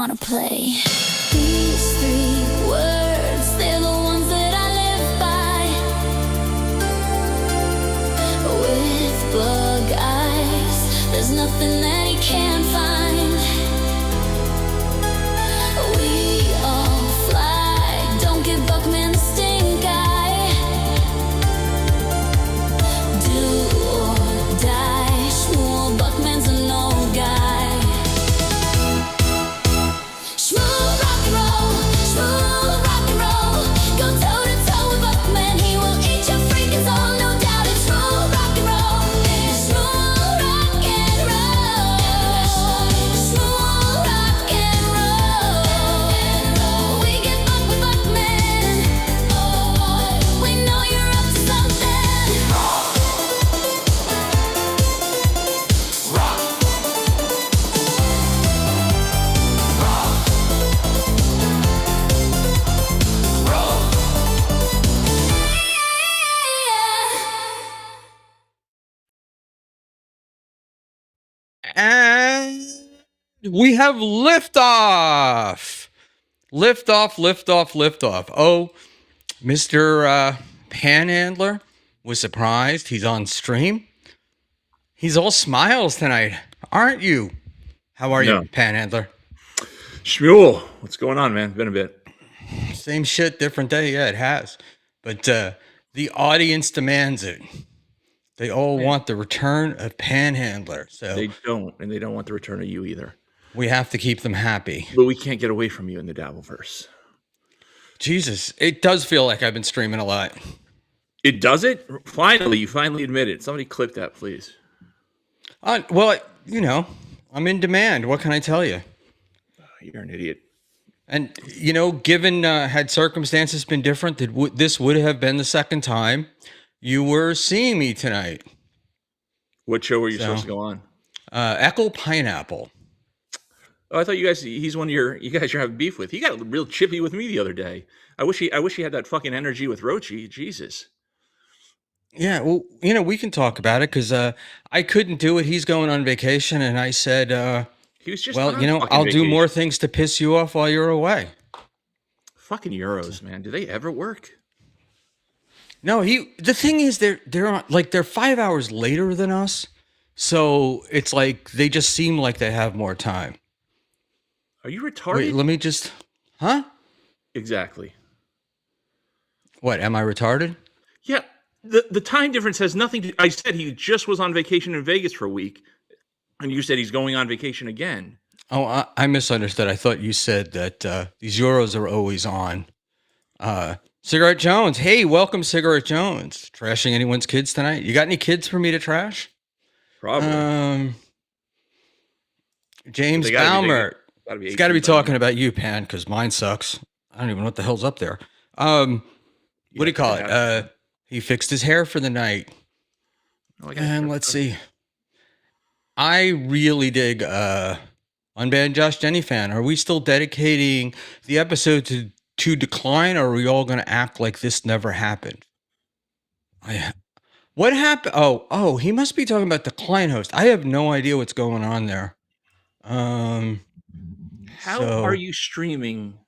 wanna play. These 3 words, they're the ones that I live by. With bug eyes, there's nothing that he can't find. We all fly, don't give Buckman the stink eye. Do or die, Schmuel Buckman's an old guy. Schmuel rock and roll, Schmuel rock and roll. Go toe to toe with Buckman, he will eat your freaking soul, no doubt. It's Schmuel rock and roll, it's Schmuel rock and roll, Schmuel rock and roll. We get bucked with Buckman, oh, we know you're up to something. And we have liftoff. Liftoff. Oh, Mr. Panhandler was surprised. He's on stream. He's all smiles tonight, aren't you? How are No. you, Panhandler? Schmuel, what's going on, man? Been a bit. Same shit, different day. Yeah, it has. But the audience demands it. They all want the return of Panhandler. So They don't, and they don't want the return of you either. we have to keep them happy. But we can't get away from you in the Dabbleverse. Jesus, it does feel like I've been streaming a lot. It does it? Finally, you finally admit it. Somebody clip that, please. Well, you know, I'm in demand. What can I tell you? You're an idiot. And, you know, given had circumstances been different, this would have been the second time you were seeing me tonight. What show were you supposed to go on? Echo Pineapple. Oh, I thought he's one of you guys you're having beef with. He got real chippy with me the other day. I wish he had that fucking energy with Rochi. Jesus. Yeah, well, you know, we can talk about it because I couldn't do it. He's going on vacation, and I said, He was just well, on you know, fucking I'll do vacation. more things to piss you off while you're away. Fucking Euros, man. Do they ever work? No, the thing is they're on, like they're 5 hours later than us. So it's like they just seem like they have more time. Are you retarded? Wait, let me just huh? Exactly. What, am I retarded? Yeah, the time difference has nothing to. I said he just was on vacation in Vegas for a week, and you said he's going on vacation again. Oh, I misunderstood. I thought you said that these Euros are always on. Cigarette Jones. Hey, welcome, Cigarette Jones. Trashing anyone's kids tonight? You got any kids for me to trash? Probably. James They gotta be Balmer. big. He's got to be talking about you, Pan, because mine sucks. I don't even know what the hell's up there. What do you call it? He fixed his hair for the night. Oh, And let's see. I really dig Unbanned Josh Jenny fan. Are we still dedicating the episode to Decline, or are we all going to act like this never happened? What happened? Oh, he must be talking about Decline host. I have no idea what's going on there. How are you streaming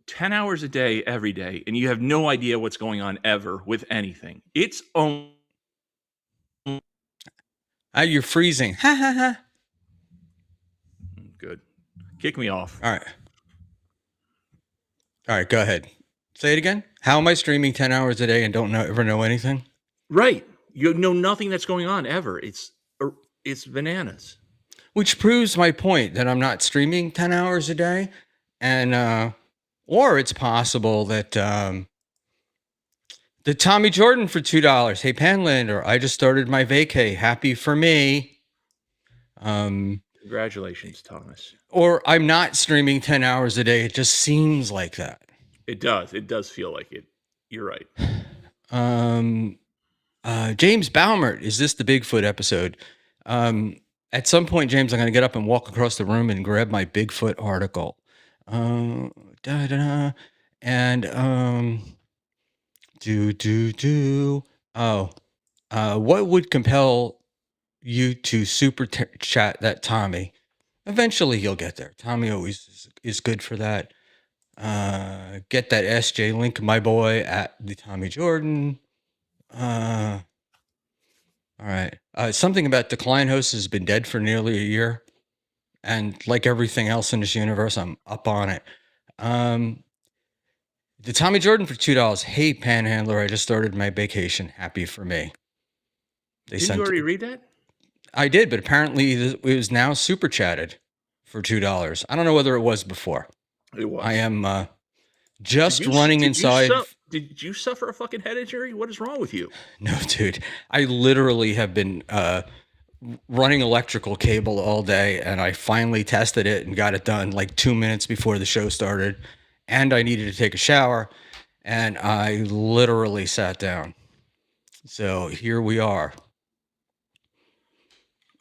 10 hours a day every day, and you have no idea what's going on ever with anything? It's you're freezing. Ha ha ha. Good. Kick me off. All right, go ahead. Say it again. How am I streaming 10 hours a day and don't ever know anything? Right. You know nothing that's going on ever. It's bananas. Which proves my point that I'm not streaming 10 hours a day. And, or it's possible that, the Tommy Jordan for $2. Hey, Panlander, I just started my vacay. Happy for me. Congratulations, Thomas. Or I'm not streaming 10 hours a day. It just seems like that. It does. It does feel like it. You're right. James Baumert, is this the Bigfoot episode? At some point, James, I'm going to get up and walk across the room and grab my Bigfoot article. And what would compel you to super chat that Tommy? Eventually he'll get there. Tommy always is good for that. Get that SJ link, my boy, at the Tommy Jordan. All right. Something about Decline Host has been dead for nearly a year. And like everything else in this universe, I'm up on it. The Tommy Jordan for $2. Hey, Panhandler, I just started my vacation. Happy for me. Didn't you already read that? I did, but apparently it was now super chatted for $2. I don't know whether it was before. It was. I am just running inside. Did you suffer a fucking head injury? What is wrong with you? No, dude. I literally have been running electrical cable all day, and I finally tested it and got it done like 2 minutes before the show started. And I needed to take a shower, and I literally sat down. So here we are.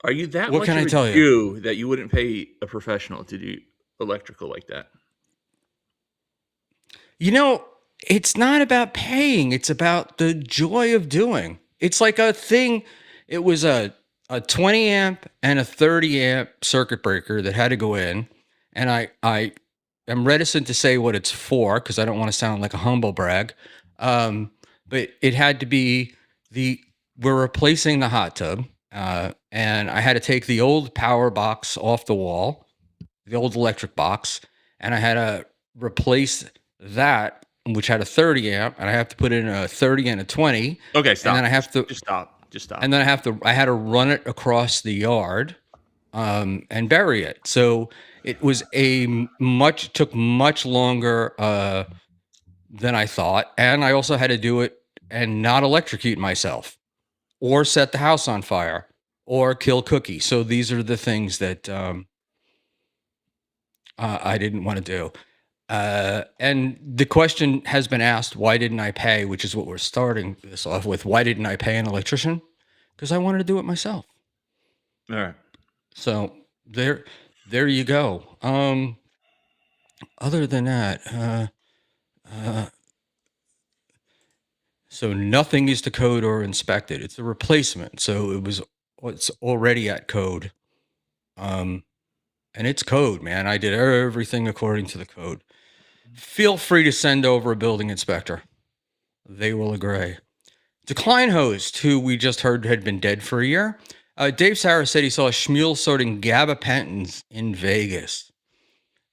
Are you that What much can of I a tell you? Jew that you wouldn't pay a professional to do electrical like that? You know, it's not about paying. It's about the joy of doing. It's like a thing. It was a 20 amp and a 30 amp circuit breaker that had to go in. And I am reticent to say what it's for because I don't want to sound like a humble brag. But it had to be we're replacing the hot tub. And I had to take the old power box off the wall, the old electric box, and I had to replace that, which had a 30 amp, and I have to put in a 30 and a 20. Okay, stop. And then I have to just stop. And then I had to run it across the yard, and bury it. So it was took much longer than I thought, and I also had to do it and not electrocute myself, or set the house on fire, or kill Cookie. So these are the things that I didn't want to do. And the question has been asked, why didn't I pay? Which is what we're starting this off with. Why didn't I pay an electrician? Because I wanted to do it myself. All right. So there you go. Other than that, so nothing is to code or inspected. It's a replacement. So it's already at code. And it's code, man. I did everything according to the code. Feel free to send over a building inspector. They will agree. Decline host, who we just heard had been dead for a year. Dave Sarah said he saw Schmuel sorting gabapentins in Vegas.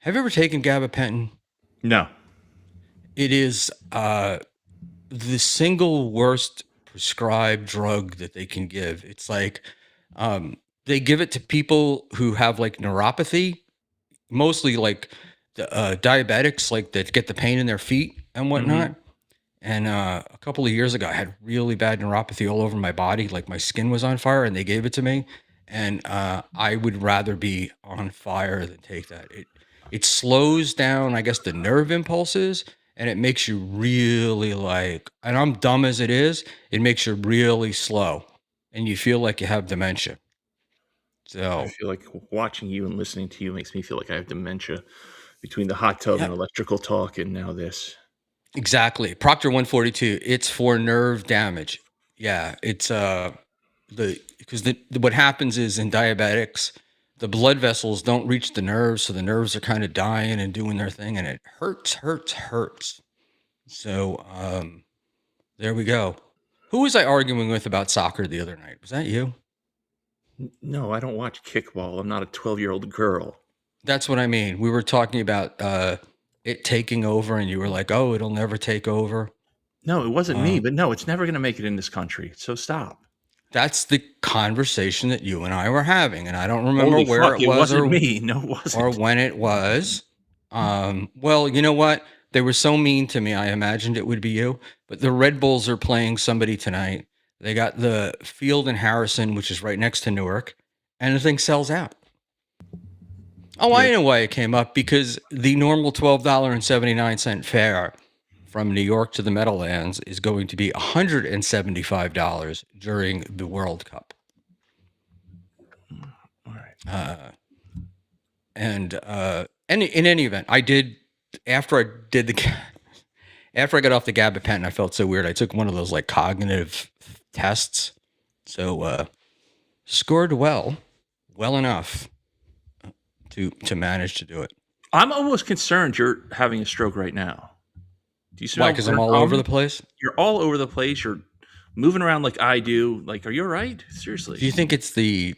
Have you ever taken gabapentin? No. It is the single worst prescribed drug that they can give. It's like they give it to people who have like neuropathy, mostly like the diabetics, like that get the pain in their feet and whatnot. And a couple of years ago, I had really bad neuropathy all over my body. Like my skin was on fire, and they gave it to me. And I would rather be on fire than take that. It slows down, I guess, the nerve impulses, and it makes you really like, and I'm dumb as it is, it makes you really slow, and you feel like you have dementia. So I feel like watching you and listening to you makes me feel like I have dementia between the hot tub and electrical talk and now this. Exactly. Proctor 142, it's for nerve damage. Yeah, it's because what happens is in diabetics, the blood vessels don't reach the nerves, so the nerves are kind of dying and doing their thing, and it hurts. So there we go. Who was I arguing with about soccer the other night? Was that you? No, I don't watch kickball. I'm not a 12-year-old girl. That's what I mean. We were talking about it taking over, and you were like, "Oh, it'll never take over." No, it wasn't me, but no, it's never going to make it in this country. So stop. That's the conversation that you and I were having, and I don't remember Holy where fuck, it was wasn't or me. No, it wasn't. or when it was. Well, you know what? They were so mean to me. I imagined it would be you, but the Red Bulls are playing somebody tonight. They got the field in Harrison, which is right next to Newark, and the thing sells out. Oh, I know why it came up, because the normal $12.79 fare from New York to the Meadowlands is going to be $175 during the World Cup. All right. And in any event, I did after I got off the gabapentin, I felt so weird. I took one of those like cognitive tests, so scored well enough. to manage to do it. I'm almost concerned you're having a stroke right now. Do you smell? Why? Because I'm all over the place. You're all over the place. You're moving around like I do. Like, are you all right? Seriously. Do you think it's the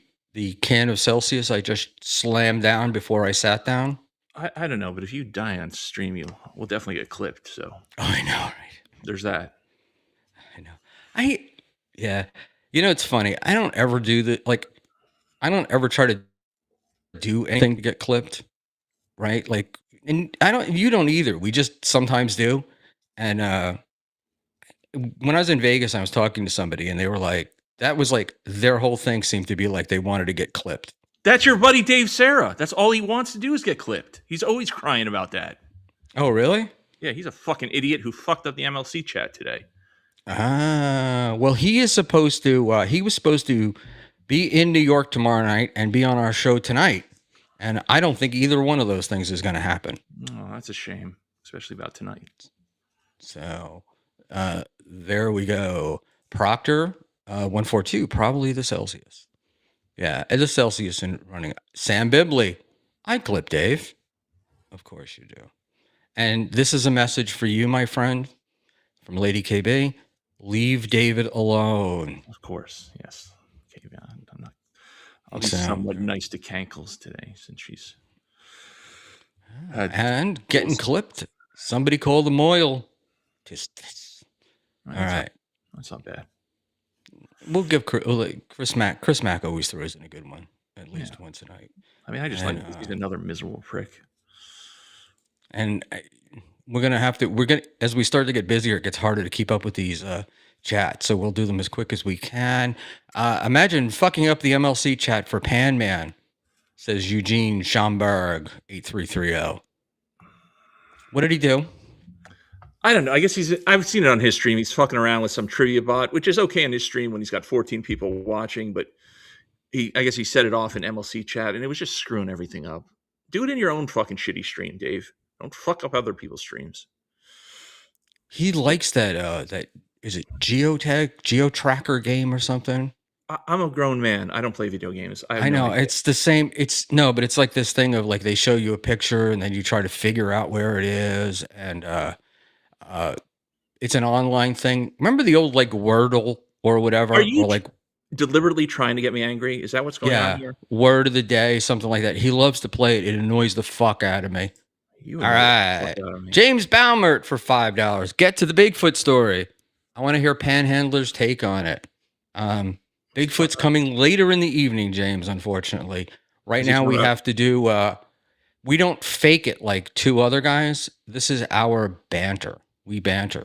can of Celsius I just slammed down before I sat down? I don't know, but if you die on stream, we'll definitely get clipped. So Oh, I know, right? there's that. I know. Yeah. You know, it's funny. I don't ever do the I don't ever try to do anything to get clipped, right? Like, and you don't either. We just sometimes do. And when I was in Vegas, I was talking to somebody, and they were like, that was like their whole thing seemed to be like they wanted to get clipped. That's your buddy Dave Serra. That's all he wants to do is get clipped. He's always crying about that. Oh, really? Yeah, he's a fucking idiot who fucked up the MLC chat today. Well, he is supposed to. He was supposed to be in New York tomorrow night and be on our show tonight, and I don't think either one of those things is going to happen. Oh, that's a shame, especially about tonight. So, there we go. Proctor, 142, probably the Celsius. Yeah, the Celsius in running. Sam Bibley, I clip Dave. Of course you do. And this is a message for you, my friend, from Lady KB. Leave David alone. Of course, yes. Okay, I'm not. I'll be somewhat nice to Cankles today since she's and getting clipped. Somebody call the Moyle. All right. That's not bad. We'll give Chris Mack. Chris Mack always throws in a good one at least once a night. I mean, I just like he's another miserable prick. And we're gonna as we start to get busier, it gets harder to keep up with these chats. So we'll do them as quick as we can. Imagine fucking up the MLC chat for Pan Man, says Eugene Schomburg 8330. What did he do? I don't know. I guess I've seen it on his stream. He's fucking around with some trivia bot, which is okay on his stream when he's got 14 people watching. But I guess he set it off in MLC chat, and it was just screwing everything up. Do it in your own fucking shitty stream, Dave. Don't fuck up other people's streams. He likes that is it geo-tracker game or something? I'm a grown man. I don't play video games. I know it's the same. But it's like this thing of like they show you a picture and then you try to figure out where it is, and it's an online thing. Remember the old like Wordle or whatever? Are you or like deliberately trying to get me angry? Is that what's going on here? Word of the day, something like that. He loves to play it. It annoys the fuck out of me. All right. James Baumert for $5. Get to the Bigfoot story. I want to hear Panhandler's take on it. Bigfoot's coming later in the evening, James, unfortunately. Right now we have to do we don't fake it like two other guys. This is our banter. We banter.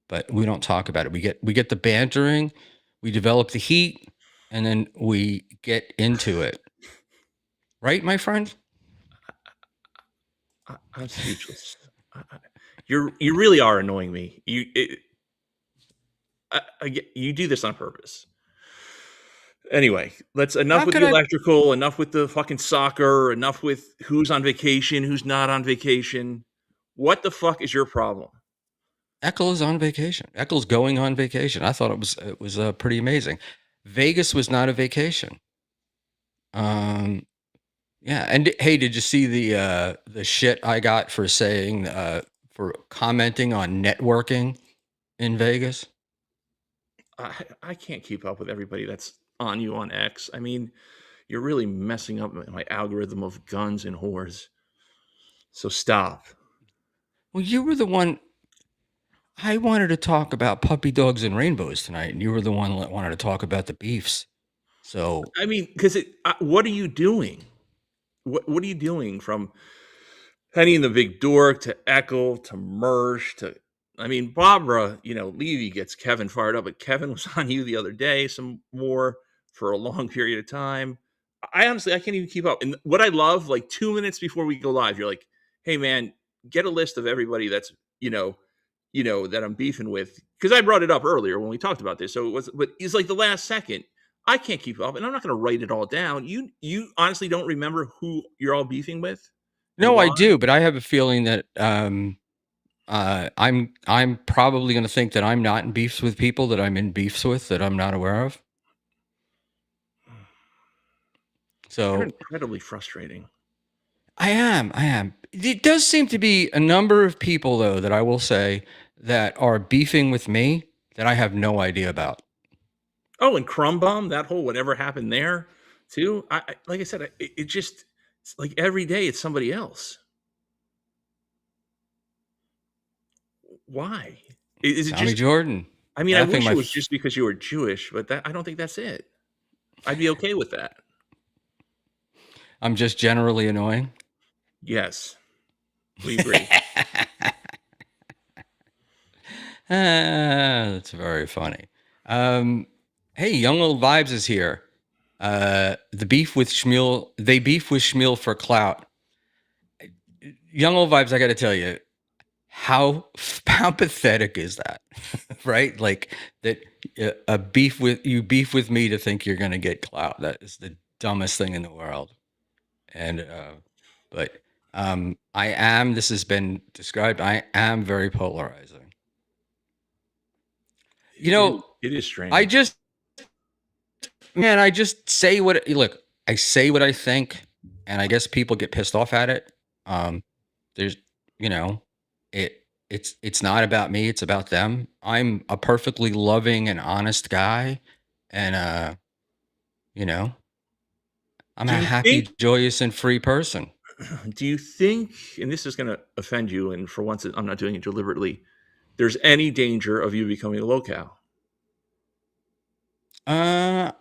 But we don't talk about it. We get the bantering, we develop the heat, and then we get into it. Right, my friend? I'm speechless. You really are annoying me. You do this on purpose. Anyway, enough with the electrical, enough with the fucking soccer, enough with who's on vacation, who's not on vacation. What the fuck is your problem? Eckel is on vacation. Eckel's going on vacation. I thought it was pretty amazing. Vegas was not a vacation. Yeah, and hey, did you see the shit I got for saying for commenting on networking in Vegas? I can't keep up with everybody that's on you on X. I mean, you're really messing up my algorithm of guns and whores. So stop. Well, you were the one. I wanted to talk about puppy dogs and rainbows tonight, and you were the one that wanted to talk about the beefs. So I mean, because what are you doing? What are you doing from Penny and the Big Dork to Eckel to Mersh to, I mean, Barbara, Levy gets Kevin fired up, but Kevin was on you the other day, some more for a long period of time. I honestly can't even keep up. And what I love, like 2 minutes before we go live, you're like, hey man, get a list of everybody that's, that I'm beefing with. Because I brought it up earlier when we talked about this. So but it's like the last second. I can't keep up, and I'm not going to write it all down. You honestly don't remember who you're all beefing with? No, I do, but I have a feeling that I'm probably going to think that I'm not in beefs with people that I'm in beefs with that I'm not aware of. So you're incredibly frustrating. I am. I am. It does seem to be a number of people, though, that I will say that are beefing with me that I have no idea about. Oh, and Crumb Bomb, that whole whatever happened there, too. Like I said, it just it's like every day it's somebody else. Why? Is it Tommy just? Jordan I mean, I laughing wish my. it was just because you were Jewish, but that I don't think that's it. I'd be okay with that. I'm just generally annoying. Yes, we agree. That's very funny. Hey, Young Old Vibes is here. The beef with Schmuel. They beef with Schmuel for clout. Young Old Vibes. I got to tell you, how pathetic is that, right? Like that a beef with me to think you're gonna get clout. That is the dumbest thing in the world. And but I am. This has been described. I am very polarizing. You know, It is strange. I just man, I just say what look. I say what I think, and I guess people get pissed off at it. There's, you know, it's not about me. It's about them. I'm a perfectly loving and honest guy, and you know, I'm Do a you happy, think? joyous, and free person. Do you think? And this is going to offend you, and for once, I'm not doing it deliberately. There's any danger of you becoming a locale?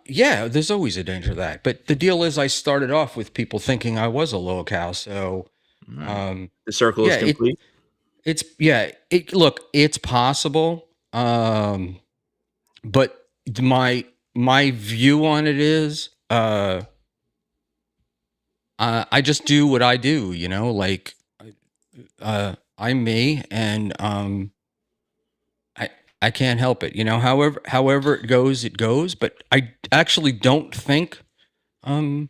Yeah, there's always a danger of that. But the deal is, I started off with people thinking I was a locale, so All right. um, The circle is yeah, complete. look, it's possible. But my view on it is, I just do what I do, you know, like I'm me, and I I can't help it, you know. However it goes, it goes. But I actually don't think, um,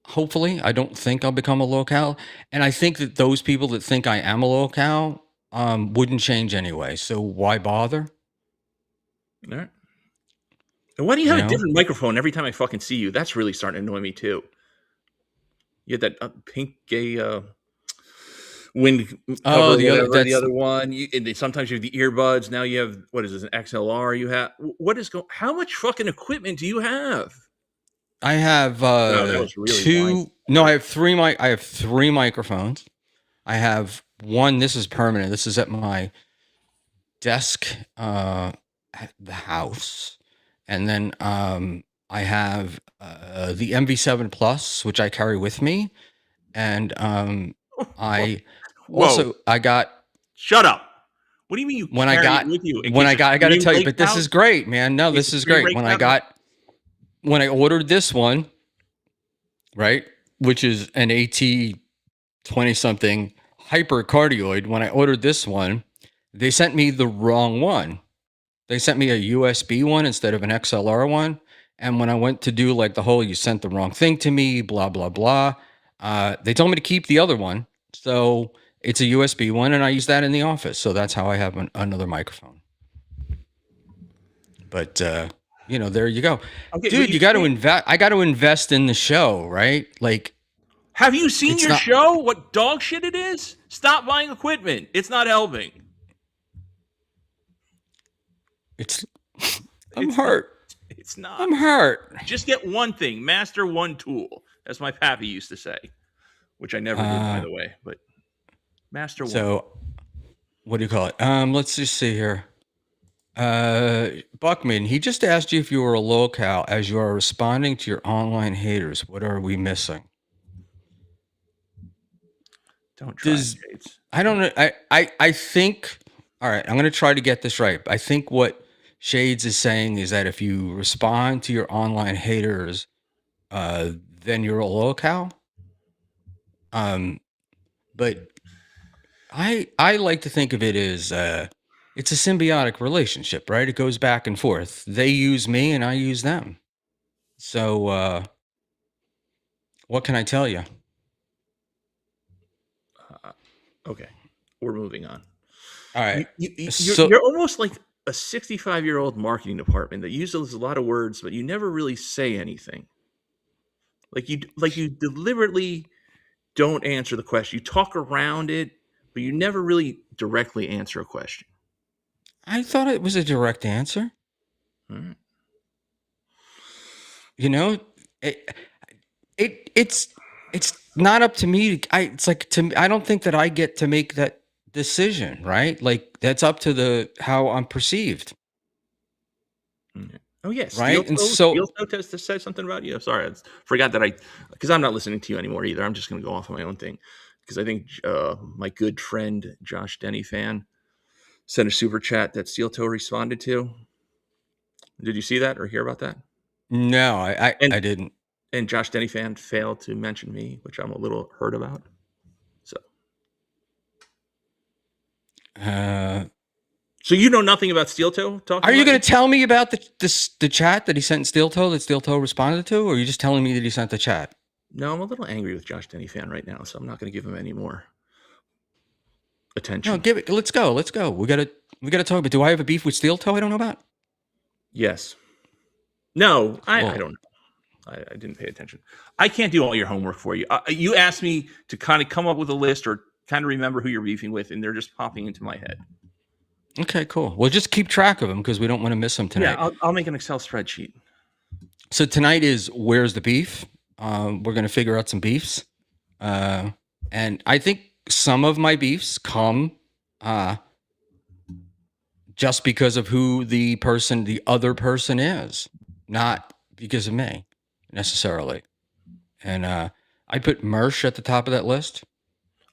hopefully, I don't think I'll become a locale, and I think that those people that think I am a locale, wouldn't change anyway. So why bother? All right. And why do you You have a know? different microphone every time I fucking see you? That's really starting to annoy me too. You had that pink gay wind Oh, cover, the other whatever. The that's other one, and then sometimes you have the earbuds. Now you have what is this, an XLR? You have what is going? How much fucking equipment do you have? I have Wow, that was really whiny. two. No, I have three. I have three microphones. I have one. This is permanent. This is at my desk at the house, and then I have the MV7 Plus, which I carry with me, and I Whoa! also I got Shut up. What do you mean you when I carry it got with you in when case I a got I got to stream tell you, breaks but this out? is great, man. No, In case this a is stream great. breaks out? No. When I ordered this one, right, which is an AT 20 something hypercardioid. When I ordered this one, they sent me the wrong one. They sent me a USB one instead of an XLR one. And when I went to do like the whole, you sent the wrong thing to me, blah, blah, blah, they told me to keep the other one. So it's a USB one, and I use that in the office. So that's how I have another microphone. But, you know, there you go. Okay, but Dude, you you got to can't. invest. I got to invest in the show, right? Like, Have you seen it's your not, show? What dog shit it is? Stop buying equipment. It's not helping. it's, I'm It's not. hurt. It's not. I'm hurt. Just get one thing. Master one tool. That's my pappy used to say, which I never did, by the way. But master one. So, what do you call it? Let's just see here. Buckman, he just asked you if you were a locale as you are responding to your online haters. What are we missing? Don't try it, Does Shades. I don't know. I think. All right, I'm going to try to get this right. I think what Shades is saying is that if you respond to your online haters, then you're a locale. But I like to think of it as it's a symbiotic relationship, right? It goes back and forth. They use me and I use them. So what can I tell you? Okay, we're moving on. All right. So You're almost like a 65-year-old marketing department that uses a lot of words, but you never really say anything. Like you deliberately don't answer the question. You talk around it, but you never really directly answer a question. I thought it was a direct answer. All right. You know, it, it's not up to me. It's like to me, I don't think that I get to make that decision, right? Like that's up to the how I'm perceived, Okay. Oh yeah, right? And so Steel Toe said something about you. Sorry, I forgot that because I'm not listening to you anymore either. I'm just going to go off on my own thing because I think my good friend Josh Denny fan sent a super chat that Steel Toe responded to. Did you see that or hear about that? no, And I didn't. and Josh Denny fan failed to mention me, which I'm a little hurt about. So so you know nothing about Steel Toe talking? Are you about going to tell me about the chat that he sent Steel Toe that Steel Toe responded to, or are you just telling me that he sent the chat? No, I'm a little angry with Josh Denny fan right now, so I'm not going to give him any more No, attention. give it. Let's go. Let's go. We gotta talk about. Do I have a beef with Steel Toe? I don't know about. Yes. No, I Well, don't know. I didn't pay attention. I can't do all your homework for you. You asked me to kind of come up with a list or kind of remember who you're beefing with, and they're just popping into my head. Okay, cool. Well, just keep track of them because we don't want to miss them tonight. Yeah, I'll make an Excel spreadsheet. So tonight is where's the beef? We're gonna figure out some beefs, and I think some of my beefs come just because of who the other person is, not because of me necessarily. And I put Mersh at the top of that list.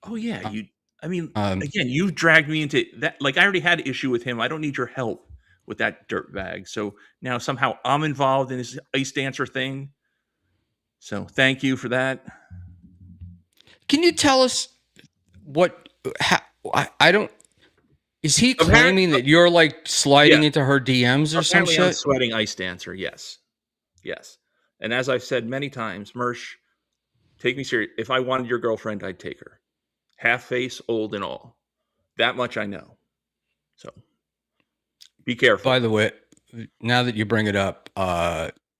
Oh yeah, you. I mean, Um, again, you've dragged me into that. Like I already had an issue with him. I don't need your help with that dirtbag. So now somehow I'm involved in his ice dancer thing. So thank you for that. Can you tell us what? I don't. Is he Apparently, claiming that you're like sliding yeah. into her DMs or some Apparently, I'm shit? sweating ice dancer. Yes, yes. And as I've said many times, Mersh, take me serious. If I wanted your girlfriend, I'd take her. Half face, old and all. That much I know. So be careful. By the way, now that you bring it up,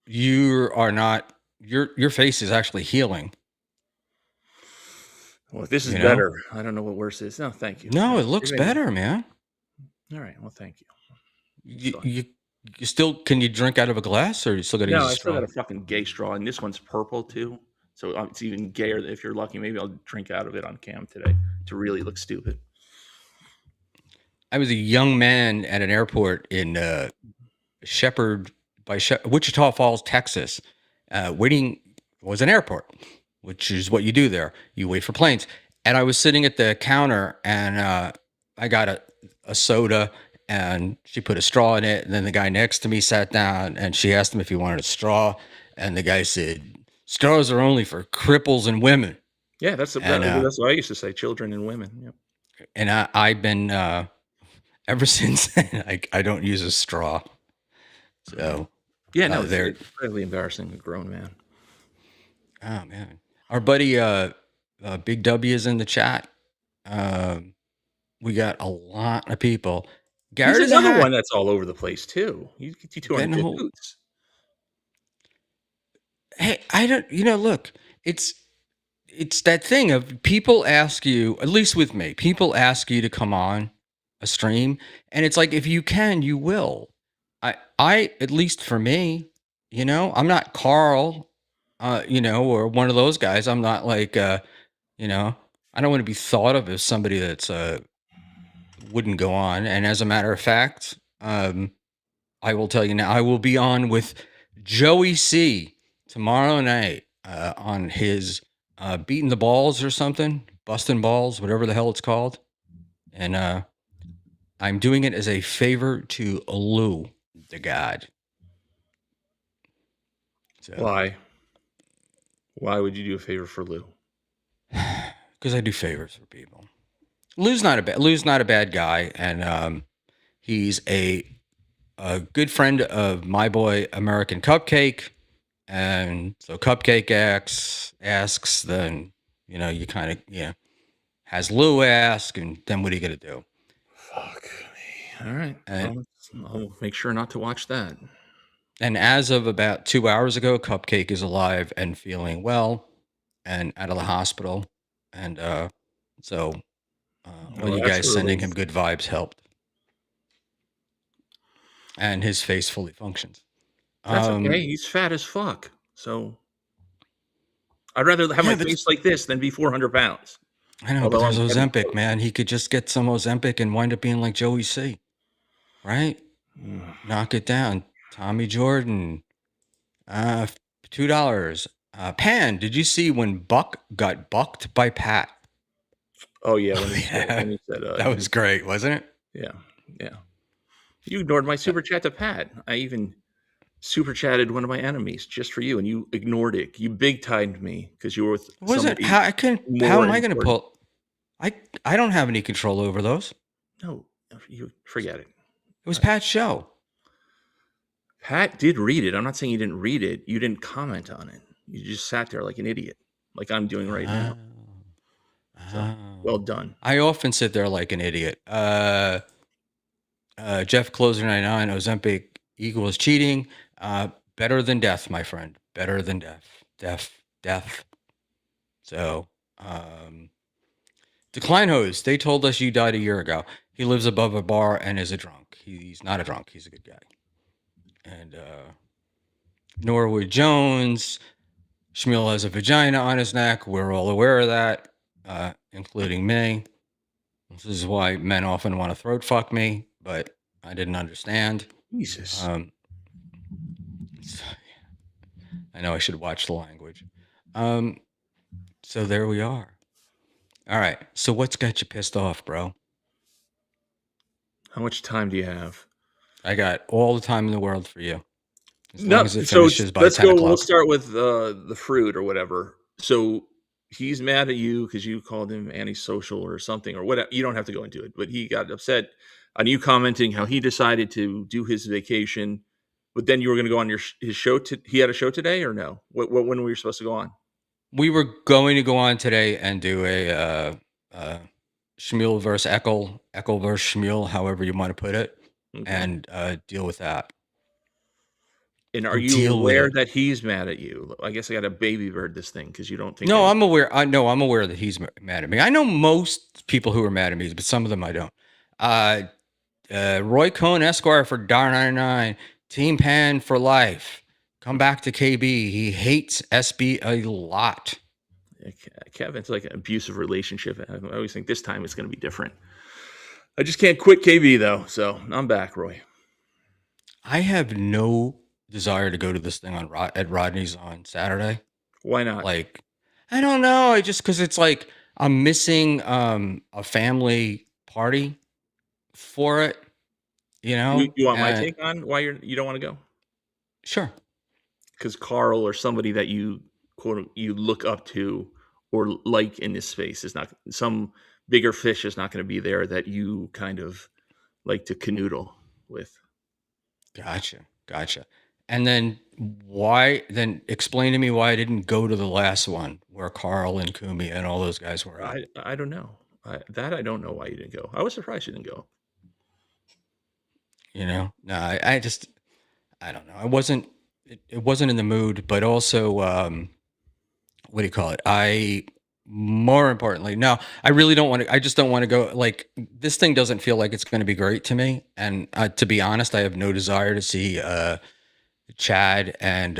you are not. Your face is actually healing. Well, if this is You know? better, I don't know what worse is. No, thank you. No, it looks Maybe- better, man. All right. Well, thank you. You still can you drink out of a glass or you still got to No, use a I still straw? got a fucking gay straw, and this one's purple too. So it's even gayer. If you're lucky, maybe I'll drink out of it on cam today to really look stupid. I was a young man at an airport in Wichita Falls, Texas. Waiting was an airport, which is what you do there. You wait for planes. And I was sitting at the counter and I got a soda and she put a straw in it. And then the guy next to me sat down and she asked him if he wanted a straw. And the guy said, straws are only for cripples and women. Yeah, that's what I used to say. Children and women. Yep. And I've been ever since then. I don't use a straw. So Yeah, no, they're it's incredibly embarrassing. A grown man. oh man, our buddy Big W is in the chat. We got a lot of people. Garrett He's is another one that's all over the place too. You get you two on Getting a whole- cahoots. Hey, I don't. Look, it's that thing of people ask you. At least with me, people ask you to come on a stream, and it's like if you can, you will. I at least for me, I'm not Carl, or one of those guys. I'm not like, I don't want to be thought of as somebody that's wouldn't go on. And as a matter of fact, I will tell you now, I will be on with Joey C tomorrow night on his beating the balls or something, busting balls, whatever the hell it's called. And I'm doing it as a favor to Lou, the God. So, Why? Why would you do a favor for Lou? because I do favors for people. Lou's not a bad guy, and he's a good friend of my boy American Cupcake. And so Cupcake asks, then you kind of has Lou ask, and then what are you gonna do? Fuck me. All right. And- I'll make sure not to watch that. And as of about 2 hours ago, Cupcake is alive and feeling well and out of the hospital. And so all Well, you that's a guys sending him relief. good vibes helped, and his face fully functions. That's okay. Um, He's fat as fuck. So I'd rather have my yeah, but face like this than be 400 pounds. I know, but Although there's I'm getting Ozempic, close. man. He could just get some Ozempic and wind up being like Joey C. Right? Knock it down. Tommy Jordan, uh, $2. Pan, did you see when Buck got bucked by Pat? Oh yeah, Oh, yeah, when he said that was great, wasn't it? yeah, yeah. You ignored my super chat to Pat. I even super chatted one of my enemies just for you, and you ignored it. You big timed me because you were with It wasn't somebody how I can. How more am I going to important. pull? I don't have any control over those. No, you forget it. It was Pat's show. Pat did read it. I'm not saying you didn't read it. You didn't comment on it. You just sat there like an idiot, like I'm doing right now. So well Oh. done. I often sit there like an idiot. Jeff Closer 99, Ozempic equals cheating. Better than death, my friend. Better than death. Death. So, Decline Hose, they told us you died a year ago. He lives above a bar and is a drunk. He's not a drunk. He's a good guy. And Norwood Jones, Schmuel has a vagina on his neck. We're all aware of that, including me. This is why men often want to throat fuck me, but I didn't understand. Jesus. I know I should watch the language. So there we are. All right. So what's got you pissed off, bro? How much time do you have? I got all the time in the world for you. As No, long as it so finishes by let's 10 go. We'll o'clock. start with the fruit or whatever. So he's mad at you because you called him antisocial or something or whatever. You don't have to go into it, but he got upset on you commenting how he decided to do his vacation, but then you were going to go on his show. He had a show today or no? When were you supposed to go on? We were going to go on today and do a Schmuel versus Eckel versus Schmuel, however you want to put it, Okay. and deal with that. And are Or you deal with aware it. that he's mad at you? I guess I got to baby bird this thing because you don't think. No, I'm aware. I'm aware that he's mad at me. I know most people who are mad at me, but some of them I don't. Roy Cohn Esquire for $1.99. Team Pan for life. Come back to KB. He hates SB a lot. Kevin's like an abusive relationship. I always think this time it's going to be different. I just can't quit KB though, so I'm back, Roy. I have no desire to go to this thing at Rodney's on Saturday. Why not? Like, I don't know. I just because it's like I'm missing a family party for it. You know. You want my take on why you don't want to go? Sure. Because Carl or somebody that you you look up to or like in this space is not some bigger fish is not going to be there that you kind of like to canoodle with. Gotcha. And then why? Then explain to me why I didn't go to the last one where Carl and Kumi and all those guys were out. I don't know. I don't know why you didn't go. I was surprised you didn't go. You know, no, I just I don't know. I wasn't. It wasn't in the mood, but also what do you call it? More importantly, no, I really don't want to. I just don't want to go. Like this thing doesn't feel like it's going to be great to me. And to be honest, I have no desire to see Chad and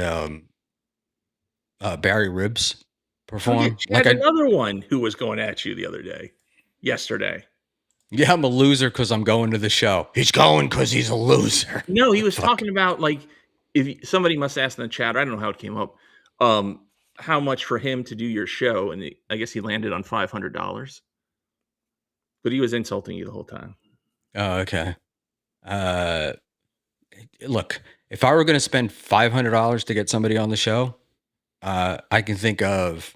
Barry Ribs Oh, yeah, perform. Chad, another one who was going at you the other day, yesterday. Yeah, I'm a loser because I'm going to the show. He's going because he's a loser. No, he was talking about like if somebody must ask in the chat. I don't know how it came up. How much for him to do your show, and I guess he landed on $500. But he was insulting you the whole time. Oh, okay. Look, if I were going to spend $500 to get somebody on the show, I can think of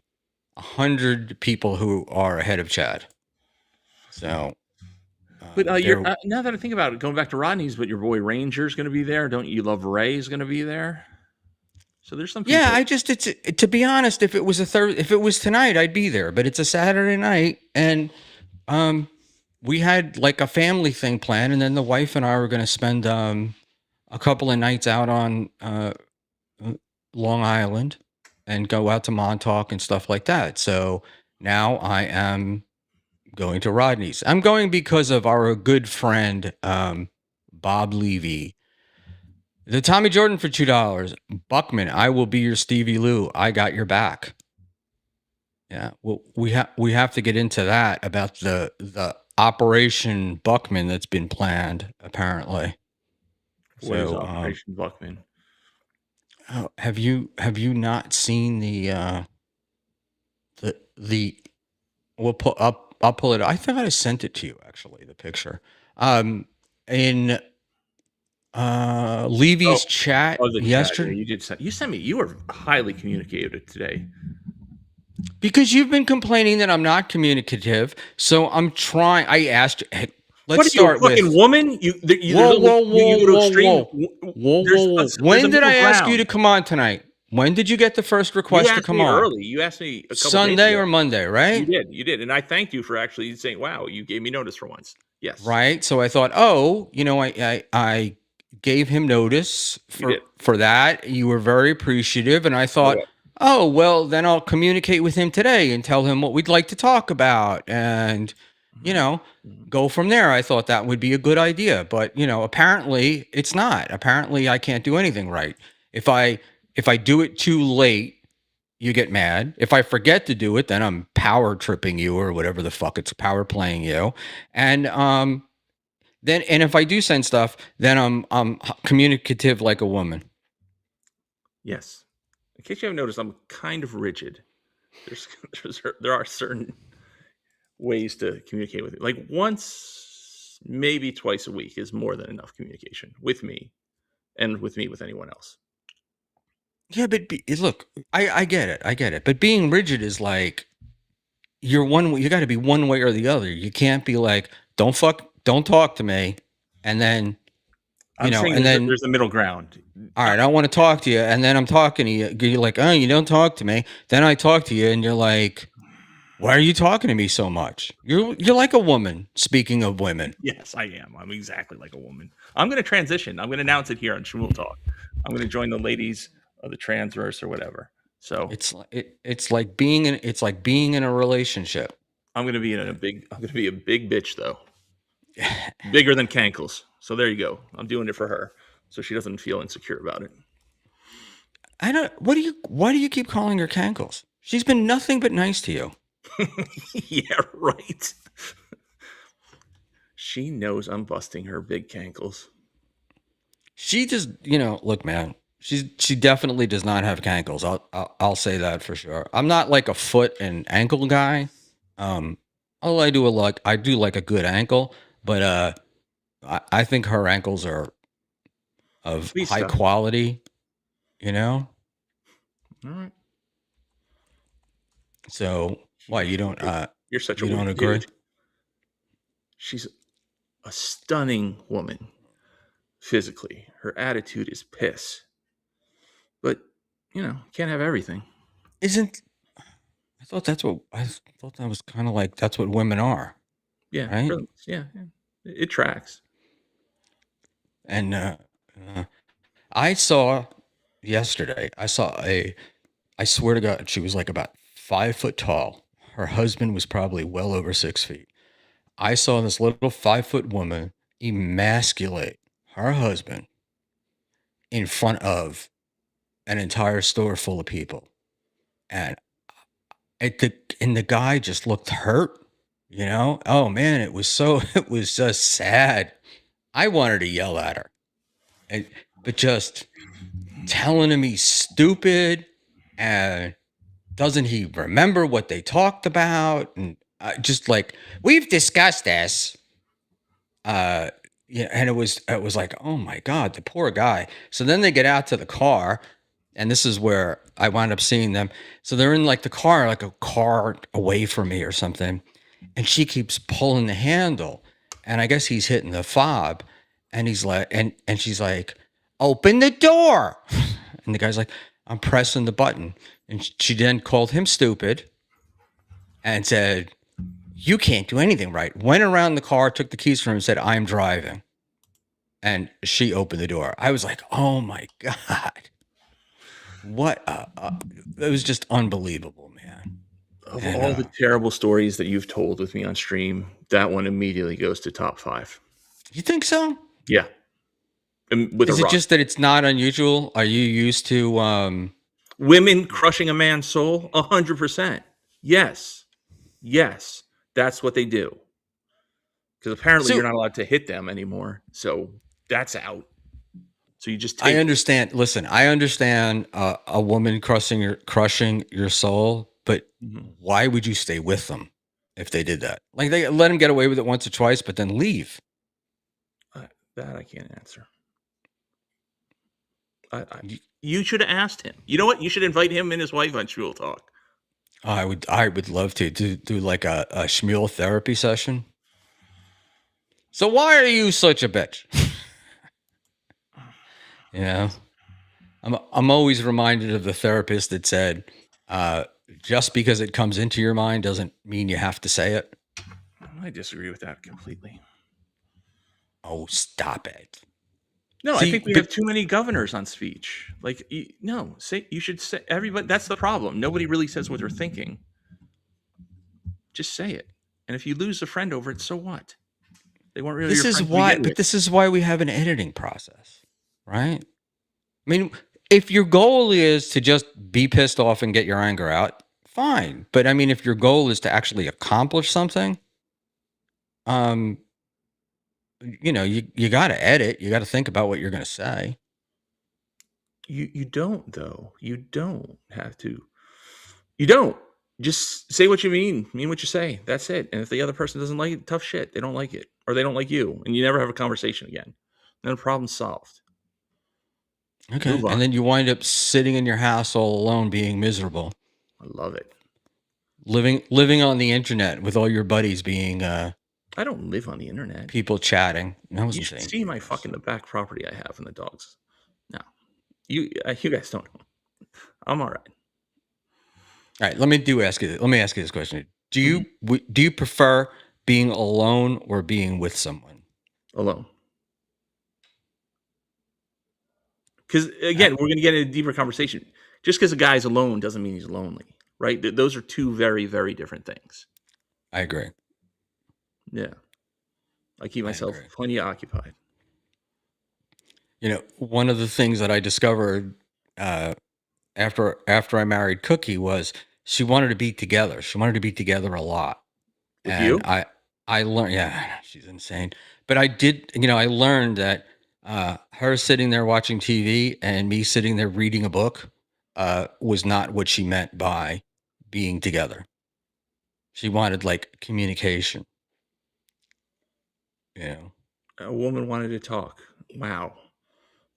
100 people who are ahead of Chad. So, but now that I think about it, going back to Rodney's, but your boy Ranger's going to be there. Don't you love Ray's going to be there? So there's some people. Yeah, to be honest, if it was if it was tonight, I'd be there. But it's a Saturday night, and we had like a family thing planned, and then the wife and I were going to spend a couple of nights out on Long Island and go out to Montauk and stuff like that. So Now I am going to Rodney's. I'm going because of our good friend Bob Levy. The Tommy Jordan for $2. Buckman, I will be your Stevie Lou. I got your back. Yeah, well, we have to get into that about the Operation Buckman that's been planned apparently. What is So, Operation Buckman? oh, have you not seen the I'll pull it. I thought I sent it to you actually, the picture. In Levy's chat Oh, the chat. Yeah, yesterday. you did. You sent me. You were highly communicative today. Because you've been complaining that I'm not communicative, so I'm trying. I asked. Hey, let's What are you, a start with. fucking woman? You Whoa, whoa, whoa, you go to whoa, extreme. whoa, whoa, There's whoa, a, whoa. there's When a did I middle ask you to ground. come on tonight? When did you get the first You request to asked come me on? early. You asked me a couple Sunday days ago. or Monday, right? You did, and I thanked you for actually saying, "Wow, you gave me notice for once." Yes, Right. So I thought, oh, I gave him notice you for that. You were very appreciative, and I thought, did. oh, well, then I'll communicate with him today and tell him what we'd like to talk about, and go from there. I thought that would be a good idea, but apparently it's not. Apparently, I can't do anything right. If I do it too late, you get mad. If I forget to do it, then I'm power tripping you or whatever the fuck, it's power playing you. And then if I do send stuff, then I'm communicative like a woman. Yes. In case you haven't noticed, I'm kind of rigid. There are certain ways to communicate with you. Like once, maybe twice a week is more than enough communication with me, and with me with anyone else. Yeah, but look, I get it. I get it. But being rigid is like you got to be one way or the other. You can't be like, don't talk to me, and then I'm saying and then there's a middle ground. all right, I don't want to talk to you, and then I'm talking to you. You're like, oh, you don't talk to me. Then I talk to you, and you're like, why are you talking to me so much? You're like a woman. Speaking of women, Yes, I am. I'm exactly like a woman. I'm going to transition. I'm going to announce it here on Schmuel Talk. I'm going to join the ladies of the transverse or whatever. So it's like being in a relationship. I'm going to be I'm going to be a big bitch though, bigger than Cankles. So there you go. I'm doing it for her, so she doesn't feel insecure about it. I don't. Why do you keep calling her cankles? She's been nothing but nice to you. Yeah, right. She knows I'm busting her big cankles. She just, look, man. She definitely does not have cankles. I'll say that for sure. I'm not like a foot and ankle guy. Although I do like a good ankle, but I think her ankles are of Please high stop. quality. All right. So why you don't? You're such a You don't weak agree? dude. She's a stunning woman physically. Her attitude is piss. But, can't have everything. Isn't? I thought that was kind of like that's what women are, Yeah, right? really, yeah. It tracks. And I saw yesterday. I swear to God, she was like about 5 foot tall. Her husband was probably well over 6 feet. I saw this little 5 foot woman emasculate her husband in front of an entire store full of people, and the guy just looked hurt. Oh man, it was it was just sad. I wanted to yell at her, but just telling him he's stupid and doesn't he remember what they talked about, and just like we've discussed this. Yeah, and it was like, oh my God, the poor guy. So then they get out to the car, and this is where I wound up seeing them. So they're in like the car, like a car away from me or something, and she keeps pulling the handle, and I guess he's hitting the fob, and he's like, and she's like, open the door, and the guy's like, I'm pressing the button, and she then called him stupid, and said, you can't do anything right. Went around the car, took the keys from him, and said, I'm driving. And she opened the door. I was like, oh my God. What? It was just unbelievable, man. Of And all the terrible stories that you've told with me on stream, that one immediately goes to top 5. you think so? Yeah, and with a Is it rock. just that it's not unusual? Are you used to Women crushing a man's soul? 100%. Yes. Yes. That's what they do. Because apparently you're so not allowed to hit them anymore. So that's out. So you just I take. understand. Listen, I understand a woman crushing your soul, but Mhm. why would you stay with them if they did that? Like they let him get away with it once or twice, but then leave. That I can't answer. I You- you should have asked him. You know what? You should invite him and his wife on Schmuel Talk. I would love to do like a Schmuel therapy session. So why are you such a bitch? You know, I'm always reminded of the therapist that said, just because it comes into your mind doesn't mean you have to say it. I disagree with that completely. Oh, stop it. No, I See, think we have but too many governors on speech. Like, no, say you should say everybody. That's the problem. Nobody really says what they're thinking. Just say it. And if you lose a friend over it, so what? They weren't really your friend to begin with. this is why we have an editing process, right? I mean, if your goal is to just be pissed off and get your anger out, fine. But I mean, if your goal is to actually accomplish something, um, you got to edit. You got to think about what you're going to say. You don't though. You don't have to. You don't. Just say what you mean what you say. That's it. And if the other person doesn't like it, tough shit. They don't like it, or they don't like you, and you never have a conversation again. Then the problem's solved. Okay. Move on. And then you wind up sitting in your house all alone, being miserable, I love it. living on the internet with all your buddies being I don't live on the internet. people chatting. I You wasn't should saying see you. my fucking the back property I have and the dogs. No, you guys don't know. I'm all right. All right, let me ask you this question. Mhm. Do you prefer being alone or being with someone? Alone. Because I, again, we're going to get into a deeper conversation. Just because a guy's alone doesn't mean he's lonely, right? Those are two very, very different things. I agree. Yeah, I keep I myself agree. plenty occupied. One of the things that I discovered after I married Cookie was she wanted to be together. She wanted to be together a lot, With and you, I learned. Yeah, she's insane. But I learned that her sitting there watching TV and me sitting there reading a book was not what she meant by being together. She wanted like communication, you know. a woman wanted to talk. Wow,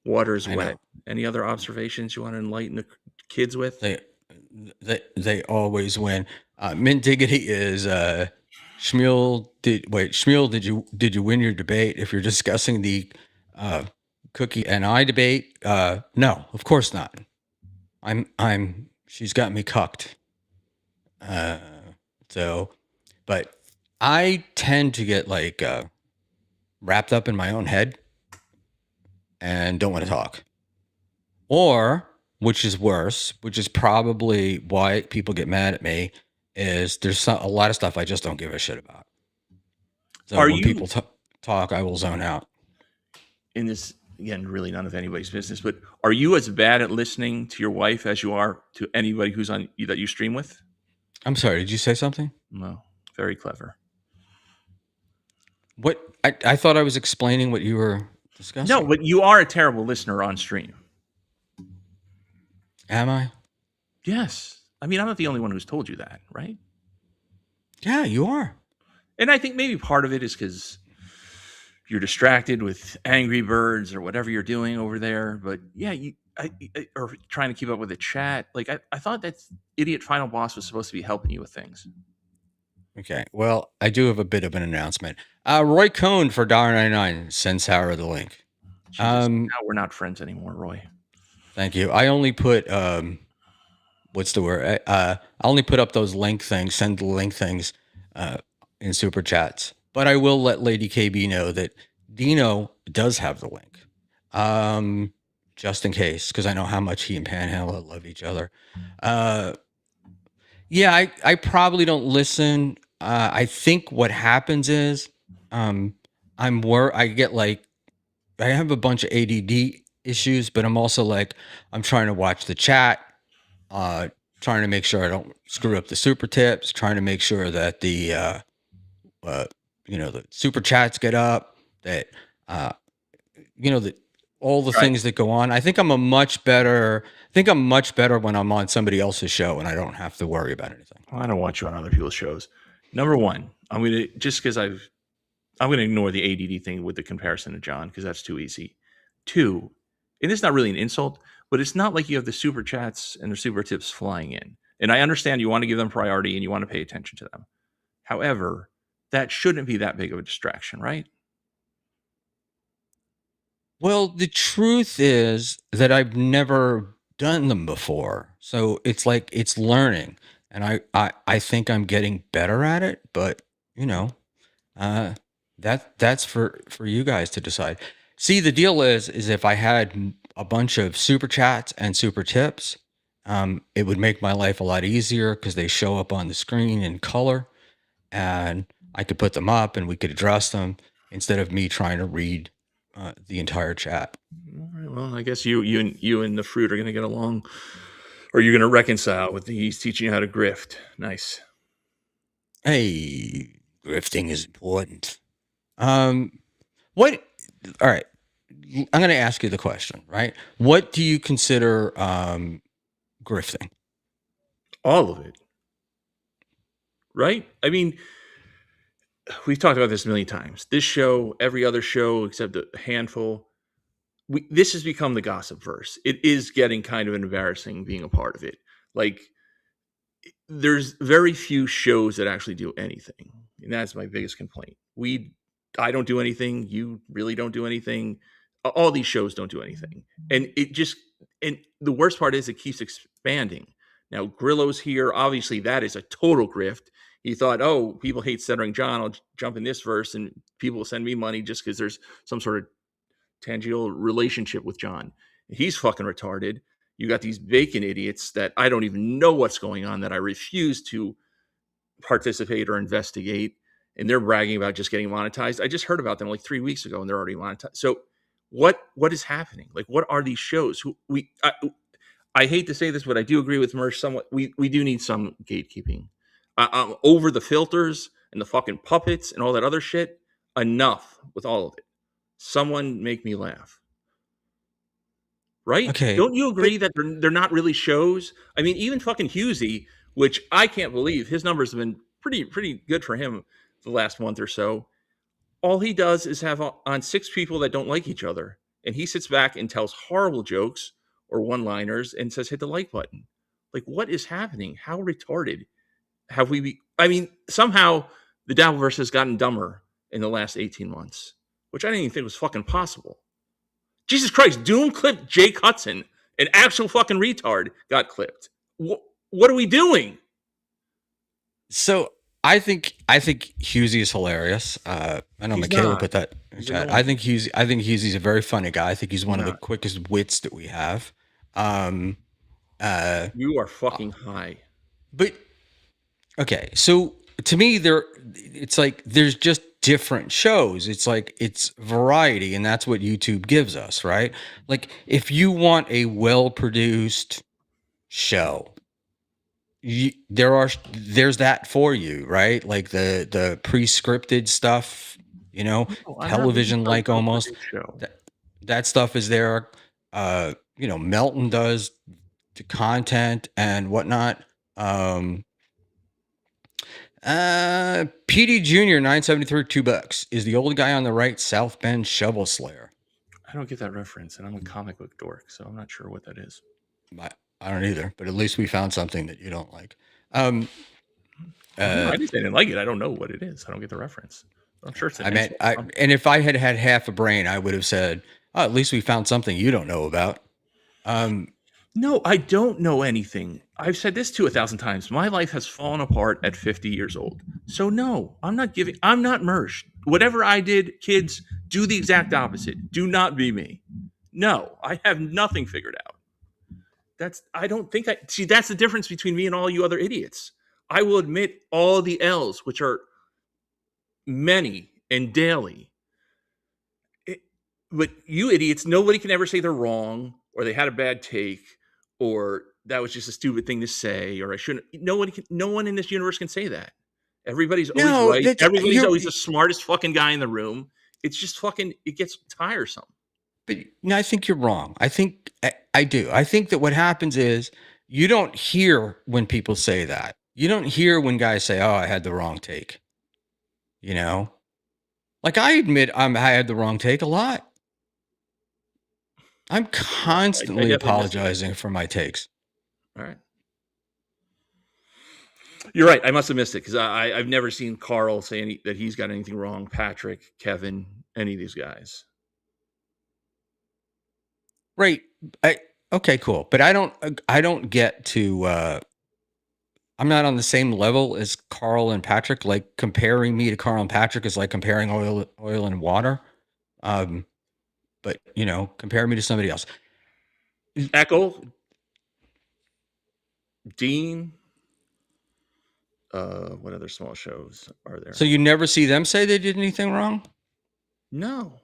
water's I wet. know. Any other observations you want to enlighten the kids with? They always win. Mint Diggity is Schmuel, did you win your debate if you're discussing the uh Cookie and I debate? No, of course not. She's got me cucked. Uh so but I tend to get like wrapped up in my own head and don't want to talk. Or, which is worse, which is probably why people get mad at me, is a lot of stuff I just don't give a shit about. So Are when you people talk, I will zone out. in this again? Really, none of anybody's business. But are you as bad at listening to your wife as you are to anybody who's on that you stream with? I'm sorry, did you say something? No, very clever. What? I thought I was explaining what you were No, discussing. but you are a terrible listener on stream. Am I? Yes. I mean, I'm not the only one who's told you that, right? Yeah, you are. And I think maybe part of it is because you're distracted with Angry Birds or whatever you're doing over there. But yeah, or trying to keep up with the chat. Like, I thought that idiot Final Boss was supposed to be helping you with things. Okay. Well, I do have a bit of an announcement. Roy Cohn for $1.99 sends Sarah the link. Jesus, now we're not friends anymore, Roy. Thank you. I only put what's the word? I only put up those link things, send the link things in super chats. But I will let Lady KB know that Dino does have the link, just in case, because I know how much he and Panhandler love each other. Yeah, I probably don't listen. I think what happens is, um, I get like, I have a bunch of ADD issues, but I'm also like, I'm trying to watch the chat, uh, trying to make sure I don't screw up the super tips, trying to make sure that uh, the super chats get up, that, uh, that all the Right. things that go on. I think I'm much better when I'm on somebody else's show and I don't have to worry about anything. Well, I don't watch you on other people's shows. Number one, I'm gonna just because I'm gonna ignore the ADD thing with the comparison to John because that's too easy. Two, and it's not really an insult, but it's not like you have the super chats and the super tips flying in. And I understand you want to give them priority and you want to pay attention to them. However, that shouldn't be that big of a distraction, right? Well, the truth is that I've never done them before. So it's like it's learning. And I think I'm getting better at it, but you know, uh that's for you guys to decide. See, the deal is if I had a bunch of super chats and super tips, it would make my life a lot easier because they show up on the screen in color and I could put them up and we could address them instead of me trying to read the entire chat. All right, well, I guess you and the fruit are going to get along, or you're going to reconcile with he's teaching you how to grift. Nice. Hey, grifting is important. Um, what? All right, I'm going to ask you the question. Right? What do you consider grifting? All of it, right? I mean, we've talked about this a million times. This show, every other show except a handful, this has become the gossip verse. It is getting kind of embarrassing being a part of it. Like, there's very few shows that actually do anything, and that's my biggest complaint. I don't do anything. You really don't do anything. All these shows don't do anything, and and the worst part is it keeps expanding. Now Grillo's here. Obviously, that is a total grift. He thought, oh, people hate centering John. I'll jump in this verse, and people will send me money just because there's some sort of tangible relationship with John. He's fucking retarded. You got these bacon idiots that I don't even know what's going on, that I refuse to participate or investigate. And they're bragging about just getting monetized. I just heard about them like 3 weeks ago and they're already monetized. So what is happening? Like, what are these shows? I hate to say this, but I do agree with Mersh somewhat. We do need some gatekeeping. Over the filters and the fucking puppets and all that other shit. Enough with all of it. Someone make me laugh. Right? Okay, Don't you but agree that they're not really shows? I mean, even fucking Husey, which I can't believe his numbers have been pretty good for him the last month or so. All he does is have on six people that don't like each other, and he sits back and tells horrible jokes or one-liners and says, "Hit the like button." Like, what is happening? How retarded have we? I mean, somehow the Dabbleverse has gotten dumber in the last 18 months, which I didn't even think was fucking possible. Jesus Christ, Doom clipped Jake Hudson. An actual fucking retard got clipped. What are we doing? so I think Husey is hilarious. I know He's Michaela not. put that in He's chat. annoying. I think Husey's a very funny guy. I think he's He's one of the not. quickest wits that we have. Um, uh, You are fucking high. but okay, so to me, it's like there's just different shows. It's like it's variety, and that's what YouTube gives us, right? Like if you want a well-produced show, there's that for you, right? Like the pre-scripted stuff, No, I'm not looking television for a like almost. well-produced show. That stuff is there. Melton does the content and whatnot. PD Junior 973 $2 is the old guy on the right, South Bend Shovel Slayer. I don't get that reference, and I'm a comic book dork, so I'm not sure what that is. I don't either, but at least we found something that you don't like. Um, No, uh, I just didn't like it. I don't know what it is. I don't get the reference. I'm sure it's an I meant, insult. and if I had had half a brain, I would have said, "Oh, at least we found something you don't know about." Um, No, I don't know anything. I've said this too 1,000 times. My life has fallen apart at 50 years old. So no, I'm not merged. Whatever I did, kids, do the exact opposite. Do not be me. No, I have nothing figured out. I don't think I see that's the difference between me and all you other idiots. I will admit all the L's, which are many and daily. But you idiots, nobody can ever say they're wrong or they had a bad take or that was just a stupid thing to say or I shouldn't. No one in this universe can say that. Everybody's always No, right. that's Everybody's you're. always the smartest fucking guy in the room. It's just fucking. It gets tiresome. But no, I think you're wrong. I do. I think that what happens is you don't hear when people say that. You don't hear when guys say, "Oh, I had the wrong take." You know, like I admit I had the wrong take a lot. I'm constantly definitely missed it. apologizing for my takes. All right. You're right. I must have missed it because I've never seen Carl say that he's got anything wrong. Patrick, Kevin, any of these guys. Right. Okay, cool. But I don't get to I'm not on the same level as Carl and Patrick. Like comparing me to Carl and Patrick is like comparing oil and water. But compare me to somebody else. Echo, Dean. What other small shows are there? So you never see them say they did anything wrong? No.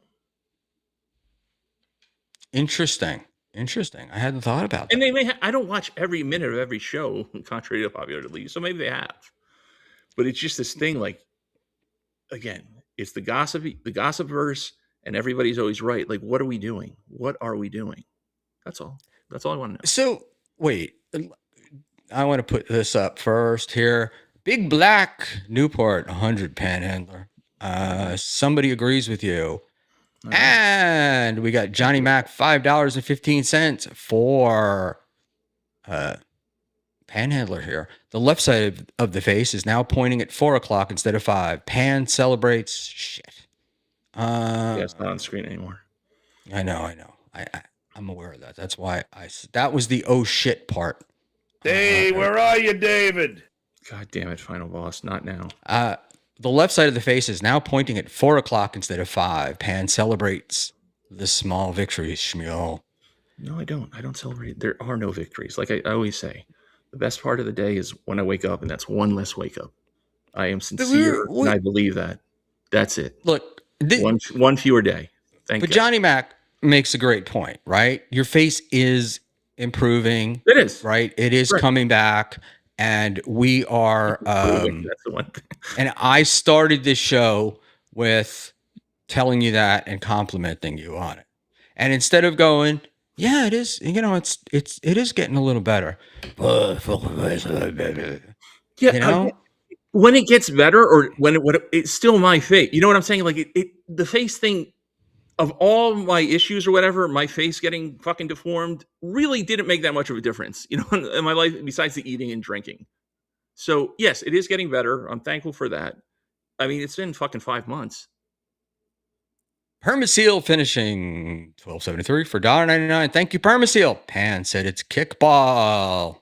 Interesting. I hadn't thought about that. And they may I don't watch every minute of every show, contrary to popular belief, so maybe they have. But it's just this thing like, again, it's the gossipverse, and everybody's always right. Like, what are we doing? What are we doing? That's all. That's all I want to know. So wait, I want to put this up first here. Big Black Newport 100 Panhandler. Somebody agrees with you. All right. And we got Johnny Mac $5.15 for Panhandler here. The left side of the face is now pointing at 4 o'clock instead of 5. Pan celebrates shit. Yeah, it's not on screen anymore. I know. I'm aware of that. That's why that was the oh shit part. Hey, where are you, David? God damn it, Final Boss. Not now. The left side of the face is now pointing at 4 o'clock instead of 5. Pan celebrates the small victories, Schmuel. No, I don't. I don't celebrate. There are no victories. Like I always say, the best part of the day is when I wake up, and that's one less wake up. I am sincere, and I believe that. That's it. Look, one fewer day. Thank you. But Johnny Mac makes a great point, right? Your face is improving. It is. Right? It is coming back. And we are that's the one thing. And I started this show with telling you that and complimenting you on it. And instead of going, yeah, it is, it is getting a little better. Yeah, when it gets better or when it's still my face. You know what I'm saying? Like the face thing, of all my issues or whatever, my face getting fucking deformed really didn't make that much of a difference, in my life, besides the eating and drinking. So yes, it is getting better. I'm thankful for that. I mean, it's been fucking 5 months. Permaseal finishing $12.73 for $1.99. Thank you, Permaseal. Pan said it's kickball.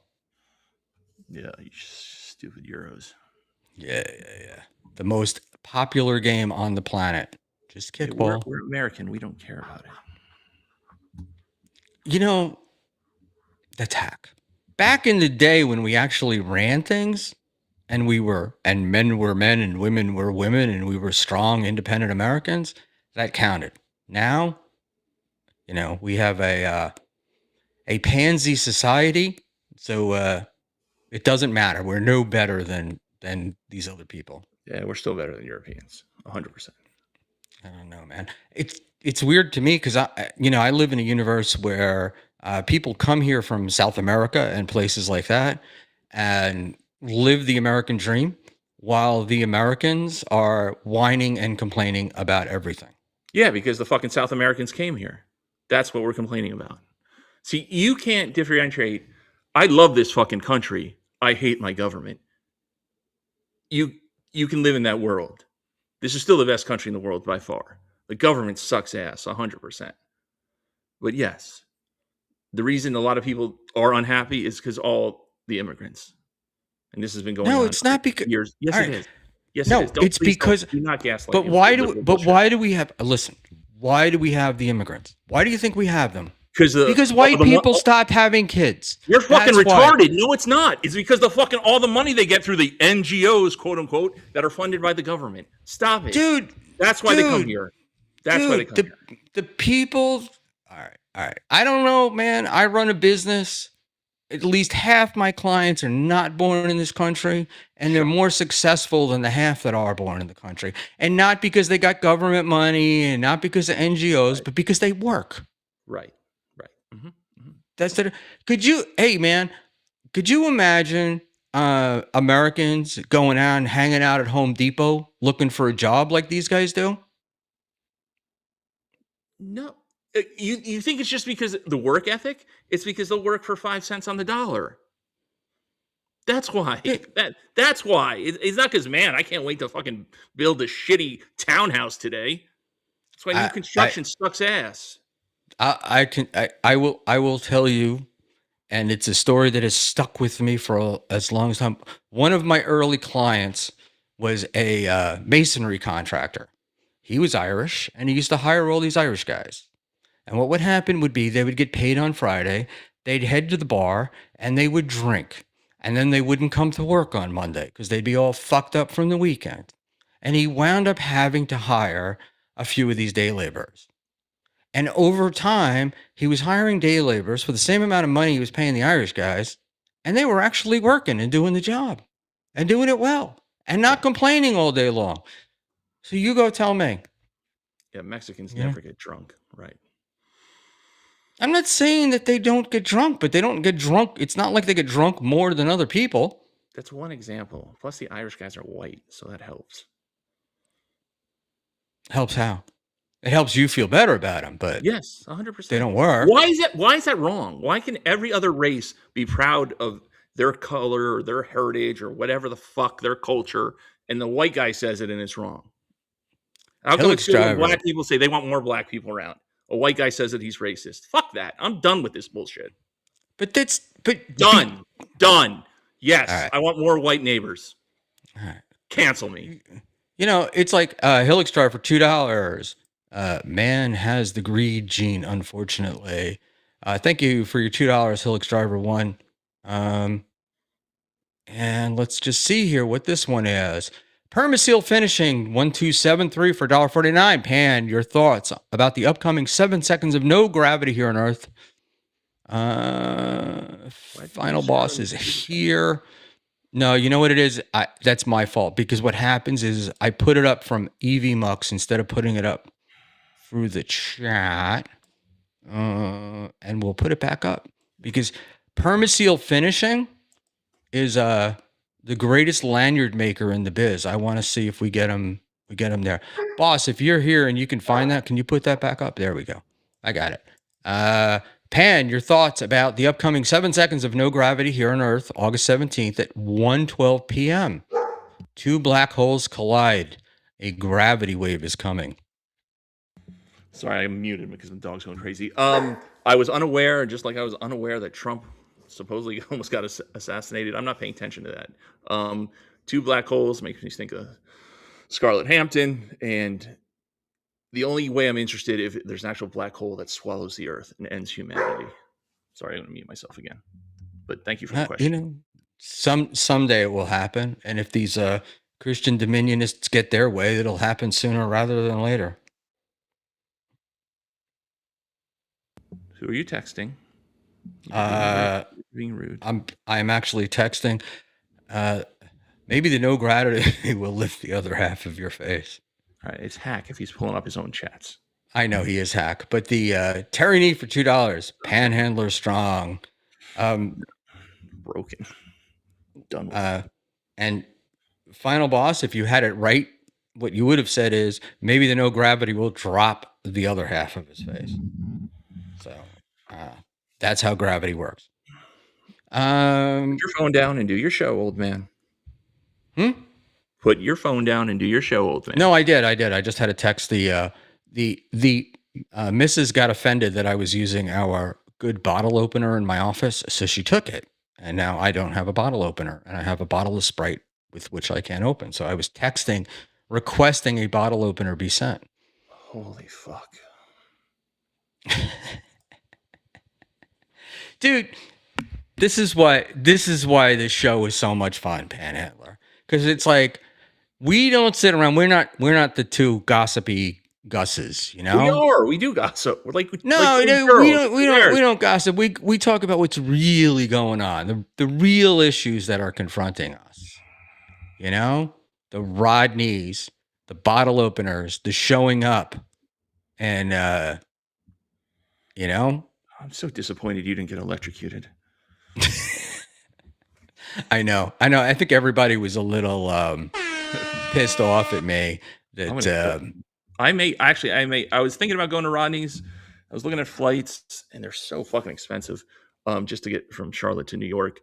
Yeah, you stupid Euros. Yeah. The most popular game on the planet. Just kickball. We're American. We don't care about it. That's hack. Back in the day when we actually ran things and men were men and women were women and we were strong, independent Americans, that counted. Now, we have a pansy society. So it doesn't matter. We're no better than these other people. Yeah, we're still better than Europeans. 100%. I don't know, man. It's weird to me because I live in a universe where people come here from South America and places like that and live the American dream while the Americans are whining and complaining about everything. Yeah, because the fucking South Americans came here. That's what we're complaining about. See, you can't differentiate. I love this fucking country. I hate my government. You can live in that world. This is still the best country in the world by far. The government sucks ass, 100%. But yes, the reason a lot of people are unhappy is because all the immigrants. And this has been going on. No, it's not because years. Yes, it is. Yes, no, it is. It's because. Do not gaslight. But why do we have? Listen, why do we have the immigrants? Why do you think we have them? Because white people stopped having kids. You're fucking That's why. retarded. No, it's not. It's because the fucking all the money they get through the NGOs, quote unquote, that are funded by the government. Stop it, Dude. That's why they come here. That's why they come here. The people. All right. I don't know, man. I run a business. At least half my clients are not born in this country, and they're more successful than the half that are born in the country. And not because they got government money, and not because of NGOs, but because they work. Right. That's the. Hey man, could you imagine Americans going out and hanging out at Home Depot looking for a job like these guys do? No. You think it's just because the work ethic? It's because they'll work for 5 cents on the dollar. That's why. That's why. It's not because, man, I can't wait to fucking build a shitty townhouse today. That's why new construction sucks ass. I will tell you, and it's a story that has stuck with me for as long as time. One of my early clients was a masonry contractor. He was Irish, and he used to hire all these Irish guys. And what would happen would be they would get paid on Friday, they'd head to the bar, and they would drink. And then they wouldn't come to work on Monday because they'd be all fucked up from the weekend. And he wound up having to hire a few of these day laborers. And over time, he was hiring day laborers for the same amount of money he was paying the Irish guys, and they were actually working and doing the job and doing it well and not complaining all day long. So you go tell me. Yeah, Mexicans never get drunk, right? I'm not saying that they don't get drunk, but they don't get drunk. It's not like they get drunk more than other people. That's one example. Plus, the Irish guys are white, so that helps. Helps how? It helps you feel better about them, but yes, 100%. They don't work. Why is that wrong? Why can every other race be proud of their color or their heritage or whatever the fuck their culture, and the white guy says it and it's wrong? How come it's when black people say they want more black people around? A white guy says that he's racist. Fuck that. I'm done with this bullshit. Done. Yes, right. I want more white neighbors. All right. Cancel me. You know, it's like Hillock Star for $2. Man has the greed gene, unfortunately. Thank you for your $2, Hillock Driver 1. And let's just see here what this one is. Permaseal Finishing 1273 for $1.49. Pan, your thoughts about the upcoming 7 seconds of no gravity here on Earth. Final boss is here. No, you know what it is? That's my fault, because what happens is I put it up from EVMux instead of putting it up through the chat. And we'll put it back up because Permaseal Finishing is the greatest lanyard maker in the biz. I want to see if we get him there. Boss, if you're here and you can find that, can you put that back up? There we go. I got it. Pan, your thoughts about the upcoming 7 seconds of no gravity here on Earth, August 17th at 1:12 p.m. 2 black holes collide. A gravity wave is coming. Sorry, I muted because the dog's going crazy. I was unaware, just like I was unaware that Trump supposedly almost got assassinated. I'm not paying attention to that. 2 black holes makes me think of Scarlett Hampton, and the only way I'm interested if there's an actual black hole that swallows the Earth and ends humanity. Sorry, I'm going to mute myself again. But thank you for the question. You know, someday it will happen, and if these Christian dominionists get their way, it'll happen sooner rather than later. Who are you texting? Being rude. I'm actually texting. Maybe the no gravity will lift the other half of your face. All right, it's Hack if he's pulling up his own chats. I know he is Hack, but the Terry Knee for $2. Panhandler strong. Broken. Done with. And final boss, if you had it right, what you would have said is maybe the no gravity will drop the other half of his face. So that's how gravity works. Put your phone down and do your show, old man. Put your phone down and do your show, old man. No, I did. I just had to text the Mrs. got offended that I was using our good bottle opener in my office, so she took it, and now I don't have a bottle opener, and I have a bottle of Sprite with which I can't open. So I was texting, requesting a bottle opener be sent. Holy fuck. dude. This is why this show is so much fun, Panhandler. Because it's like we don't sit around. We're not the two gossipy Gusses, you know. We are. We do gossip. We're like No, like no, girls. we don't gossip. We talk about what's really going on, the real issues that are confronting us. You know, the Rodneys, the bottle openers, the showing up, and you know, I'm so disappointed you didn't get electrocuted. I know. I think everybody was a little pissed off at me that I was thinking about going to Rodney's. I was looking at flights, and they're so fucking expensive, just to get from Charlotte to New York.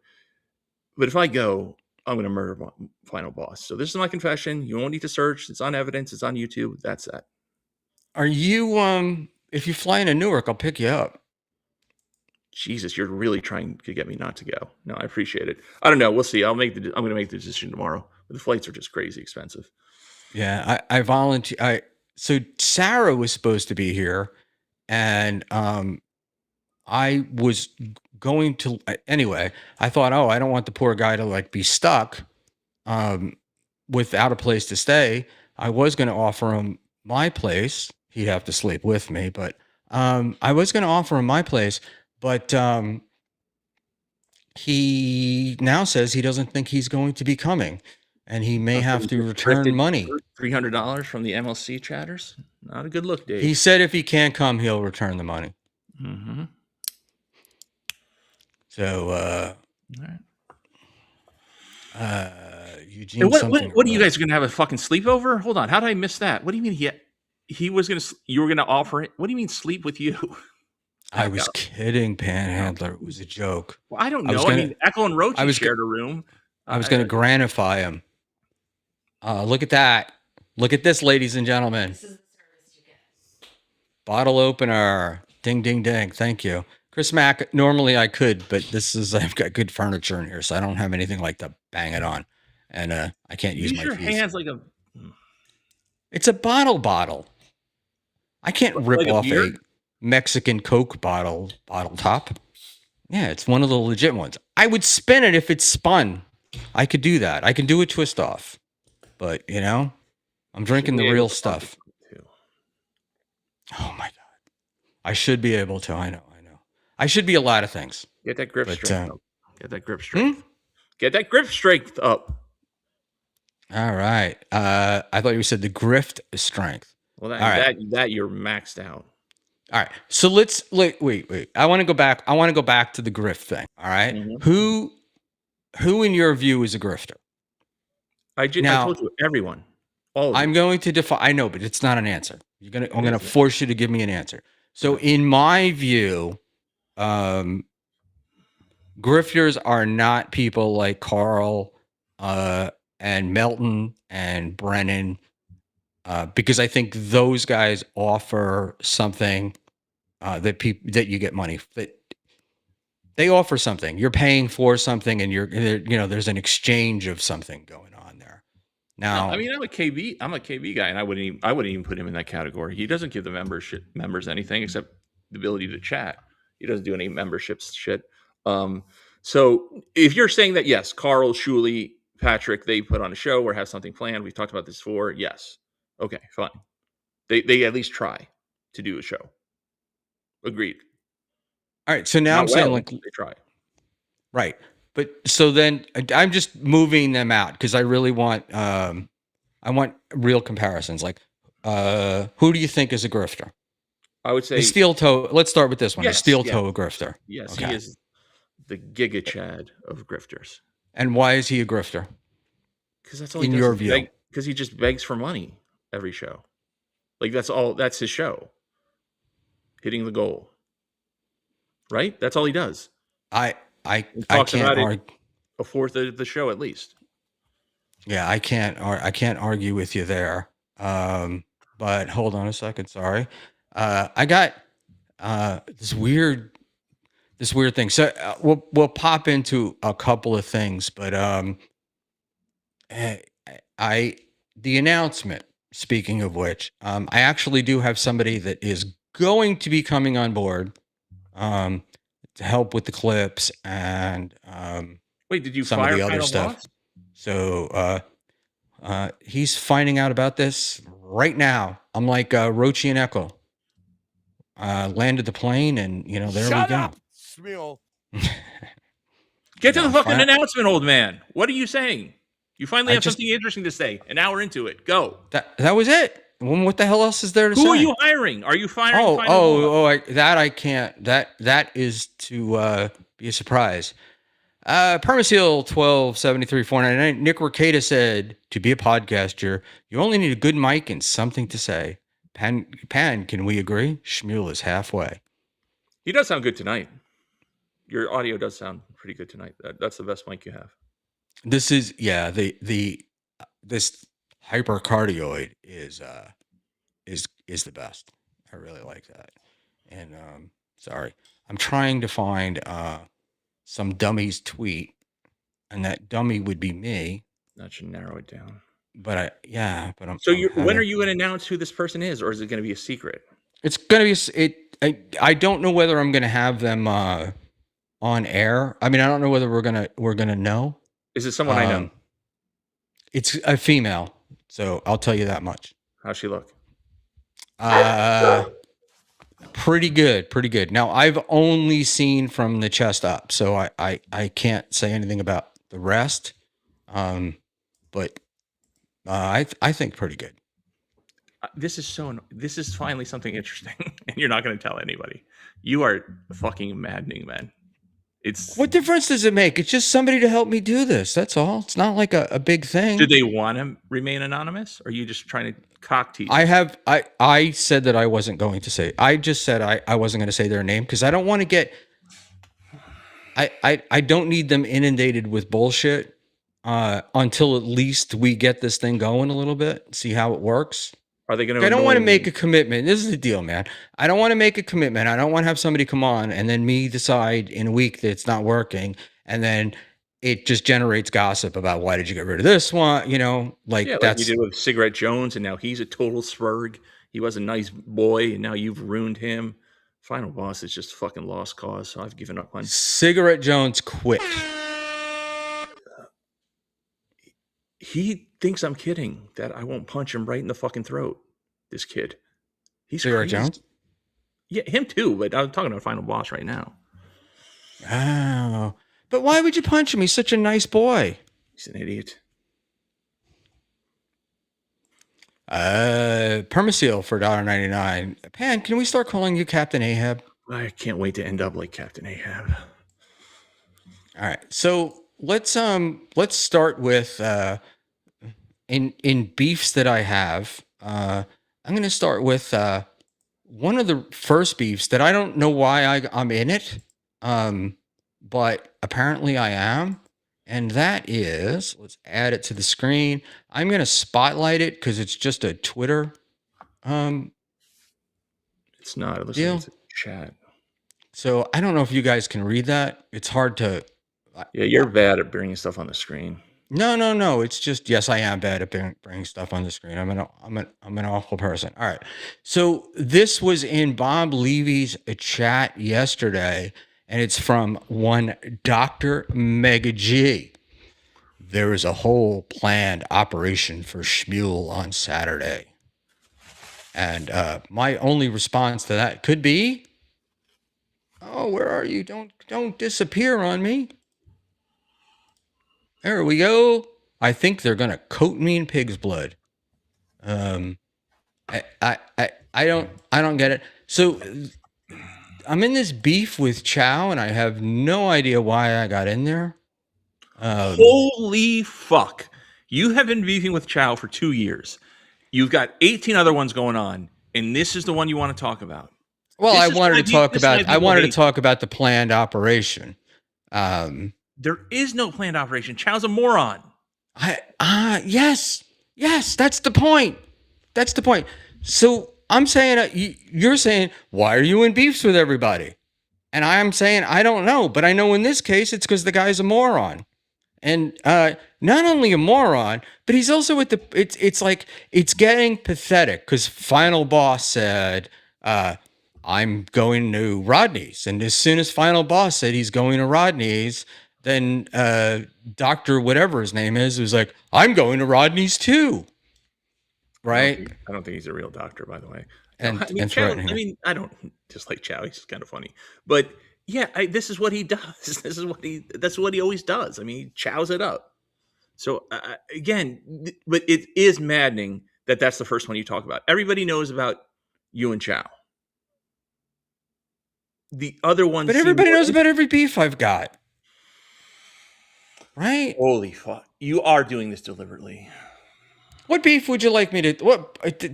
But if I go, I'm going to murder Final Boss. So this is my confession. You won't need to search. It's on evidence. It's on YouTube. That's that. Are you if you fly into Newark, I'll pick you up. Jesus, you're really trying to get me not to go. No, I appreciate it. I don't know. We'll see. I'm going to make the decision tomorrow. But the flights are just crazy expensive. Yeah, I volunteer. So Sarah was supposed to be here, and I was going to anyway. I thought, oh, I don't want the poor guy to like be stuck without a place to stay. I was going to offer him my place. He'd have to sleep with me, but I was going to offer him my place, but he now says he doesn't think he's going to be coming, and he may have to return money. $300 from the MLC chatters? Not a good look, Dave. He said if he can't come, he'll return the money. Mm-hmm. So, Right. Eugene, And something. what are you guys going to have a fucking sleepover? Hold on. How did I miss that? What do you mean he was going to, you were going to offer it? What do you mean sleep with you? I was kidding, Panhandler. It was a joke. Well, I don't know. I mean, Echo and Roach shared a room. I was going to granify him. Look at that. Look at this, ladies and gentlemen. This is the service you get. Bottle opener. Ding, ding, ding. Thank you. Chris Mack, normally I could, but I've got good furniture in here, so I don't have anything like to bang it on. And I can't use my keys. Hands like a... It's a bottle. I can't rip off beer? a Mexican Coke bottle top. Yeah, it's one of the legit ones. I would spin it if it's spun. I could do that. I can do a twist off. But, you know, I'm drinking the real stuff. Oh, my God. I should be able to. I know. I should be a lot of things. Get that grip strength up. Get that grip strength. Get that grip strength up. All right. I thought you said the grift strength. Well, that you're maxed out. All right. So let's wait. I want to go back. To the grift thing. All right. Mhm. Who in your view is a grifter? I told you everyone. All of I'm you. going to define. I know, but it's not an answer. I'm going to force you to give me an answer. So in my view, grifters are not people like Carl and Melton and Brennan, because I think those guys offer something that you get money. That they offer something. You're paying for something, and there's an exchange of something going on there. Now, I mean, I'm a KB guy, and I wouldn't even put him in that category. He doesn't give the members anything except the ability to chat. He doesn't do any membership shit. So if you're saying that, yes, Carl, Schmuel, Patrick, they put on a show or have something planned. We've talked about this before. Yes. Okay, fine. They at least try to do a show. Agreed. all right. So now I'm saying like they try. right. But so then I'm just moving them out because I really want I want real comparisons. Like who do you think is a grifter? I would say The steel toe. Let's start with this one. Yes, The steel yeah. toe grifter. yes, Okay. he is the Giga Chad of grifters. And why is he a grifter? Because that's all In he does your is view. beg, because he just begs for money every show. Like that's his show. Hitting the goal. Right? That's all he does. I talks can't about it. argue. A fourth of the show at least. Yeah, I can't argue with you there. But hold on a second. Sorry. I got this weird thing. So we'll pop into a couple of things, but the announcement. Speaking of which, I actually do have somebody that is going to be coming on board. to help with the clips and Wait, did you some of fire the other Final stuff. Boss? So he's finding out about this right now. I'm like Rochi and Echo. Landed the plane, and there we Shut go. up, Schmuel. Get to No, the fucking fine. announcement, old man. What are you saying? You finally I have just- something interesting to say. An hour into it. Go. That was it. Well, what the hell else is there to say? Who are you hiring? Are you firing Final Boss? I can't. That is to be a surprise. Permaseal 1273-499. Nick Ricada said, to be a podcaster, you only need a good mic and something to say. Pan, can we agree? Schmuel is halfway. He does sound good tonight. Your audio does sound pretty good tonight. That's the best mic you have. This is this hypercardioid is the best. I really like that. And sorry, I'm trying to find some dummy's tweet, and that dummy would be me. That should narrow it down. But I'm. So I'm when are you going to announce who this person is, or is it going to be a secret? It's gonna be I don't know whether I'm gonna have them on air. I mean, I don't know whether we're gonna know. Is it someone I know? It's a female, so I'll tell you that much. How's she look? Pretty good. Now, I've only seen from the chest up, so I can't say anything about the rest. But I think pretty good. This is finally something interesting, and you're not going to tell anybody. You are fucking maddening, man. What difference does it make? It's just somebody to help me do this. That's all. It's not like a big thing. Do they want to remain anonymous, or are you just trying to cock tease? I said that I wasn't going to say. I just said I wasn't going to say their name because I don't want to get. I don't need them inundated with bullshit until at least we get this thing going a little bit, see how it works. Are they going to? I don't want to make a commitment. This is the deal, man. I don't want to make a commitment. I don't want to have somebody come on and then me decide in a week that it's not working, and then it just generates gossip about why did you get rid of this one? Like you did with Cigarette Jones, and now he's a total spurg. He was a nice boy, and now you've ruined him. Final Boss is just fucking lost cause, so I've given up on. Cigarette Jones quit. He thinks I'm kidding that I won't punch him right in the fucking throat. This kid. He's Cigarette crazy. Jones? Yeah, him too, but I'm talking about Final Boss right now. Oh. But why would you punch him? He's such a nice boy. He's an idiot. Permaseal for $1.99. Pan, can we start calling you Captain Ahab? I can't wait to end up like Captain Ahab. All right. So let's start with in beefs that I have. I'm going to start with one of the first beefs that I don't know why I'm in it, but apparently I am, and that is, let's add it to the screen. I'm going to spotlight it because it's just a Twitter. It's not. It looks deal. like it's a chat. So I don't know if you guys can read that. It's hard to. Yeah, you're bad at bringing stuff on the screen. No. It's just, yes, I am bad at bringing stuff on the screen. I'm an awful person. All right. So this was in Bob Levy's chat yesterday, and it's from one Dr. Mega G. There is a whole planned operation for Schmuel on Saturday. And my only response to that could be, oh, where are you? Don't disappear on me. There we go. I think they're gonna coat me in pig's blood. I don't get it. So I'm in this beef with Chow, and I have no idea why I got in there. Holy fuck! You have been beefing with Chow for 2 years. You've got 18 other ones going on, and this is the one you want to talk about. Well, I wanted to talk about the planned operation. There is no planned operation. Chow's a moron. Yes, that's the point. So I'm saying, you're saying, why are you in beefs with everybody? And I'm saying, I don't know, but I know in this case, it's because the guy's a moron. And not only a moron, but he's also at it's like, it's getting pathetic because Final Boss said, I'm going to Rodney's. And as soon as Final Boss said he's going to Rodney's, then Dr. whatever his name is was like, I'm going to Rodney's too. Right? I don't think he's a real doctor, by the way. And, I mean, and Chow, threatening him. I mean, I don't dislike Chow. He's kind of funny, but yeah, this is what he does. That's what he always does. I mean, he chows it up. So again, but it is maddening that that's the first one you talk about. Everybody knows about you and Chow. The other ones, But everybody knows about every beef I've got. Right? Holy fuck! You are doing this deliberately. What beef would you like me to?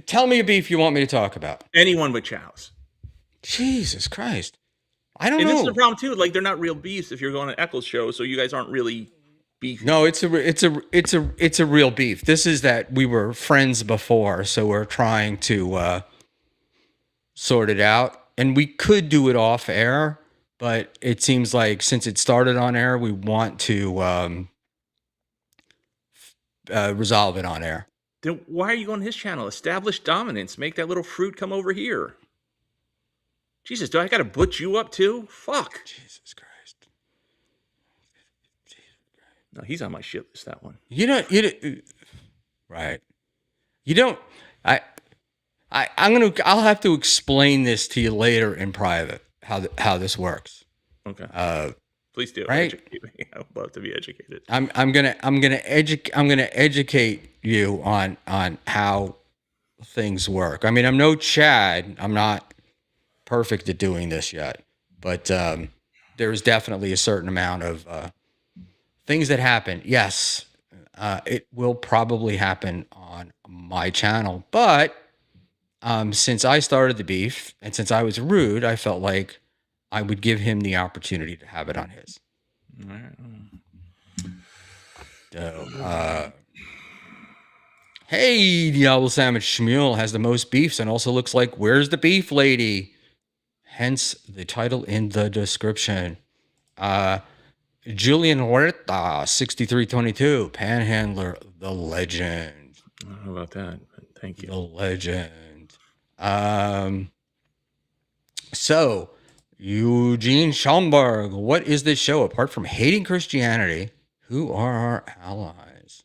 Tell me a beef you want me to talk about. Anyone but Chow's. Jesus Christ! I don't And know. this is the problem too. Like they're not real beefs if you're going to Eccles show, so you guys aren't really beef. No, it's a real beef. This is that we were friends before, so we're trying to sort it out, and we could do it off air, but it seems like since it started on air, we want to resolve it on air. Then why are you going to his channel? Establish dominance. Make that little fruit come over here. Jesus, do I got to butch you up too? Fuck. Jesus Christ! No, he's on my shit list. That one. Right? You don't. I'll have to explain this to you later in private how this works. Okay. Please do. Right? Educate me. I would love to be educated. I'm gonna educate you on how things work. I mean, I'm no Chad. I'm not perfect at doing this yet, but there is definitely a certain amount of things that happen. Yes, it will probably happen on my channel, but since I started the beef and since I was rude, I felt like I would give him the opportunity to have it on his. So, hey, Diablo Sandwich Schmuel has the most beefs and also looks like Where's the Beef Lady? Hence the title in the description. Julian Huerta, 6322, Panhandler, the legend. I don't know about that, but thank you. The legend. So, Eugene Schomburg, what is this show? Apart from hating Christianity, who are our allies?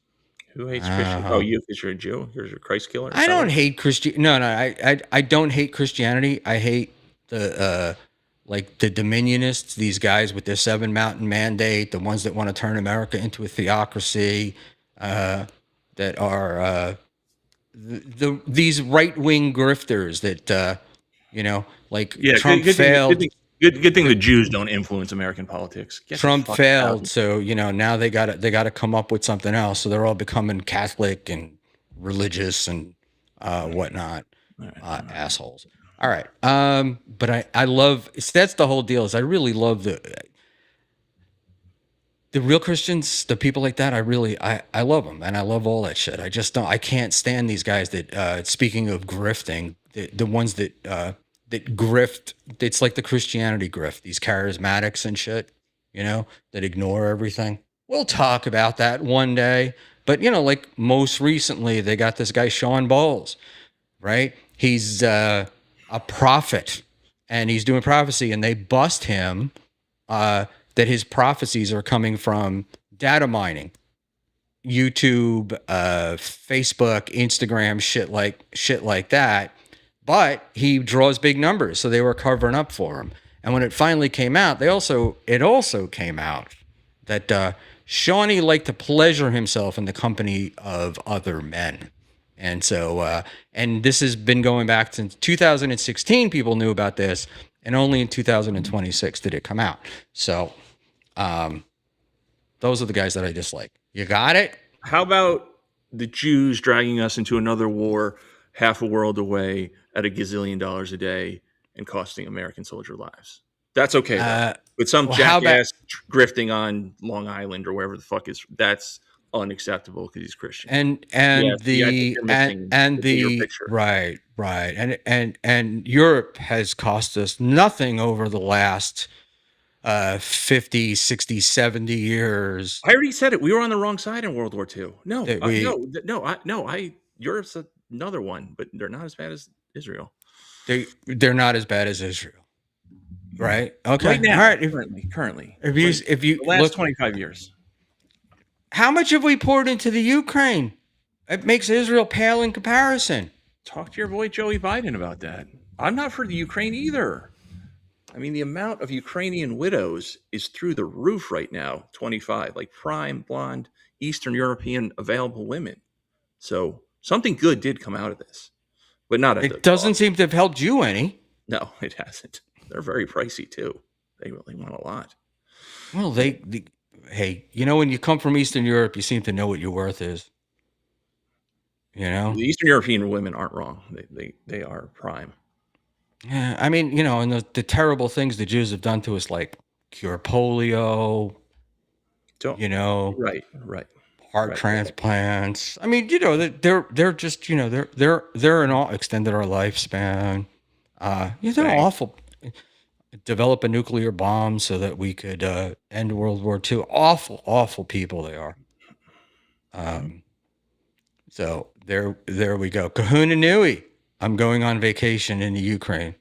Who hates Christian? Oh, you, because you're a Jew? You're a Christ killer? I don't hate Christian. No, I don't hate Christianity. I hate the like the Dominionists, these guys with their 7 Mountain Mandate, the ones that want to turn America into a theocracy, that are these right wing grifters that like Trump failed. Good thing the Jews don't influence American politics. Trump failed, so now they got to come up with something else. So they're all becoming Catholic and religious and whatnot, assholes. All right, but I love. That's the whole deal. Is I really love the real Christians, the people like that. I love them, and I love all that shit. I just don't. I can't stand these guys that. Speaking of grifting, the ones that grift. It's like the Christianity grift. These charismatics and shit, that ignore everything. We'll talk about that one day. But like most recently, they got this guy Sean Bowles, right? He's a prophet, and he's doing prophecy, and they bust him that his prophecies are coming from data mining, YouTube, Facebook, Instagram, shit like that. But he draws big numbers, so they were covering up for him. And when it finally came out, it also came out that Shawnee liked to pleasure himself in the company of other men. And so, and this has been going back since 2016. People knew about this, and only in 2026 did it come out. So, those are the guys that I dislike. You got it? How about the Jews dragging us into another war half a world away at $1 gazillion a day and costing American soldier lives? That's okay. But some jackass grifting on Long Island or wherever the fuck that's unacceptable because he's Christian. And Europe has cost us nothing over the last 50, 60, 70 years. I already said it. We were on the wrong side in World War II. Europe's another one, but they're not as bad as Israel. They're not as bad as Israel, right? Okay, Right now, all right. currently. If you The last look, 25 years. how much have we poured into the Ukraine? It makes Israel pale in comparison. Talk to your boy Joey Biden about that. I'm not for the Ukraine either. I mean, the amount of Ukrainian widows is through the roof right now, 25, like prime, blonde, Eastern European available women. So something good did come out of this, but not at the It doesn't cost. seem to have helped you any. No, it hasn't. They're very pricey too. They really want a lot. Well, hey, when you come from Eastern Europe, you seem to know what your worth is. The Eastern European women aren't wrong. They are prime. Yeah, I mean, and the terrible things the Jews have done to us, like cure polio, Right, right. heart Right. transplants. I mean, they're just, they're an all extended our lifespan. They're Thanks. awful. Develop a nuclear bomb so that we could end World War II. Awful, awful people they are. So there we go. Kahuna Nui. I'm going on vacation in the Ukraine.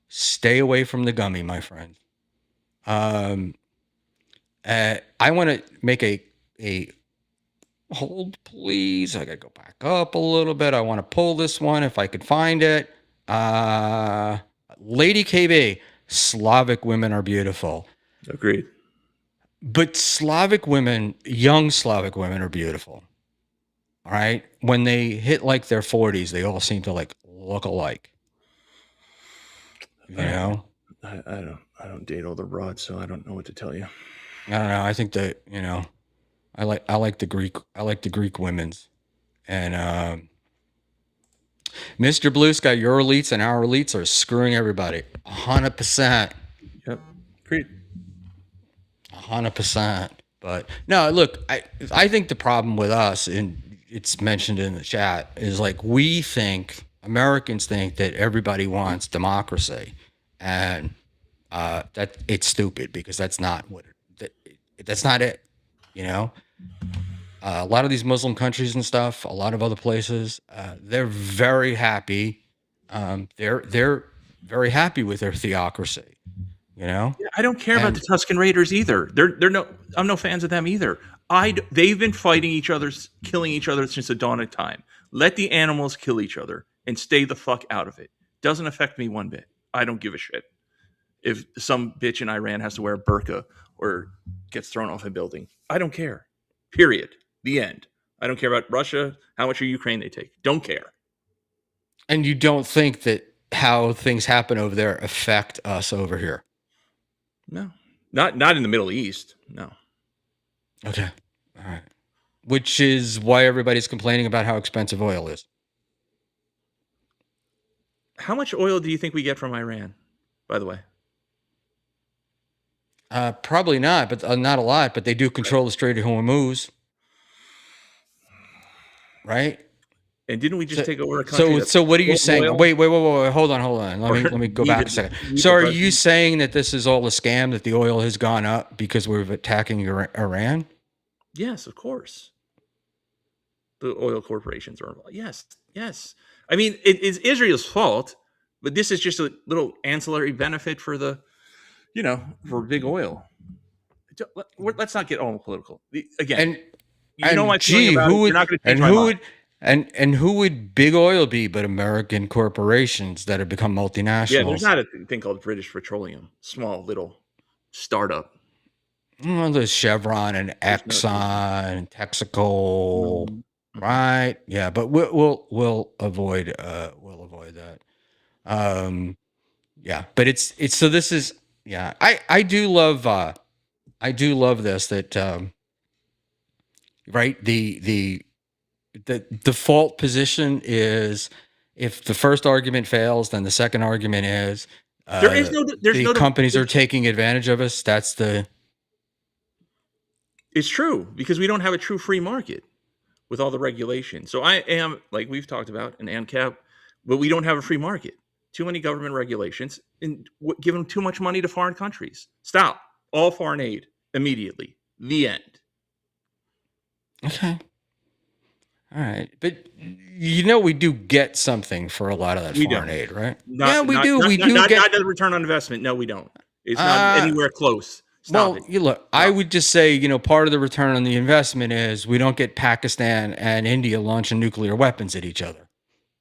Stay away from the gummy, my friend. I want to make a hold, please. I gotta go back up a little bit. I want to pull this one if I could find it. Lady KB. Slavic women are beautiful. Agreed. But young Slavic women are beautiful. All right. When they hit like their 40s, they all seem to like look alike. I don't date older broads, so I don't know what to tell you. I don't know. I think that, I like the Greek women's. And Mr. Blue Sky, your elites and our elites are screwing everybody. 100%. Yep. Agreed. 100%. But no, look, I think the problem with us, and it's mentioned in the chat, is like Americans think that everybody wants democracy, and that it's stupid because that's not that's not it. A lot of these Muslim countries and stuff, a lot of other places, they're very happy. They're very happy with their theocracy. Yeah, I don't care about the Tuscan Raiders either. I'm no fans of them either. They've been fighting each other, killing each other since the dawn of time. Let the animals kill each other and stay the fuck out of it. Doesn't affect me one bit. I don't give a shit if some bitch in Iran has to wear a burqa or gets thrown off a building. I don't care. Period. The end. I don't care about Russia, how much of Ukraine they take. Don't care. And you don't think that how things happen over there affect us over here? No. Not in the Middle East. No. Okay. All right. Which is why everybody's complaining about how expensive oil is. How much oil do you think we get from Iran, by the way? Probably not, but not a lot. But they do control the Strait of Hormuz, right? And didn't we just take over a country? So what are you saying? Oil? Wait. Hold on. Let me go back a second. So are you saying that this is all a scam? That the oil has gone up because we're attacking Iran? Yes, of course. The oil corporations are involved. Yes. I mean, it is Israel's fault, but this is just a little ancillary benefit for for big oil. Let's not get all political. Again, my feeling about it, you're not going to change my mind. And who would big oil be but American corporations that have become multinationals? Yeah, there's not a thing called British Petroleum, small little startup. Well, there's Chevron and Exxon and Texaco, right? Yeah, but we'll avoid that. Yeah, but it's so this is I do love this that right the default position is if the first argument fails, then the second argument is companies are taking advantage of us. It's true because we don't have a true free market with all the regulation. So I am, like we've talked about, an ANCAP, but we don't have a free market. Too many government regulations and giving too much money to foreign countries. Stop all foreign aid immediately. The end. Okay. All right, but we do get something for a lot of that We foreign don't. aid, right? Not, Yeah, we not, do. not, We not, do not, get. not the return on investment. No, we don't. It's not Uh, anywhere close. Stop well, it. you look. I would just say, part of the return on the investment is we don't get Pakistan and India launching nuclear weapons at each other,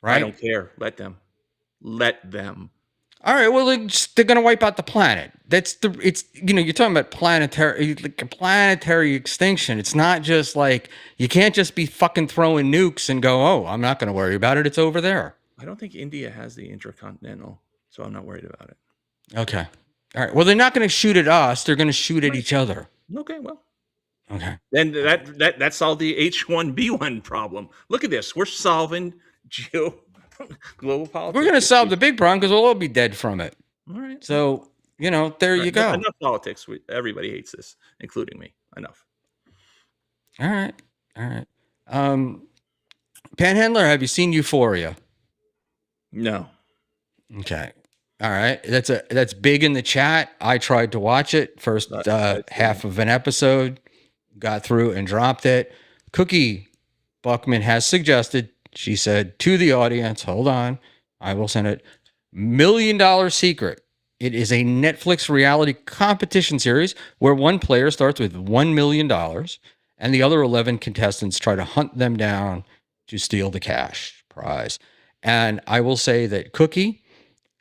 I right? don't care. Let them. Let them. All right. Well, they're going to wipe out the planet. You're talking about planetary extinction. It's not just like you can't just be fucking throwing nukes and go, oh, I'm not going to worry about it. It's over there. I don't think India has the intercontinental, so I'm not worried about it. Okay. All right. Well, they're not going to shoot at us. They're going to shoot at Right. each other. Okay, well, Okay. then that solved the H1B1 problem. Look at this. We're solving global politics. We're going to solve the big problem because we'll all be dead from it. All right. So, there you go. Enough politics. Everybody hates this, including me. Enough. All right. All right. Panhandler, have you seen Euphoria? No. Okay. All right. That's big in the chat. I tried to watch it first half of an episode, got through and dropped it. Cookie Buckman has suggested, she said to the audience, hold on, I will send it. $1 Million Secret. It is a Netflix reality competition series where one player starts with $1 million and the other 11 contestants try to hunt them down to steal the cash prize. And I will say that Cookie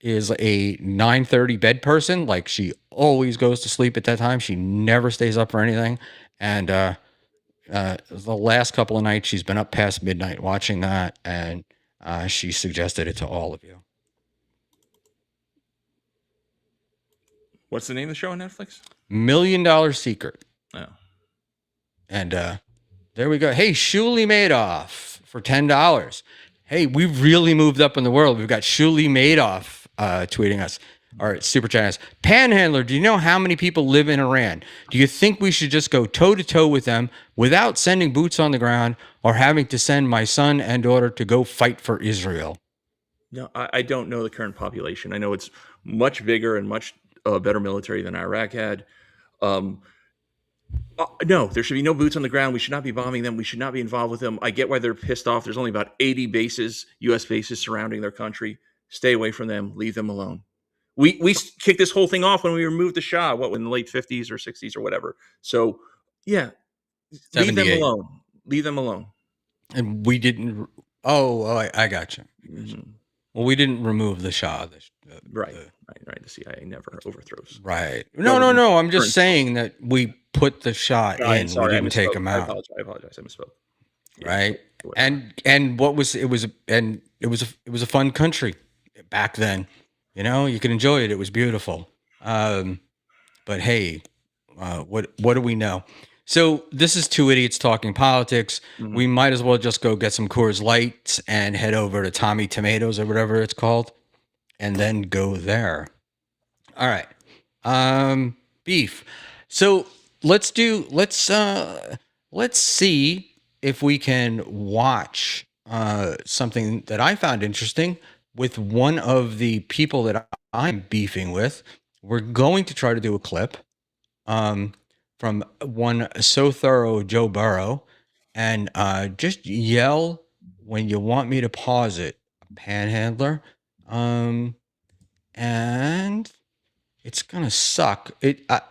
is a 9:30 bed person. Like, she always goes to sleep at that time. She never stays up for anything. And the last couple of nights, she's been up past midnight watching that, and she suggested it to all of you. What's the name of the show on Netflix? $1 Million Secret. Oh. And there we go. Hey, Shuli Madoff for $10. Hey, we've really moved up in the world. We've got Shuli Madoff tweeting us. All right, super chatting us. Panhandler, do you know how many people live in Iran? Do you think we should just go toe-to-toe with them without sending boots on the ground or having to send my son and daughter to go fight for Israel? No, I don't know the current population. I know it's much bigger and much better military than Iraq had. No, there should be no boots on the ground. We should not be bombing them. We should not be involved with them. I get why they're pissed off. There's only about 80 bases, U.S. bases surrounding their country. Stay away from them. Leave them alone. We kicked this whole thing off when we removed the Shah, in the late 50s or 60s or whatever. So, yeah, leave them 78. alone. Leave them alone. And we didn't. Oh, I got you. Mhm. Well, we didn't remove the Shah. Right. The CIA never overthrows. Right. No. I'm just saying that we put the Shah Right, in. sorry, We I didn't take misspoke. him I out. apologize. I misspoke. Yeah, Right. whatever. And what was it was a fun country back then. You could enjoy it. It was beautiful. But hey, what do we know? So this is Two Idiots Talking Politics. Mhm. We might as well just go get some Coors Lights and head over to Tommy Tomatoes or whatever it's called, and then go there. All right. Beef. So let's see if we can watch something that I found interesting with one of the people that I'm beefing with. We're going to try to do a clip from one So Thorough Joe Burrow, and just yell when you want me to pause it, Panhandler. And it's gonna suck.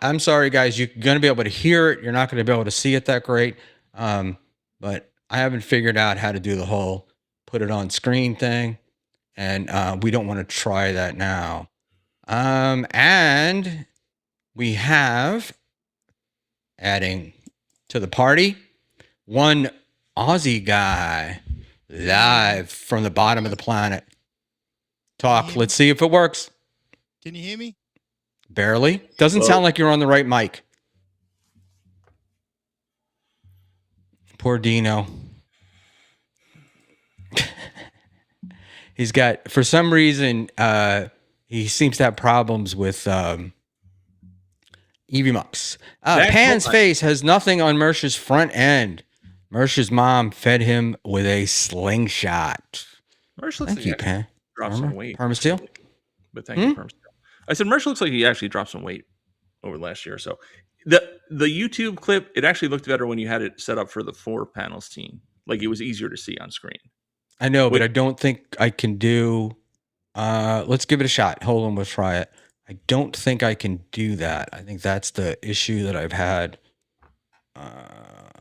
I'm sorry, guys. You're gonna be able to hear it. You're not gonna be able to see it that great. But I haven't figured out how to do the whole put it on screen thing, and we don't want to try that now. And we have adding to the party one Aussie guy live from the bottom of the planet. Talk. Let's see if it works. Can you hear me? Barely. Doesn't sound like you're on the right mic. Poor Dino. He's got, for some reason, he seems to have problems with Evie Mux. Pan's face has nothing on Mersha's front end. Mersha's mom fed him with a slingshot. Mersh looks Thank like you, he Pan. dropped some weight. Permasteel? But thank you, Permasteel. I said Mersh looks like he actually dropped some weight over the last year or so. The YouTube clip, it actually looked better when you had it set up for the 4 panels team. Like it was easier to see on screen. I know, but Wait. I don't think I can do. Let's give it a shot. Hold on, we'll try it. I don't think I can do that. I think that's the issue that I've had.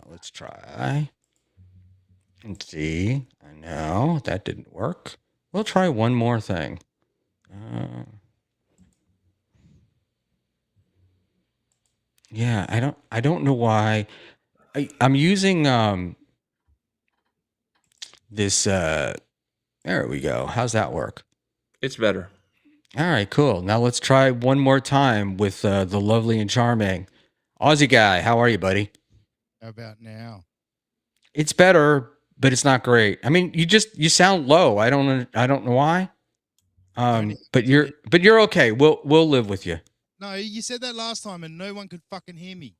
Let's try and see. I know that didn't work. We'll try one more thing. Yeah, I don't know why. I'm using this. There we go. How's that work? It's better. All right, cool. Now let's try one more time with the lovely and charming Aussie guy. How are you, buddy? How about now? It's better, but it's not great. I mean, you sound low. I don't know why. But you're okay. We'll live with you. No, you said that last time and no one could fucking hear me.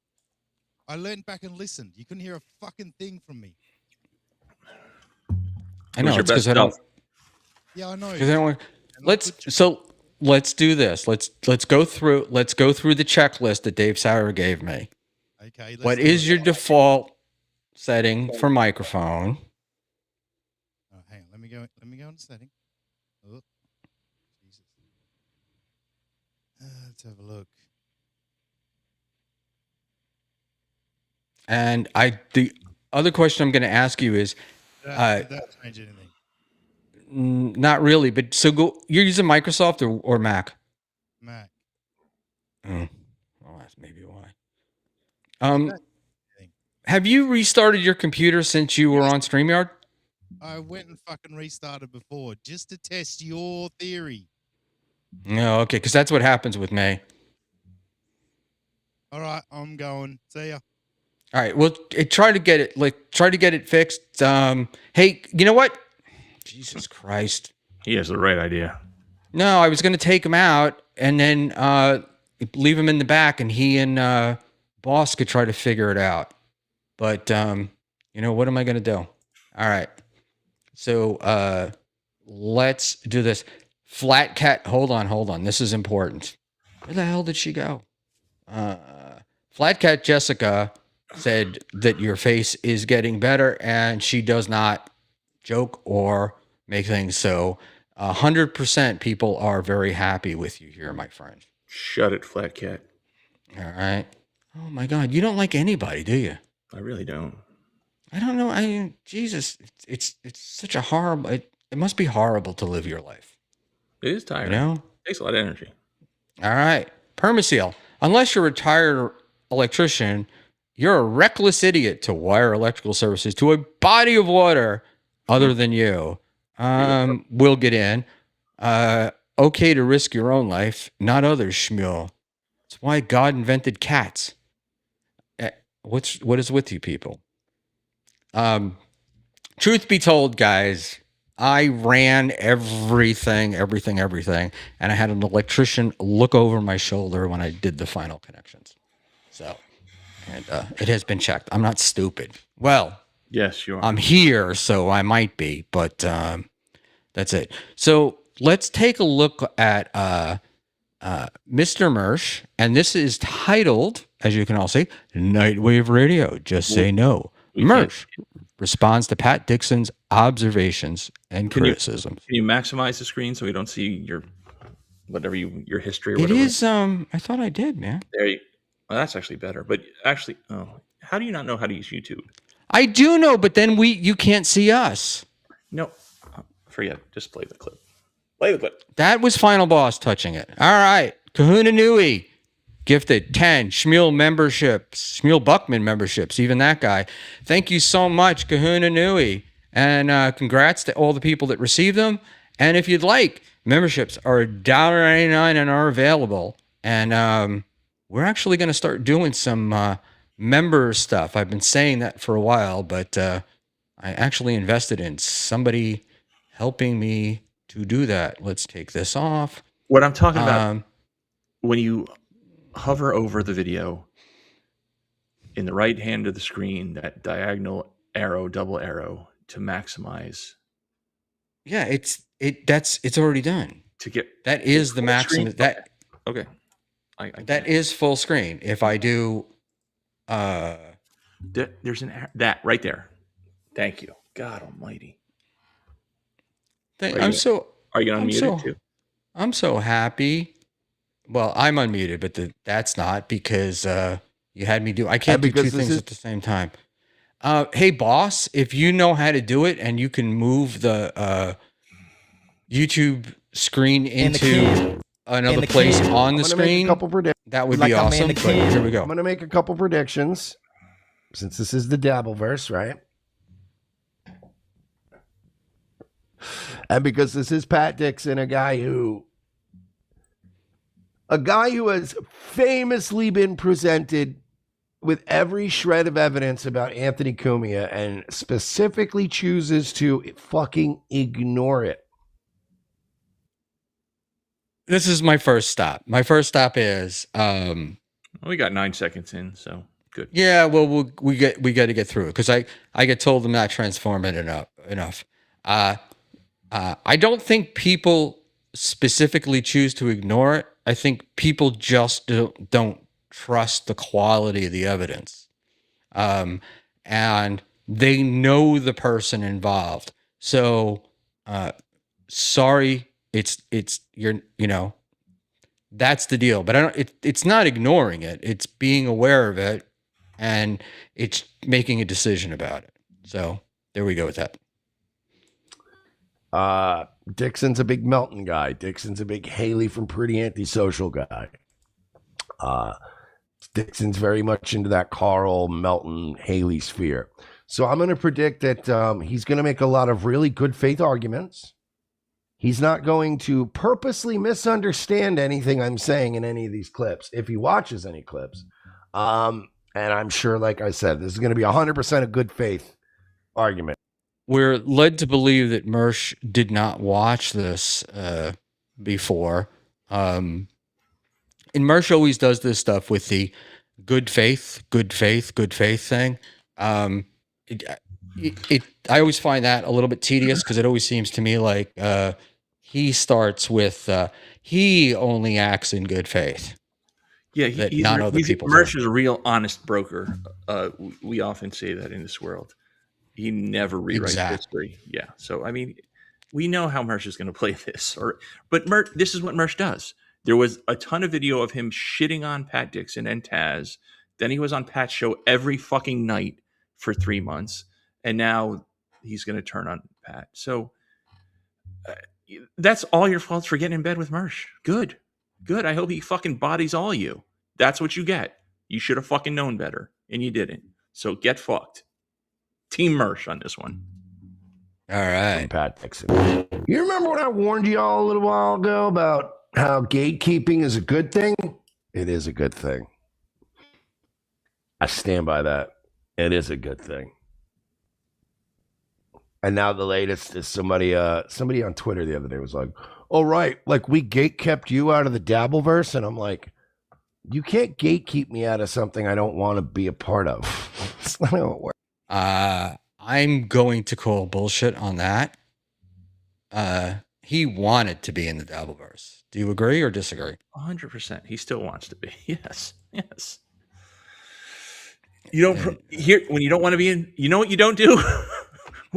I learned back and listened. You couldn't hear a fucking thing from me. I know What's your it's because best I don't. stuff? Yeah, I know. Because I don't. Let's do this. Let's go through the checklist that Dave Sauer gave me. Okay. What is your default setting for microphone? Oh, hang on. Let me go on setting. Oh, Jesus. Let's have a look. And the other question I'm going to ask you is, Did that change anything? not really, but you're using Microsoft or Mac? Mac. Well, that's maybe why. Have you restarted your computer since you were on StreamYard? I went and fucking restarted before just to test your theory. No, okay, because that's what happens with me. All right, I'm going. See ya. All right, well, try to get it fixed. Hey, you know what? Jesus Christ. He has the right idea. No, I was going to take him out and then leave him in the back, and he and boss could try to figure it out. But what am I going to do? All right. So let's do this. Flat Cat, hold on. This is important. Where the hell did she go? Flat Cat Jessica said that your face is getting better, and she does not joke or make things so. 100% people are very happy with you here, my friend. Shut it, Flat Cat. All right. Oh my God, you don't like anybody, do you? I really don't. I don't know. Jesus, it's such a horrible. It must be horrible to live your life. It is tiring. You know? It takes a lot of energy. All right. Permaseal. Unless you're a retired electrician, you're a reckless idiot to wire electrical services to a body of water other than you. We'll get in. Okay to risk your own life, not others, Schmuel. It's why God invented cats. What is with you people? Truth be told, guys, I ran everything, and I had an electrician look over my shoulder when I did the final connections. So, and it has been checked. I'm not stupid. Well, Yes, you are. I'm here, so I might be, but that's it. So let's take a look at Mr. Mersch, and this is titled, as you can all see, Nightwave Radio. Just say no. Mersch responds to Pat Dixon's observations and criticisms. Can you maximize the screen so we don't see your history or It whatever? is. I thought I did, man. There you. Well, that's actually better. But actually, how do you not know how to use YouTube? I do know, but then you can't see us. No, forget it. Just play the clip. Play the clip. That was Final Boss touching it. All right. Kahuna Nui gifted 10 Schmuel Buckman memberships, even that guy. Thank you so much, Kahuna Nui. And congrats to all the people that received them. And if you'd like, memberships are $1.99 and are available. And we're actually going to start doing some member stuff. I've been saying that for a while, but I actually invested in somebody helping me to do that. Let's take this off. What I'm talking about, when you hover over the video in the right hand of the screen, that diagonal arrow, double arrow to maximize. Yeah, it's already done. To get That is the maximum. screen? That Okay. that is full screen. If I do, There's that right there. Thank you. God almighty. I'm Are you going to I'm unmute so it too? I'm so happy. Well, I'm unmuted, but that's not because you had me do. I can't do two because this things is at the same time. Hey, boss, if you know how to do it and you can move the YouTube screen into another place on I'm the gonna make a screen, couple predictions. that would be awesome. But here we I'm go. gonna make a couple predictions since this is the Dabbleverse, right? And because this is Pat Dixon, a guy who has famously been presented with every shred of evidence about Anthony Cumia and specifically chooses to fucking ignore it. This is my first stop. My first stop is We got 9 seconds in, so good. yeah, well, we got to get through it because I get told I'm not transforming enough. I don't think people specifically choose to ignore it. I think people just don't trust the quality of the evidence, and they know the person involved. So, sorry, it's that's the deal. But I don't. It's not ignoring it. It's being aware of it, and it's making a decision about it. So there we go with that. Dixon's a big Melton guy. Dixon's a big Haley from Pretty Antisocial guy. Dixon's very much into that Carl Melton Haley sphere. So I'm going to predict that he's going to make a lot of really good faith arguments. He's not going to purposely misunderstand anything I'm saying in any of these clips if he watches any clips. And I'm sure, like I said, this is going to be 100% a good faith argument. We're led to believe that Mersh did not watch this before. And Mersh always does this stuff with the good faith thing. I always find that a little bit tedious because it always seems to me like he starts with he only acts in good faith. Yeah, people Mersh is a real honest broker. We often say that in this world. He never rewrites history. Yeah. So, I mean, we know how Mersh is going to play this. But this is what Mersh does. There was a ton of video of him shitting on Pat Dixon and Taz. Then he was on Pat's show every fucking night for 3 months. And now he's going to turn on Pat. So that's all your faults for getting in bed with Mersh. Good. I hope he fucking bodies all you. That's what you get. You should have fucking known better. And you didn't. So get fucked. Team Mersh on this one. All right. Pat Dixon. You remember when I warned y'all a little while ago about how gatekeeping is a good thing? It is a good thing. I stand by that. It is a good thing. And now the latest is somebody on Twitter the other day was like, oh, right, like we gatekept you out of the Dabbleverse. And I'm like, you can't gatekeep me out of something I don't want to be a part of. That's not how it works. I'm going to call bullshit on that. He wanted to be in the Dabbleverse. Do you agree or disagree? 100%. He still wants to be. Yes. You don't when you don't want to be in. You know what you don't do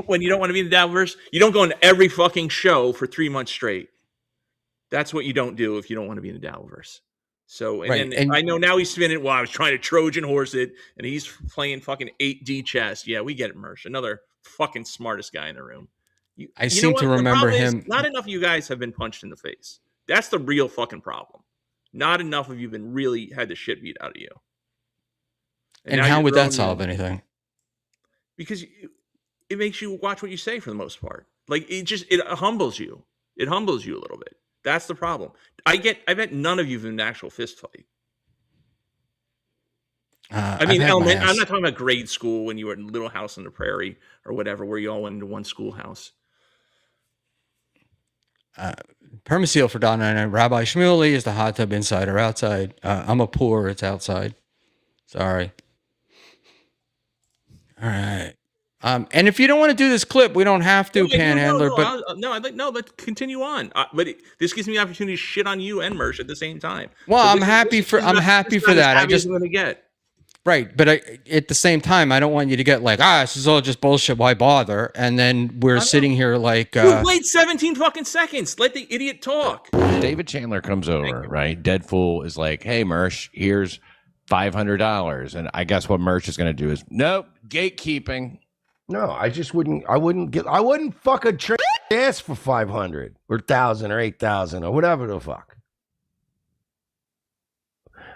when you don't want to be in the Dabbleverse? You don't go into every fucking show for 3 months straight. That's what you don't do if you don't want to be in the Dabbleverse. So, and I know now he's spinning. Well, I was trying to Trojan horse it, and he's playing fucking 8D chess. Yeah, we get it, Mersh. Another fucking smartest guy in the room. I seem to remember him. Not enough of you guys have been punched in the face. That's the real fucking problem. Not enough of you have been really had the shit beat out of you. And how would that solve anything? Because it makes you watch what you say for the most part. Like it humbles you. It humbles you a little bit. That's the problem. I bet none of you have been in an actual fist fight. I mean, I'm not talking about grade school when you were in Little House on the Prairie or whatever, where you all went into one schoolhouse. Permaseal for Donna. Rabbi Schmuel is the hot tub inside or outside. I'm a poor. It's outside. Sorry. All right. And if you don't want to do this clip, we don't have to, Panhandler. Let's continue on. This gives me the opportunity to shit on you and Mersh at the same time. Well, So I'm happy for that. I'm just going to get. Right, but at the same time, I don't want you to get like, this is all just bullshit. Why bother? And then we're sitting here like, You wait 17 fucking seconds. Let the idiot talk. David Chandler comes over, right? Deadpool is like, "Hey, Mersh, here's $500," and I guess what Mersh is going to do is, nope, gatekeeping. No, I just wouldn't. I wouldn't fuck a ass for 500 or 1,000 or 8,000 or whatever the fuck.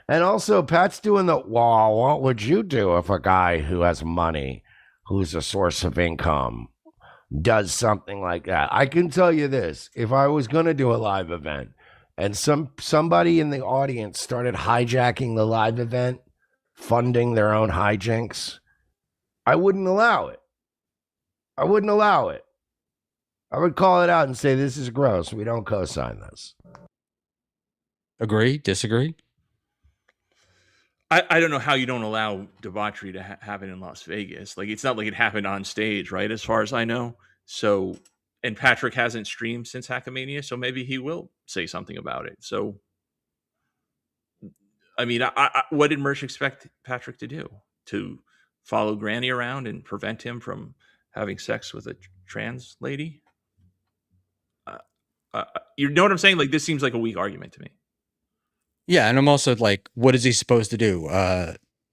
And also, Pat's doing the, well, what would you do if a guy who has money, who's a source of income, does something like that? I can tell you this: if I was going to do a live event and somebody in the audience started hijacking the live event, funding their own hijinks, I wouldn't allow it. I wouldn't allow it. I would call it out and say, this is gross. We don't co-sign this. agree, disagree. I don't know how you don't allow debauchery to happen in Las Vegas. Like, it's not like it happened on stage, right? As far as I know. So, and Patrick hasn't streamed since Hackmania, so maybe he will say something about it. So, I mean, what did Mersh expect Patrick to do? To follow Granny around and prevent him from having sex with a trans lady? You know what I'm saying? Like, this seems like a weak argument to me. Yeah, and I'm also like, what is he supposed to do?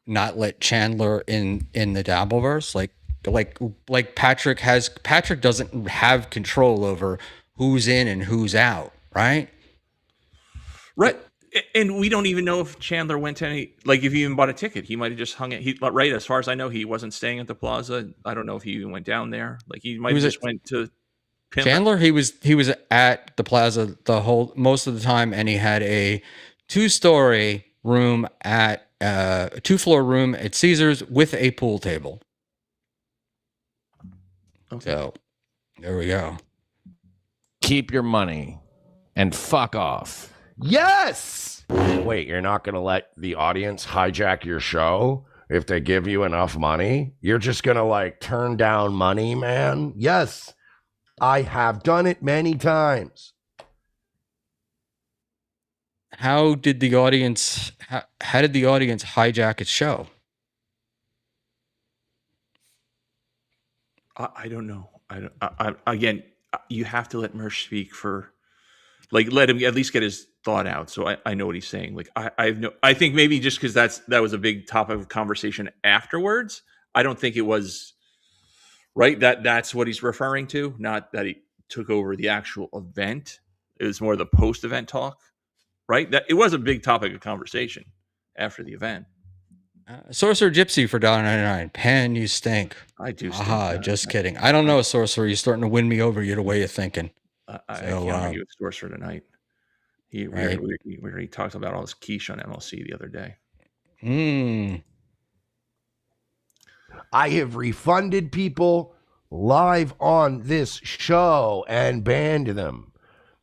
Not let Chandler in the Dabbleverse? Like Patrick doesn't have control over who's in and who's out, right? Right. And we don't even know if Chandler went to any, like, if he even bought a ticket. He might have just hung it. Right, as far as I know, he wasn't staying at the Plaza. I don't know if he even went down there. Like, he might have just went to Chandler. He was at the Plaza most of the time, and he had a 2-story room at a 2-floor room at Caesars with a pool table. Okay. So there we go. Keep your money and fuck off. Yes! Wait, you're not going to let the audience hijack your show if they give you enough money? You're just going to like turn down money, man? Yes. I have done it many times. How did the audience hijack its show? I don't know. Again, you have to let Mersh speak for, like, let him at least get his thought out. So I know what he's saying. Like, I think maybe just because that was a big topic of conversation afterwards. I don't think it was right. That's what he's referring to. Not that he took over the actual event. It was more the post-event talk, right? That it was a big topic of conversation after the event. Sorcerer Gypsy for $1.99. Pan, you stink. I do. Stink. Just kidding. I don't know, Sorcerer. You're starting to win me over. You're the way you're thinking. I can't argue with Sorcerer tonight. We already talked about all this quiche on MLC the other day. I have refunded people live on this show and banned them.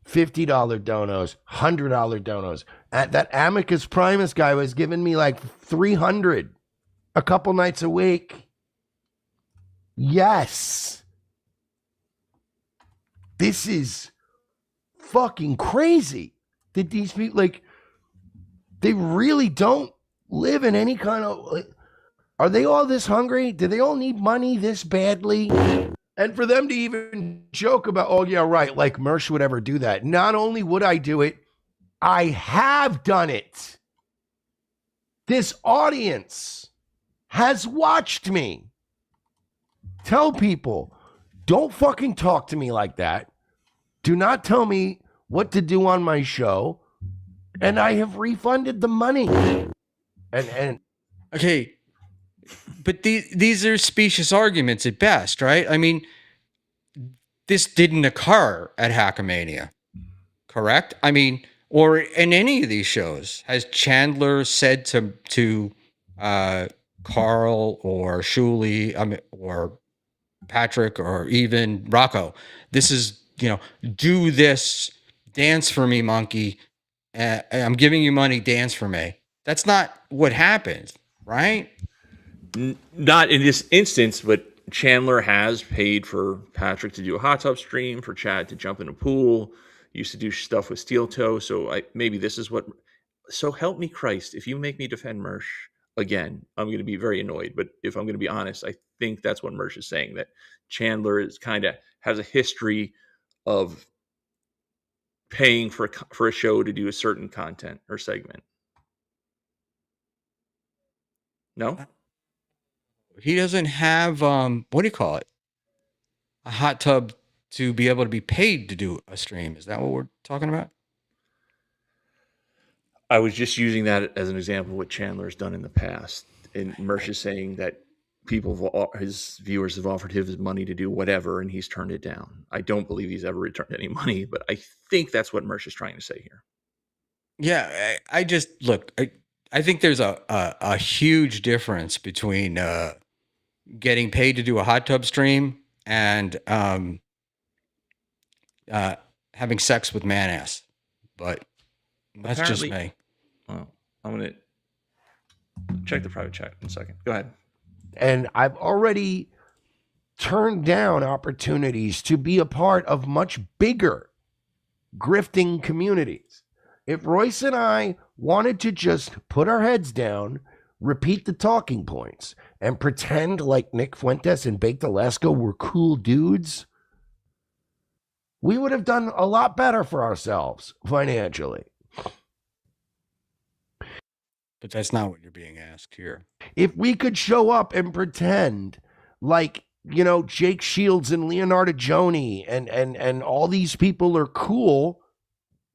$50 donos, $100 donos. That Amicus Primus guy was giving me like 300 a couple nights a week. Yes. This is fucking crazy that these people, like, they really don't live in any kind of, like, are they all this hungry? Do they all need money this badly? And for them to even joke about, oh, yeah, right, like Mersh would ever do that. Not only would I do it, I have done it. This audience has watched me. Tell people, don't fucking talk to me like that. Do not tell me what to do on my show. And I have refunded the money. And okay. But these are specious arguments at best, right? I mean, this didn't occur at Hackmania, correct? I mean, or in any of these shows. Has Chandler said to Carl or Schmuel, or Patrick or even Rocco, this is, do this, dance for me, monkey. I'm giving you money, dance for me. That's not what happens, right? Not in this instance, but Chandler has paid for Patrick to do a hot tub stream, for Chad to jump in a pool, used to do stuff with Steel Toe. So maybe this is what, so help me Christ, if you make me defend Mersh, again, I'm going to be very annoyed, but if I'm going to be honest, I think that's what Mersh is saying, that Chandler is kind of has a history of paying for a show to do a certain content or segment. No? He doesn't have what do you call it? A hot tub to be able to be paid to do a stream. Is that what we're talking about? I was just using that as an example of what Chandler's done in the past. And Mersh is saying that his viewers have offered his money to do whatever, and he's turned it down. I don't believe he's ever returned any money, but I think that's what Mersh is trying to say here. Yeah, I just look. I think there's a huge difference between getting paid to do a hot tub stream and having sex with man ass. But that's Apparently- just me. Well, I'm going to check the private chat in a second. Go ahead. And I've already turned down opportunities to be a part of much bigger grifting communities. If Royce and I wanted to just put our heads down, repeat the talking points, and pretend like Nick Fuentes and Baked Alaska were cool dudes, we would have done a lot better for ourselves financially. But that's not what you're being asked here. If we could show up and pretend like, Jake Shields and Leonardo Joni and all these people are cool,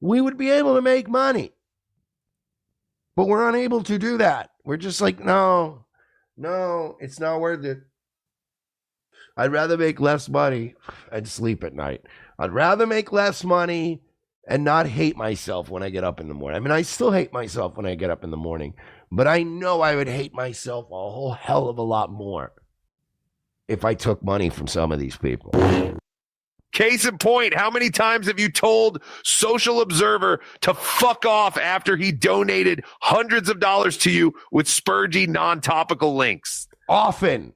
we would be able to make money. But we're unable to do that. We're just like, no, it's not worth it. I'd rather make less money and sleep at night. I'd rather make less money and not hate myself when I get up in the morning. I mean, I still hate myself when I get up in the morning, but I know I would hate myself a whole hell of a lot more if I took money from some of these people. Case in point, how many times have you told Social Observer to fuck off after he donated hundreds of dollars to you with spurgy, non-topical links? Often.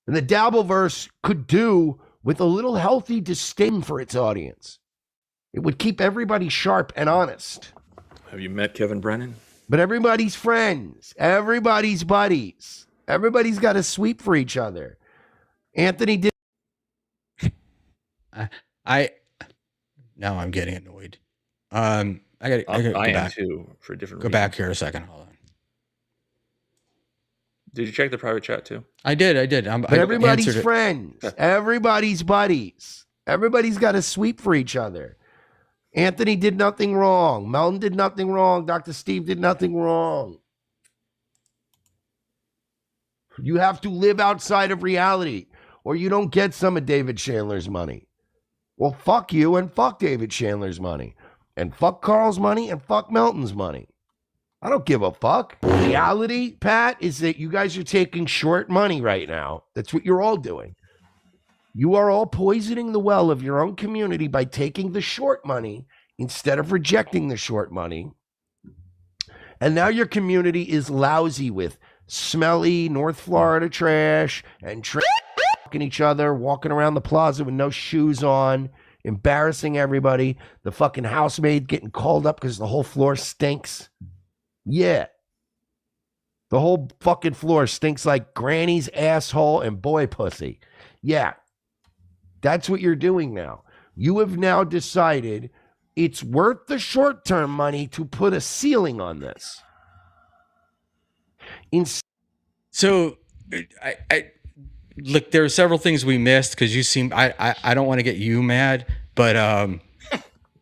And the Dabbleverse could do with a little healthy disdain for its audience. It would keep everybody sharp and honest. Have you met Kevin Brennan? But everybody's friends, everybody's buddies. Everybody's got a sweep for each other. Anthony did. Now I'm getting annoyed. I gotta go I am back. too, for a different Go reason. back here a second. Hold on. Did you check the private chat too? I did. But everybody's friends, everybody's buddies. Everybody's got a sweep for each other. Anthony did nothing wrong. Melton did nothing wrong. Dr. Steve did nothing wrong. You have to live outside of reality, or you don't get some of David Chandler's money. Well, fuck you and fuck David Chandler's money. And fuck Carl's money and fuck Melton's money. I don't give a fuck. Reality, Pat, is that you guys are taking short money right now. That's what you're all doing. You are all poisoning the well of your own community by taking the short money instead of rejecting the short money. And now your community is lousy with smelly North Florida trash and fucking each other, walking around the plaza with no shoes on, embarrassing everybody. The fucking housemaid getting called up because the whole floor stinks. Yeah. The whole fucking floor stinks like granny's asshole and boy pussy. Yeah. That's what you're doing now. You have now decided it's worth the short-term money to put a ceiling on this. So, I look. There are several things we missed because you seem. I don't want to get you mad, but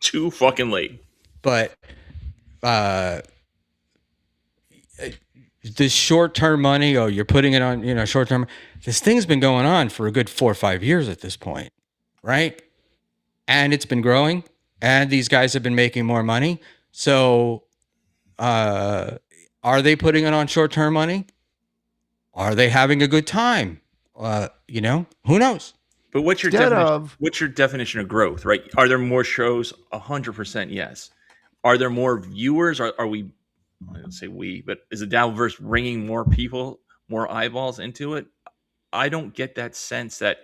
Too fucking late. But this short-term money, you're putting it on, short-term. This thing's been going on for a good 4 or 5 years at this point, right? And it's been growing, and these guys have been making more money. So, are they putting it on short-term money? Are they having a good time? Who knows? But what's your definition of growth, right? Are there more shows? 100% yes. Are there more viewers? Are we? I don't say we, but is the Dabbleverse bringing more people, more eyeballs into it? I don't get that sense that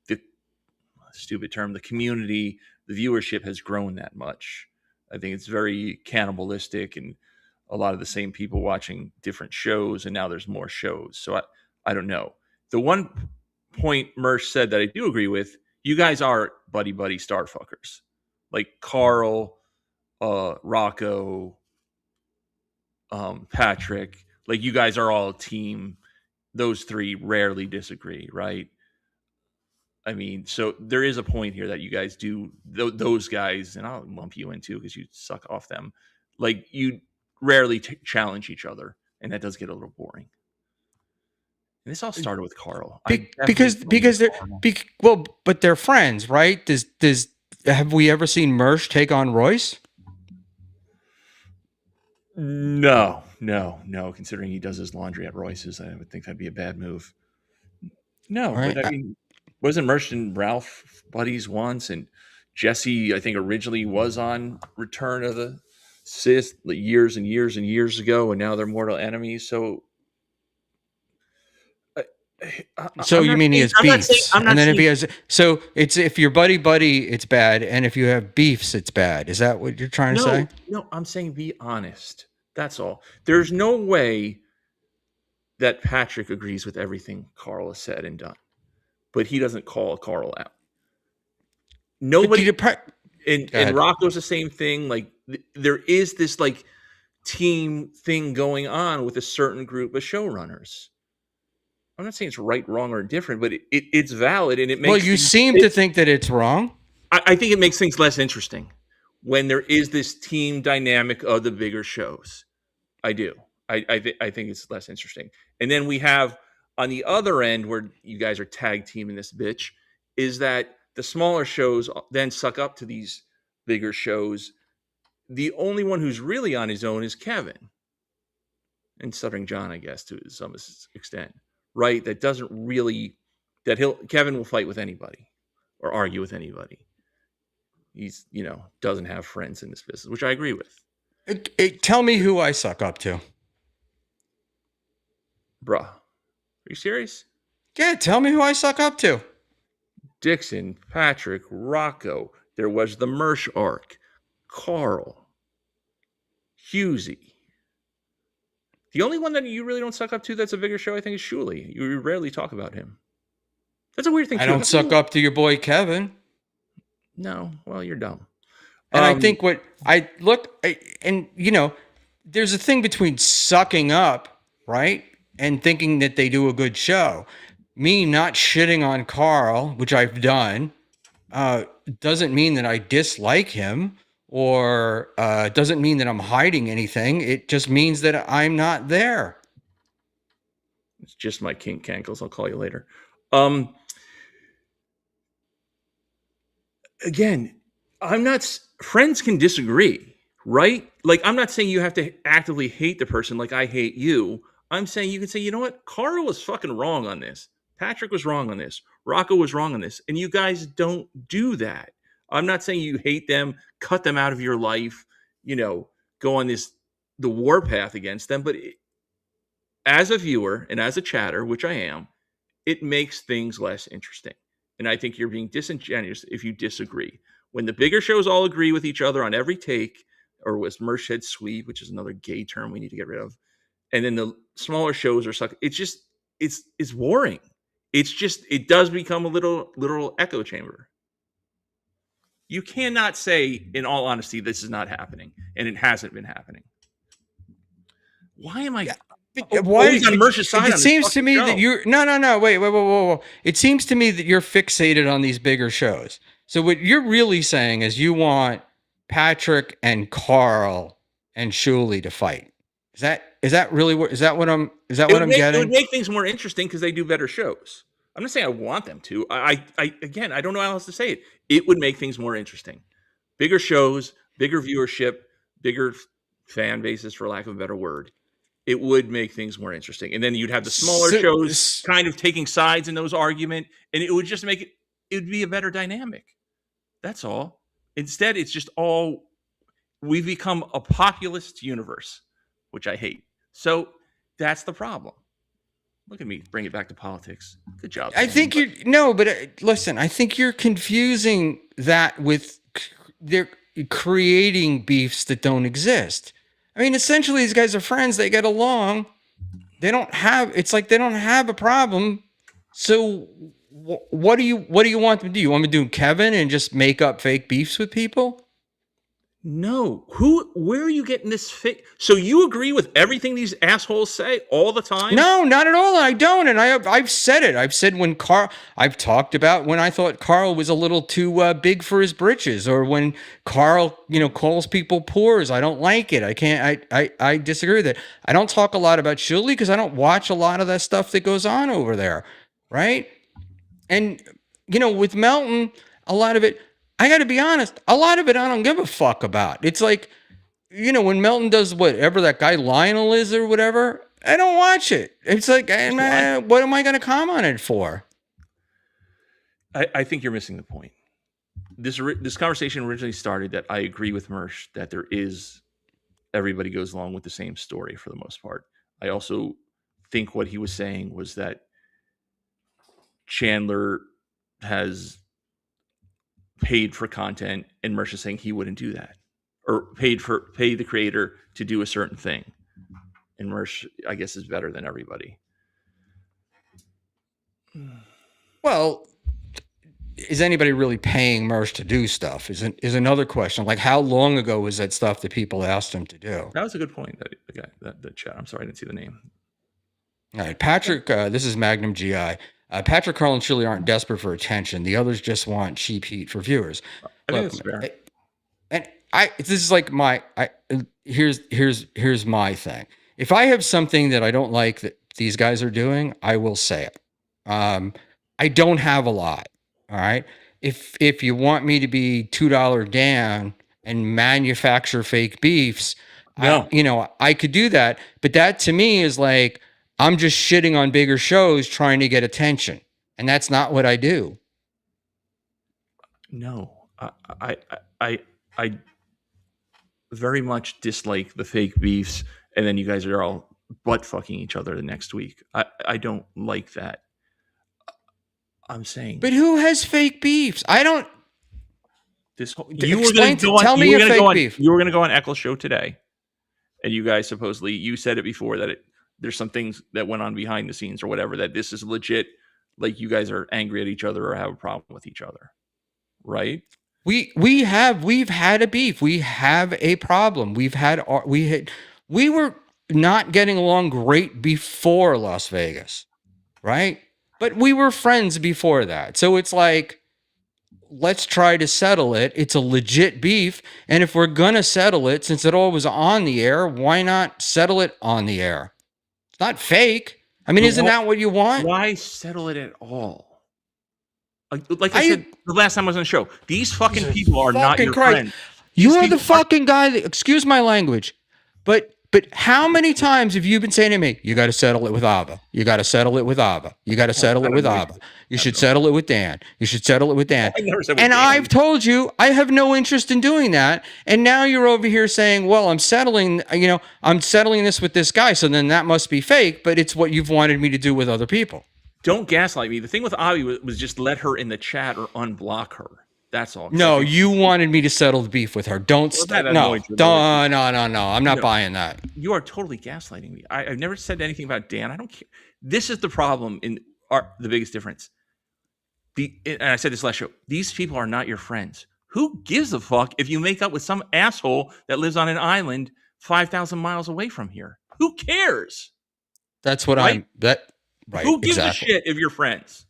the community, the viewership has grown that much. I think it's very cannibalistic and a lot of the same people watching different shows, and now there's more shows. So I don't know. The one point Mersh said that I do agree with, you guys are buddy star fuckers. Like Carl, Rocco, Patrick, like you guys are all a team. Those three rarely disagree, right? I mean, so there is a point here that you guys do those guys, and I'll lump you in too because you suck off them. Like you rarely challenge each other, and that does get a little boring. And this all started with Carl. Because they're well, but they're friends, right? Does have we ever seen Mersh take on Royce? No. Considering he does his laundry at Royce's, I would think that'd be a bad move. No, Right. but I mean, wasn't Mersh and Ralph buddies once? And Jesse, I think, originally was on Return of the Sith years and years and years ago, and now they're mortal enemies. So, So I'm you not mean he saying- has I'm not beefs, saying- I'm not and then if saying- he has, so it's if you're buddy, it's bad, and if you have beefs, it's bad. Is that what you're trying to say? No, I'm saying be honest. That's all. There's no way that Patrick agrees with everything Carl has said and done, but he doesn't call Carl out. Nobody, Go ahead. and Rocco's the same thing. Like there is this like team thing going on with a certain group of showrunners. I'm not saying it's right, wrong, or different, but it's valid, and it makes. Well, you seem to think that it's wrong. I think it makes things less interesting when there is this team dynamic of the bigger shows. I do. I think it's less interesting. And then we have on the other end where you guys are tag teaming this bitch is that the smaller shows then suck up to these bigger shows. The only one who's really on his own is Kevin and Stuttering John, I guess, to some extent, right? That doesn't really Kevin will fight with anybody or argue with anybody. He's, doesn't have friends in this business, which I agree with. Tell me who I suck up to. Bruh. Are you serious? Yeah, tell me who I suck up to. Dixon, Patrick, Rocco. There was the Mersh arc. Carl. Husey. The only one that you really don't suck up to that's a bigger show, I think, is Schmuel. You rarely talk about him. That's a weird thing. I don't suck up to your boy Kevin. No. Well, you're dumb. And I think there's a thing between sucking up, right, and thinking that they do a good show. Me not shitting on Carl, which I've done, doesn't mean that I dislike him or doesn't mean that I'm hiding anything. It just means that I'm not there. It's just my kink ankles. I'll call you later. Again, friends can disagree, right? Like, I'm not saying you have to actively hate the person like I hate you. I'm saying you can say, you know what? Carl was fucking wrong on this. Patrick was wrong on this. Rocco was wrong on this. And you guys don't do that. I'm not saying you hate them, cut them out of your life, go on the warpath against them. But as a viewer and as a chatter, which I am, it makes things less interesting. And I think you're being disingenuous if you disagree. When the bigger shows all agree with each other on every take, or as Mersh said, sweet, which is another gay term we need to get rid of, and then the smaller shows are suck. It's just it's boring. It does become a little echo chamber. You cannot say, in all honesty, this is not happening, and it hasn't been happening. Why am I? Always on Mersh's side? It seems to me that you're no. Wait. It seems to me that you're fixated on these bigger shows. So what you're really saying is you want Patrick and Carl and Schmuel to fight. Is that what I'm getting? It would make things more interesting because they do better shows. I'm not saying I want them to. I don't know how else to say it. It would make things more interesting. Bigger shows, bigger viewership, bigger fan bases, for lack of a better word. It would make things more interesting. And then you'd have the smaller shows kind of taking sides in those arguments, and it would just make it would be a better dynamic. That's all. Instead, it's just we've become a populist universe, which I hate. So that's the problem. Look at me, bring it back to politics. Good job. I think listen, I think you're confusing that with creating beefs that don't exist. I mean, essentially, these guys are friends. They get along. They don't have. It's like they don't have a problem. So, what do you want them to do? You want me to do Kevin and just make up fake beefs with people? No. Where are you getting this fake? So you agree with everything these assholes say all the time? No, not at all. I don't. And I've said it. I've said when I've talked about when I thought Carl was a little too big for his britches, or when Carl, calls people poors. I don't like it. I can't, I disagree with it. I don't talk a lot about Shirley because I don't watch a lot of that stuff that goes on over there. Right. And, with Melton, a lot of it, I got to be honest, a lot of it I don't give a fuck about. It's like, when Melton does whatever that guy Lionel is or whatever, I don't watch it. It's like, what am I going to comment on it for? I think you're missing the point. This conversation originally started that I agree with Mersh that everybody goes along with the same story for the most part. I also think what he was saying was that Chandler has paid for content, and Mersh is saying he wouldn't do that, or pay the creator to do a certain thing. And Mersh, I guess, is better than everybody. Well, is anybody really paying Mersh to do stuff? Is another question. Like, how long ago was that stuff that people asked him to do? That was a good point. That the guy, the chat. I'm sorry, I didn't see the name. All right, Patrick. This is Magnum GI. Patrick, Carl, and Shirley aren't desperate for attention. The others just want cheap heat for viewers. I think that's fair. And this is like here's my thing. If I have something that I don't like that these guys are doing, I will say it. I don't have a lot. All right. If you want me to be $2 Dan and manufacture fake beefs, No. I could do that. But that to me is like, I'm just shitting on bigger shows trying to get attention. And that's not what I do. No, I very much dislike the fake beefs, and then you guys are all butt fucking each other the next week. I don't like that. I'm saying, But who has fake beefs? I don't. You were Explain going to go on. tell me You were your going to go fake on. beef. You were going to go on Eccles show today, and you guys supposedly you said it before that there's some things that went on behind the scenes or whatever, that this is legit. Like you guys are angry at each other or have a problem with each other, right? We've had a beef. We have a problem. We were not getting along great before Las Vegas, right? But we were friends before that. So it's like, let's try to settle it. It's a legit beef. And if we're going to settle it, since it all was on the air, why not settle it on the air? It's not fake. I mean, isn't that what you want? Why settle it at all? Like I said the last time I was on the show, these fucking people are not your friends. You are the fucking guy that, excuse my language, but how many times have you been saying to me, you got to settle it with Abba. You got to settle it with Abba. You got to settle it with Abba. You should settle it with Dan. You should settle it with Dan. I never said with And Dan. I've told you, I have no interest in doing that. And now you're over here saying, well, I'm settling this with this guy. So then that must be fake, but it's what you've wanted me to do with other people. Don't gaslight me. The thing with Avi was just let her in the chat or unblock her. That's all. No, you wanted me to settle the beef with her. Don't. that No. annoyed you. No. I'm not buying that. You are totally gaslighting me. I've never said anything about Dan. I don't care. This is the problem in the biggest difference. And I said this last show. These people are not your friends. Who gives a fuck if you make up with some asshole that lives on an island 5,000 miles away from here? Who cares? That's what Right? Right. Who gives exactly. a shit if you're friends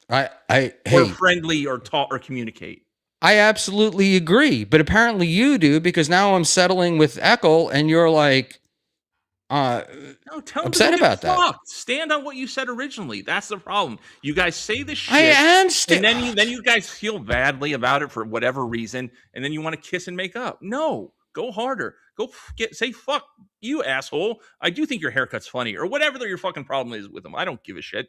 Or or friendly or talk or communicate? I absolutely agree, but apparently you do, because now I'm settling with Eckel, and you're like, No, tell them upset to about that. fucked. Stand on what you said originally. That's the problem. You guys say this shit. I am and then you guys feel badly about it for whatever reason, and then you want to kiss and make up. No, go harder. Go say fuck you, asshole. I do think your haircut's funny, or whatever your fucking problem is with them. I don't give a shit.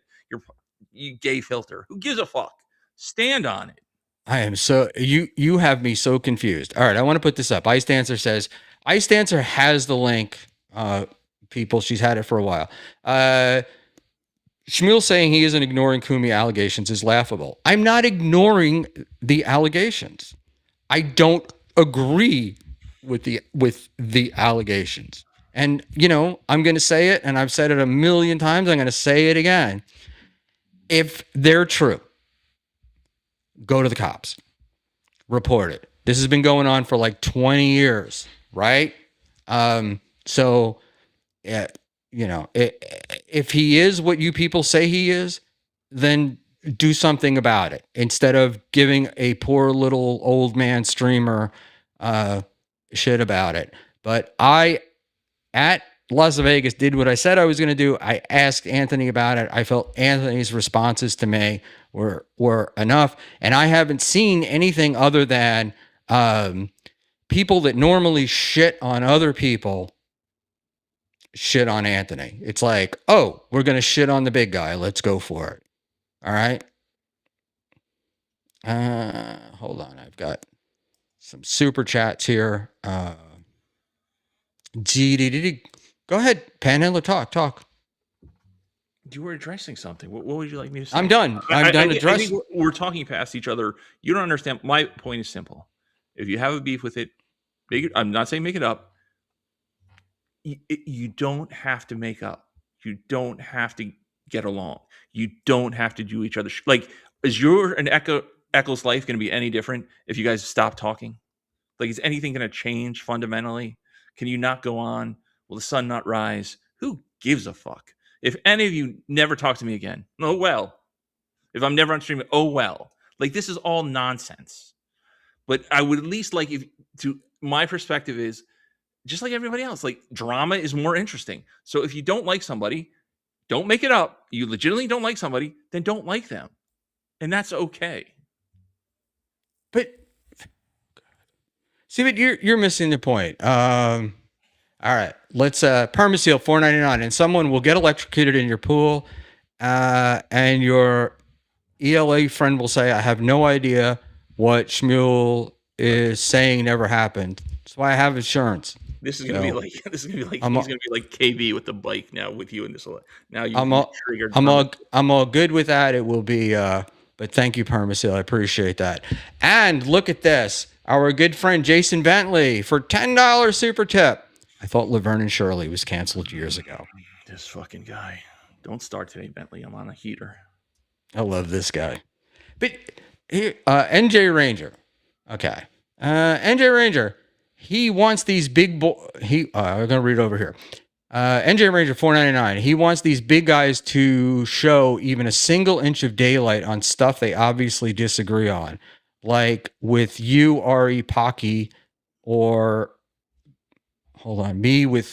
You gay filter. Who gives a fuck? Stand on it. I am so you have me so confused. All right, I want to put this up. Ice Dancer says Ice Dancer has the link. People, she's had it for a while. Schmuel saying he isn't ignoring Kumi allegations is laughable. I'm not ignoring the allegations. I don't agree with the allegations. And I'm going to say it, and I've said it a million times. I'm going to say it again. If they're true, go to the cops, report it. This has been going on for like 20 years, right? So, if he is what you people say he is, then do something about it instead of giving a poor little old man streamer shit about it. But I, at Las Vegas, did what I said I was going to do. I asked Anthony about it. I felt Anthony's responses to me were enough, and I haven't seen anything other than people that normally shit on other people shit on Anthony. It's like, oh, we're going to shit on the big guy. Let's go for it. All right. Hold on. I've got some super chats here. GDD. Go ahead, Panhandler. Talk. You were addressing something. What would you like me to say? I'm done. I'm done I addressing. think we're talking past each other. You don't understand. My point is simple. If you have a beef with it, I'm not saying make it up. You don't have to make up. You don't have to get along. You don't have to do each other. Like, is your and Eccles' life going to be any different if you guys stop talking? Like, is anything going to change fundamentally? Can you not go on? Will the sun not rise? Who gives a fuck? If any of you never talk to me again, oh well. If I'm never on stream, oh well. Like, this is all nonsense. But I would at least like, my perspective is, just like everybody else, like, drama is more interesting. So if you don't like somebody, don't make it up. You legitimately don't like somebody, then don't like them. And that's okay. But see, but you're missing the point. All right, let's permaseal $4.99, and someone will get electrocuted in your pool, and your ELA friend will say, "I have no idea what Schmuel is saying never happened. That's why I have insurance." This is gonna be like he's gonna be like KB with the bike now with you in this. Now you triggered. I'm all good with that. It will be. But thank you, Permasil. I appreciate that. And look at this. Our good friend Jason Bentley for $10 super tip. I thought Laverne and Shirley was canceled years ago. This fucking guy. Don't start today, Bentley. I'm on a heater. I love this guy. But here, NJ Ranger. Okay. NJ Ranger. He wants these big I'm gonna read over here. NJ Ranger $4.99. He wants these big guys to show even a single inch of daylight on stuff they obviously disagree on, like with you, Ari Pocky, or hold on, me with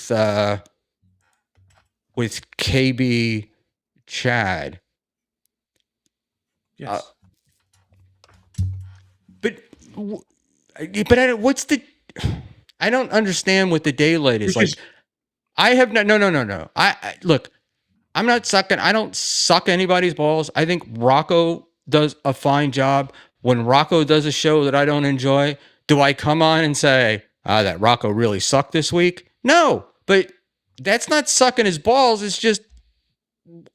KB Chad. Yes. But what's the? I don't understand what the daylight is like. I have no. I look. I'm not sucking. I don't suck anybody's balls. I think Rocco does a fine job. When Rocco does a show that I don't enjoy, do I come on and say that Rocco really sucked this week? No, but that's not sucking his balls. It's just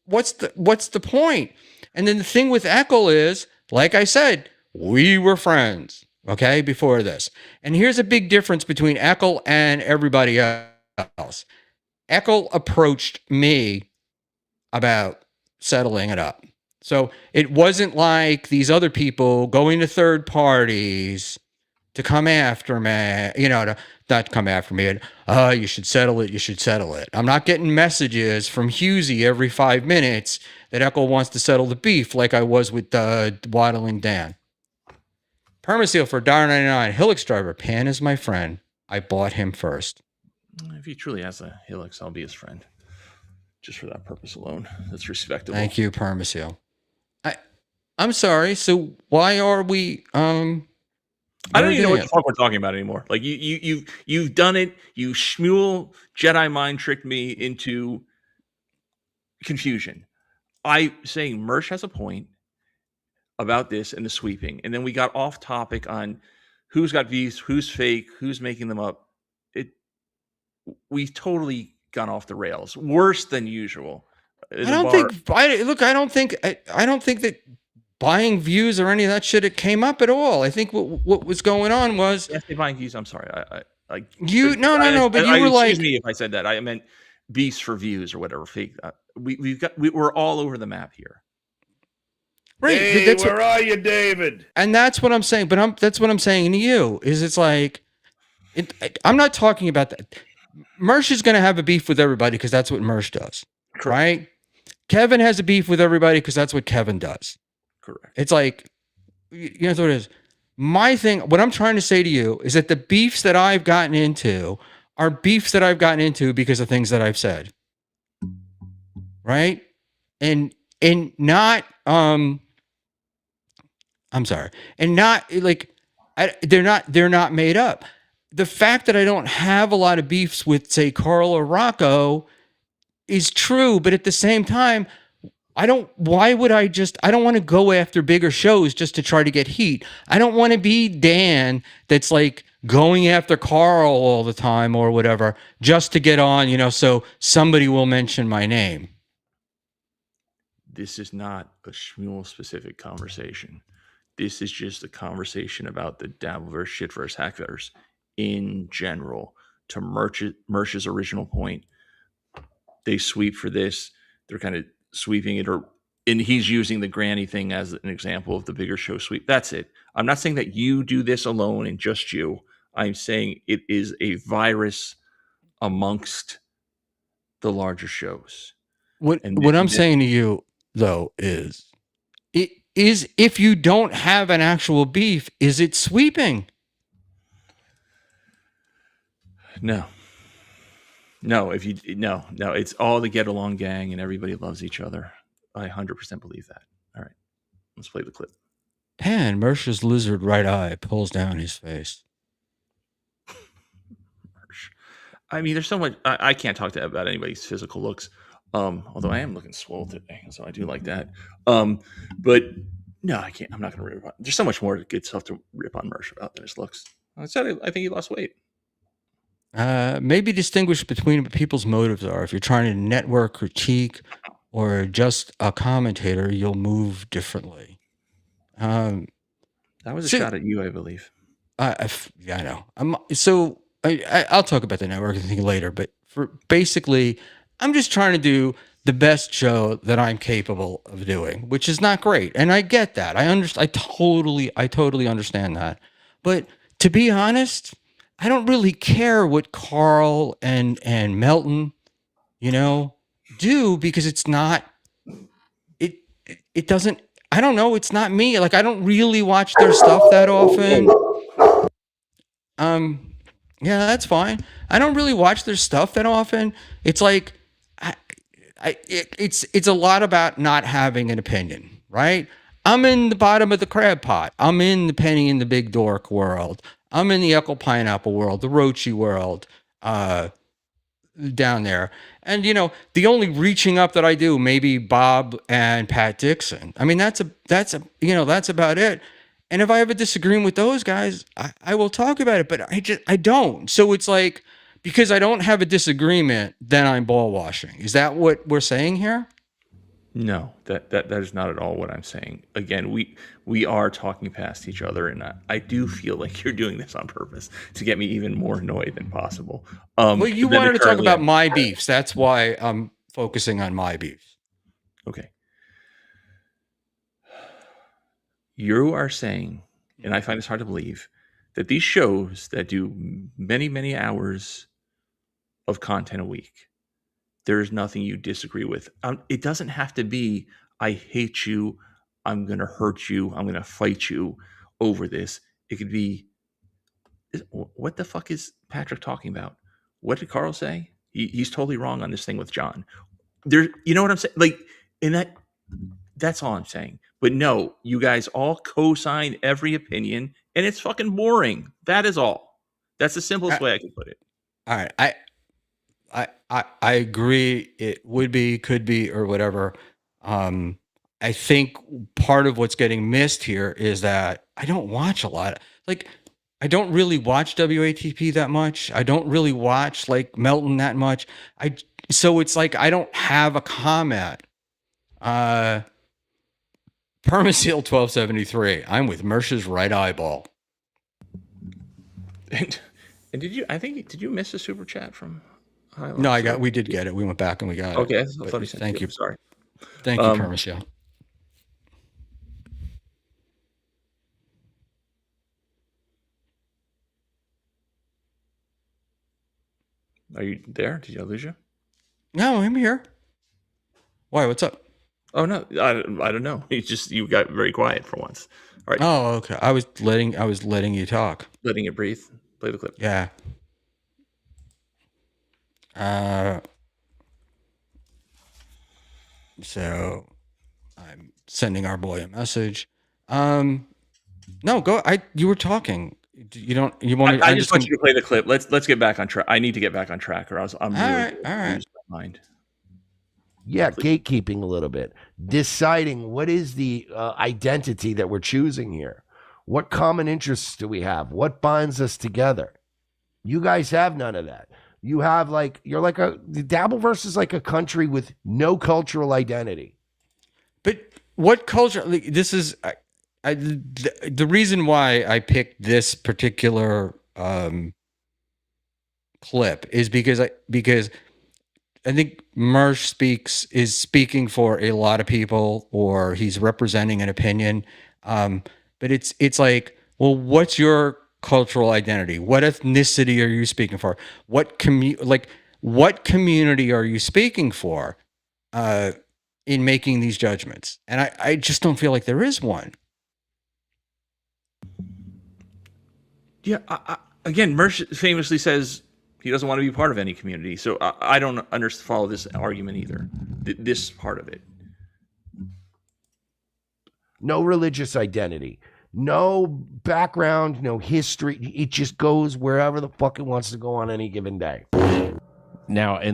what's the point? And then the thing with Eckel is, like I said, we were friends. Okay, before this. And here's a big difference between Eckel and everybody else. Eckel approached me about settling it up. So it wasn't like these other people going to third parties to come after me, not come after me. And, you should settle it. You should settle it. I'm not getting messages from Husey every 5 minutes that Eckel wants to settle the beef like I was with Waddling Dan. Permaseal for $1.99. Hilux driver. Pan is my friend. I bought him first. If he truly has a Hilux, I'll be his friend. Just for that purpose alone. That's respectable. Thank you, Permaseal. I'm sorry. So why are we I don't even know what the fuck we're talking about anymore. Like you've done it. You Schmuel Jedi mind tricked me into confusion. I saying Mersh has a point about this and the sweeping, and then we got off topic on who's got views, who's fake, who's making them up. We've totally gone off the rails, worse than usual. I don't think that buying views or any of that shit it came up at all. I think what was going on was Yes, they buying views. I'm sorry. no, but you were like, excuse me if I said that. I meant beasts for views or whatever. Fake. We're all over the map here. right. Hey, That's where are you, David? and that's what I'm saying. But that's what I'm saying to you is it's like, I'm not talking about that. Mersh is going to have a beef with everybody because that's what Mersh does, Correct. right? Kevin has a beef with everybody because that's what Kevin does. Correct. It's like, you know what it is. My thing, what I'm trying to say to you is that the beefs that I've gotten into are beefs that I've gotten into because of things that I've said, right? And not I'm sorry, and not like they're not made up. The fact that I don't have a lot of beefs with, say, Carl or Rocco is true, but at the same time, I don't want to go after bigger shows just to try to get heat. I don't want to be Dan that's like going after Carl all the time or whatever just to get on, so somebody will mention my name. This is not a Schmuel specific conversation. This is just a conversation about the Dabbleverse, Shitverse, Hackverse in general. To Merch's original point, they sweep for this. They're kind of sweeping it, and he's using the granny thing as an example of the bigger show sweep. That's it. I'm not saying that you do this alone and just you. I'm saying it is a virus amongst the larger shows. What I'm saying to you though is if you don't have an actual beef, is it sweeping? No, it's all the get along gang and everybody loves each other. I 100% believe that. All right, let's play the clip. Pan, Mersh's lizard right eye pulls down his face. I mean, there's so much. I can't talk about anybody's physical looks. Although I am looking swole today, so I do like that. But no, I can't. I'm not going to rip on. There's so much more good stuff to rip on Mersh about than his looks. I think he lost weight. Maybe distinguish between what people's motives are. If you're trying to network, critique, or just a commentator, you'll move differently. That was a shot at you, I believe. I know. I'll talk about the networking thing later, but basically, I'm just trying to do the best show that I'm capable of doing, which is not great, and I get that. I totally understand that. But to be honest, I don't really care what Carl and Melton, do because it's not. It doesn't. I don't know. It's not me. Like I don't really watch their stuff that often. Yeah, that's fine. I don't really watch their stuff that often. It's like, it's a lot about not having an opinion, right? I'm in the bottom of the crab pot. I'm in the Penny in the Big Dork world. I'm in the Echo Pineapple world, the Roachy world, down there. And, the only reaching up that I do, maybe Bob and Pat Dixon. I mean, that's about it. And if I have a disagreement with those guys, I will talk about it, but I don't. So it's like, because I don't have a disagreement, then I'm ball washing. Is that what we're saying here? No, that is not at all what I'm saying. Again, we are talking past each other, and I do feel like you're doing this on purpose to get me even more annoyed than possible. Well, you wanted to talk about my beefs. That's why I'm focusing on my beefs. Okay. You are saying, and I find this hard to believe, that these shows that do many, many hours of content a week, there's nothing you disagree with. It doesn't have to be, I hate you, I'm going to hurt you, I'm going to fight you over this. It could be, what the fuck is Patrick talking about? What did Carl say? He's totally wrong on this thing with John. You know what I'm saying? Like, and that's all I'm saying. But no, you guys all co-sign every opinion, and it's fucking boring. That is all. That's the simplest way I can put it. All right. I agree. It would be, could be, or whatever. I think part of what's getting missed here is that I don't watch a lot. Like, I don't really watch WATP that much. I don't really watch like Melton that much. So it's like I don't have a comment. Permaseal 1273. I'm with Mersh's right eyeball. And did you miss a super chat from Highlights? No, we did get it. We went back and we got it. Okay, I But thought he sent thank you. Sorry. Thank you, Permaseal. Are you there? Did I lose you? No, I'm here. Why? What's up? Oh no, I don't know. You got very quiet for once. All right, Oh, okay. I was letting you talk. letting it breathe. Play the clip. Yeah. So I'm sending our boy a message. No, go. You were talking. You want? I just want you to play the clip. Let's get back on track. I need to get back on track, or else I'm All really right, all right. lose my mind. Yeah, gatekeeping a little bit, deciding what is the identity that we're choosing here. What common interests do we have? What binds us together? You guys have none of that. You have the Dabbleverse is like a country with no cultural identity. But what culture? This is the reason why I picked this particular clip is because I think Mersh is speaking for a lot of people, or he's representing an opinion. But it's like, well, what's your cultural identity? What ethnicity are you speaking for? What community are you speaking for in making these judgments? And I just don't feel like there is one. Yeah. Again, Mersh famously says he doesn't want to be part of any community. So I don't follow this argument either. This part of it. No religious identity, no background, no history. It just goes wherever the fuck it wants to go on any given day. Now, and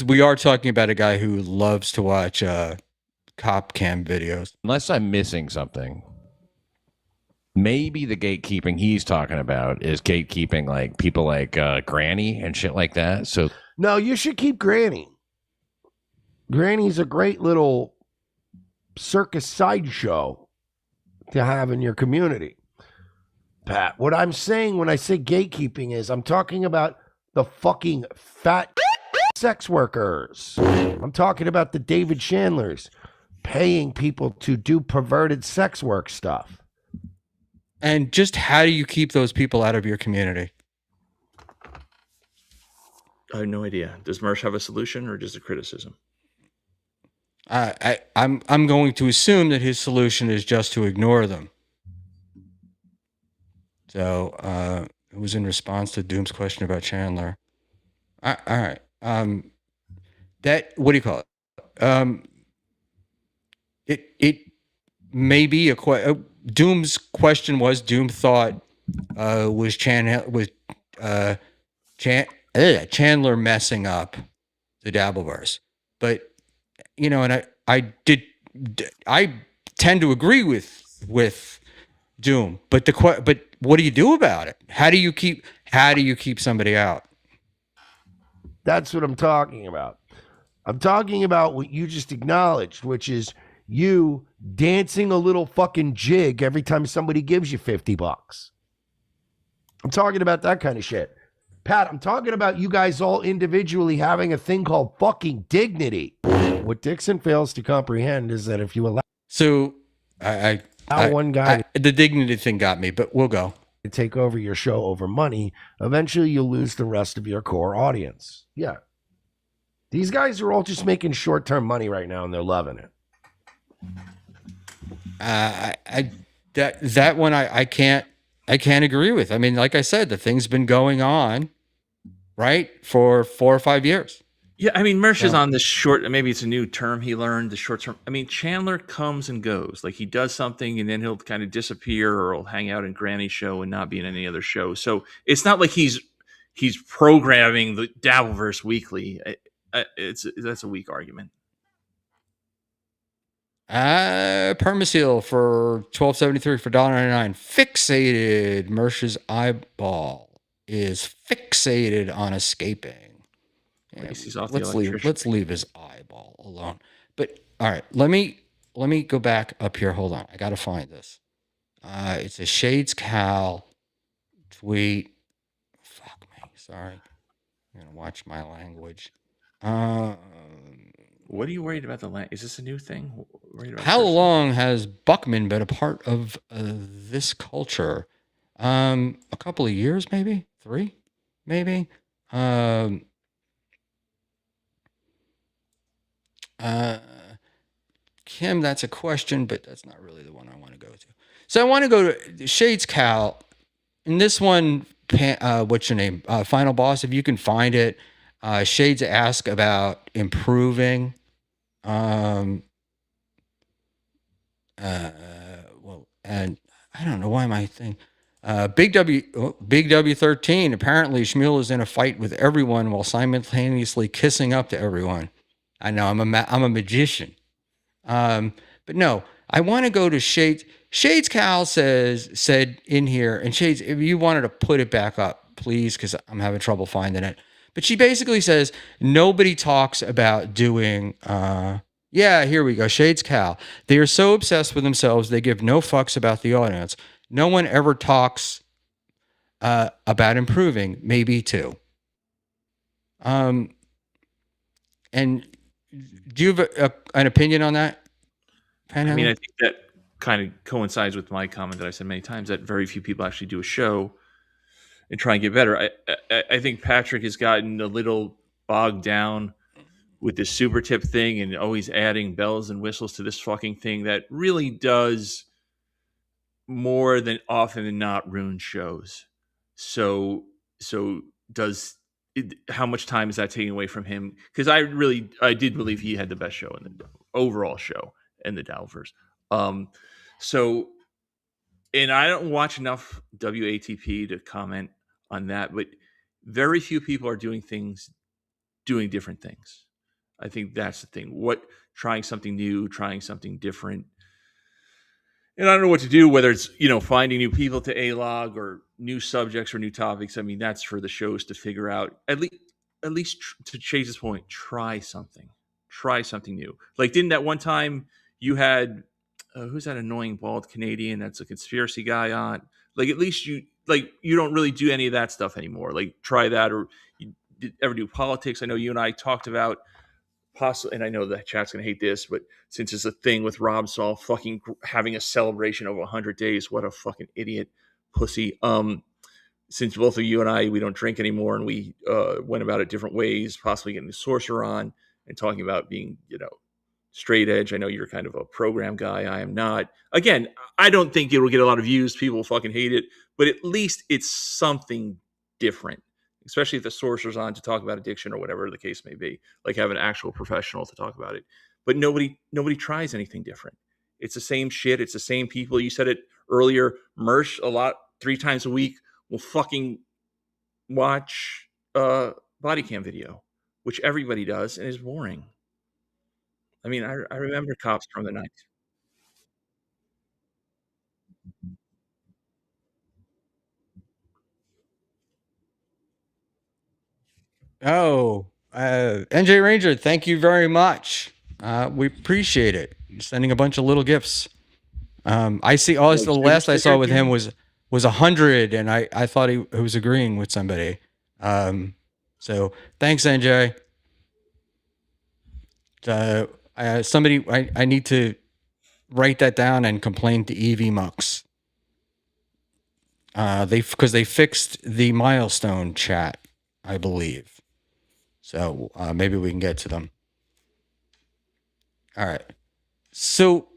We are talking about a guy who loves to watch cop cam videos. unless I'm missing something, maybe the gatekeeping he's talking about is gatekeeping like people like Granny and shit like that. So No, you should keep Granny. Granny's a great little circus sideshow to have in your community. Pat, what I'm saying when I say gatekeeping is I'm talking about the fucking fat sex workers. I'm talking about the David Chandlers paying people to do perverted sex work stuff. And just how do you keep those people out of your community? I have no idea. Does Mersh have a solution or just a criticism? I'm going to assume that his solution is just to ignore them. So it was in response to Doom's question about Chandler. All right. That, what do you call it? It may be Doom's question was, Doom thought was Chandler messing up the Dabbleverse, but and I tend to agree with Doom, but what do you do about it? How do you keep somebody out? That's what I'm talking about. I'm talking about what you just acknowledged, which is you dancing a little fucking jig every time somebody gives you $50. I'm talking about that kind of shit. Pat, I'm talking about you guys all individually having a thing called fucking dignity. What Dixon fails to comprehend is that if you allow one guy the dignity thing got me, but we'll go. to take over your show over money, eventually you'll lose the rest of your core audience. Yeah. These guys are all just making short-term money right now and they're loving it. That one I can't agree with. I mean, like I said, the thing's been going on, right, for 4 or 5 years. Yeah, I mean, Mersh is on this short. Maybe it's a new term he learned. The short term. I mean, Chandler comes and goes. Like he does something and then he'll kind of disappear, or he'll hang out in Granny's show and not be in any other show. So it's not like he's programming the Dabbleverse weekly. That's a weak argument. Permaseal for $12.73 for $1.99. Fixated. Mersh's eyeball is fixated on escaping. Yeah, He's off let's the leave his eyeball alone. But all right, let me let me go back up here. Hold on. I got to find this. It's a Shades Cal tweet. Fuck me. Sorry. I'm going to watch my language. What are you worried about the land? Is this a new thing? Worried about How cursing? long has Buckman been a part of this culture? A couple of years, maybe 3, maybe. Kim, that's a question, but that's not really the one I want to go to. So I want to go to Shades Cal. In this one, what's your name? Final Boss, if you can find it. Shades ask about improving. Well, and I don't know why my thing. Big W13. Apparently, Schmuel is in a fight with everyone while simultaneously kissing up to everyone. I know I'm a magician. But no, I want to go to Shades. Shades Cal said in here, and Shades, if you wanted to put it back up, please, because I'm having trouble finding it. But she basically says nobody talks about doing. Yeah, here we go. Shades Cal. They are so obsessed with themselves, they give no fucks about the audience. No one ever talks about improving. Maybe two. And do you have an opinion on that? I mean, Panhandler? I think that kind of coincides with my comment that I said many times that very few people actually do a show and try and get better. I think Patrick has gotten a little bogged down with this super tip thing and always adding bells and whistles to this fucking thing that really does more than often than not ruin shows. So does it, how much time is that taking away from him? Because I did believe he had the best show in the overall show in the Dowverse. So and I don't watch enough WATP to comment on that, but very few people are doing different things. I think that's the thing. Trying something new, trying something different. And I don't know what to do, whether it's, finding new people to A-log or new subjects or new topics. I mean, that's for the shows to figure out. At least to Chase's point, try something. Try something new. Like, didn't that one time you had, who's that annoying bald Canadian that's a conspiracy guy on? Like, at least you don't really do any of that stuff anymore. Like, try that. Or you ever do politics? I know you and I talked about possibly, and I know the chat's going to hate this, but since it's a thing with Rob Saul fucking having a celebration over 100 days, what a fucking idiot pussy. Since both of you and I, we don't drink anymore, and we went about it different ways, possibly getting the sorcerer on and talking about being, straight edge. I know you're kind of a program guy. I am not. Again, I don't think it will get a lot of views. People will fucking hate it, but at least it's something different, especially if the sorcerer's on to talk about addiction or whatever the case may be, like have an actual professional to talk about it. But nobody tries anything different. It's the same shit. It's the same people. You said it earlier. Mersh, 3 times a week, will fucking watch body cam video, which everybody does, and is boring. I mean, I remember cops from the 90s. Oh, NJ Ranger, thank you very much. We appreciate it. You're sending a bunch of little gifts. I see. The super last I saw sticker with him here? was 100, and I thought he was agreeing with somebody. So thanks, NJ. I need to write that down and complain to EV Mux. Because they fixed the milestone chat, I believe. So maybe we can get to them. All right. So,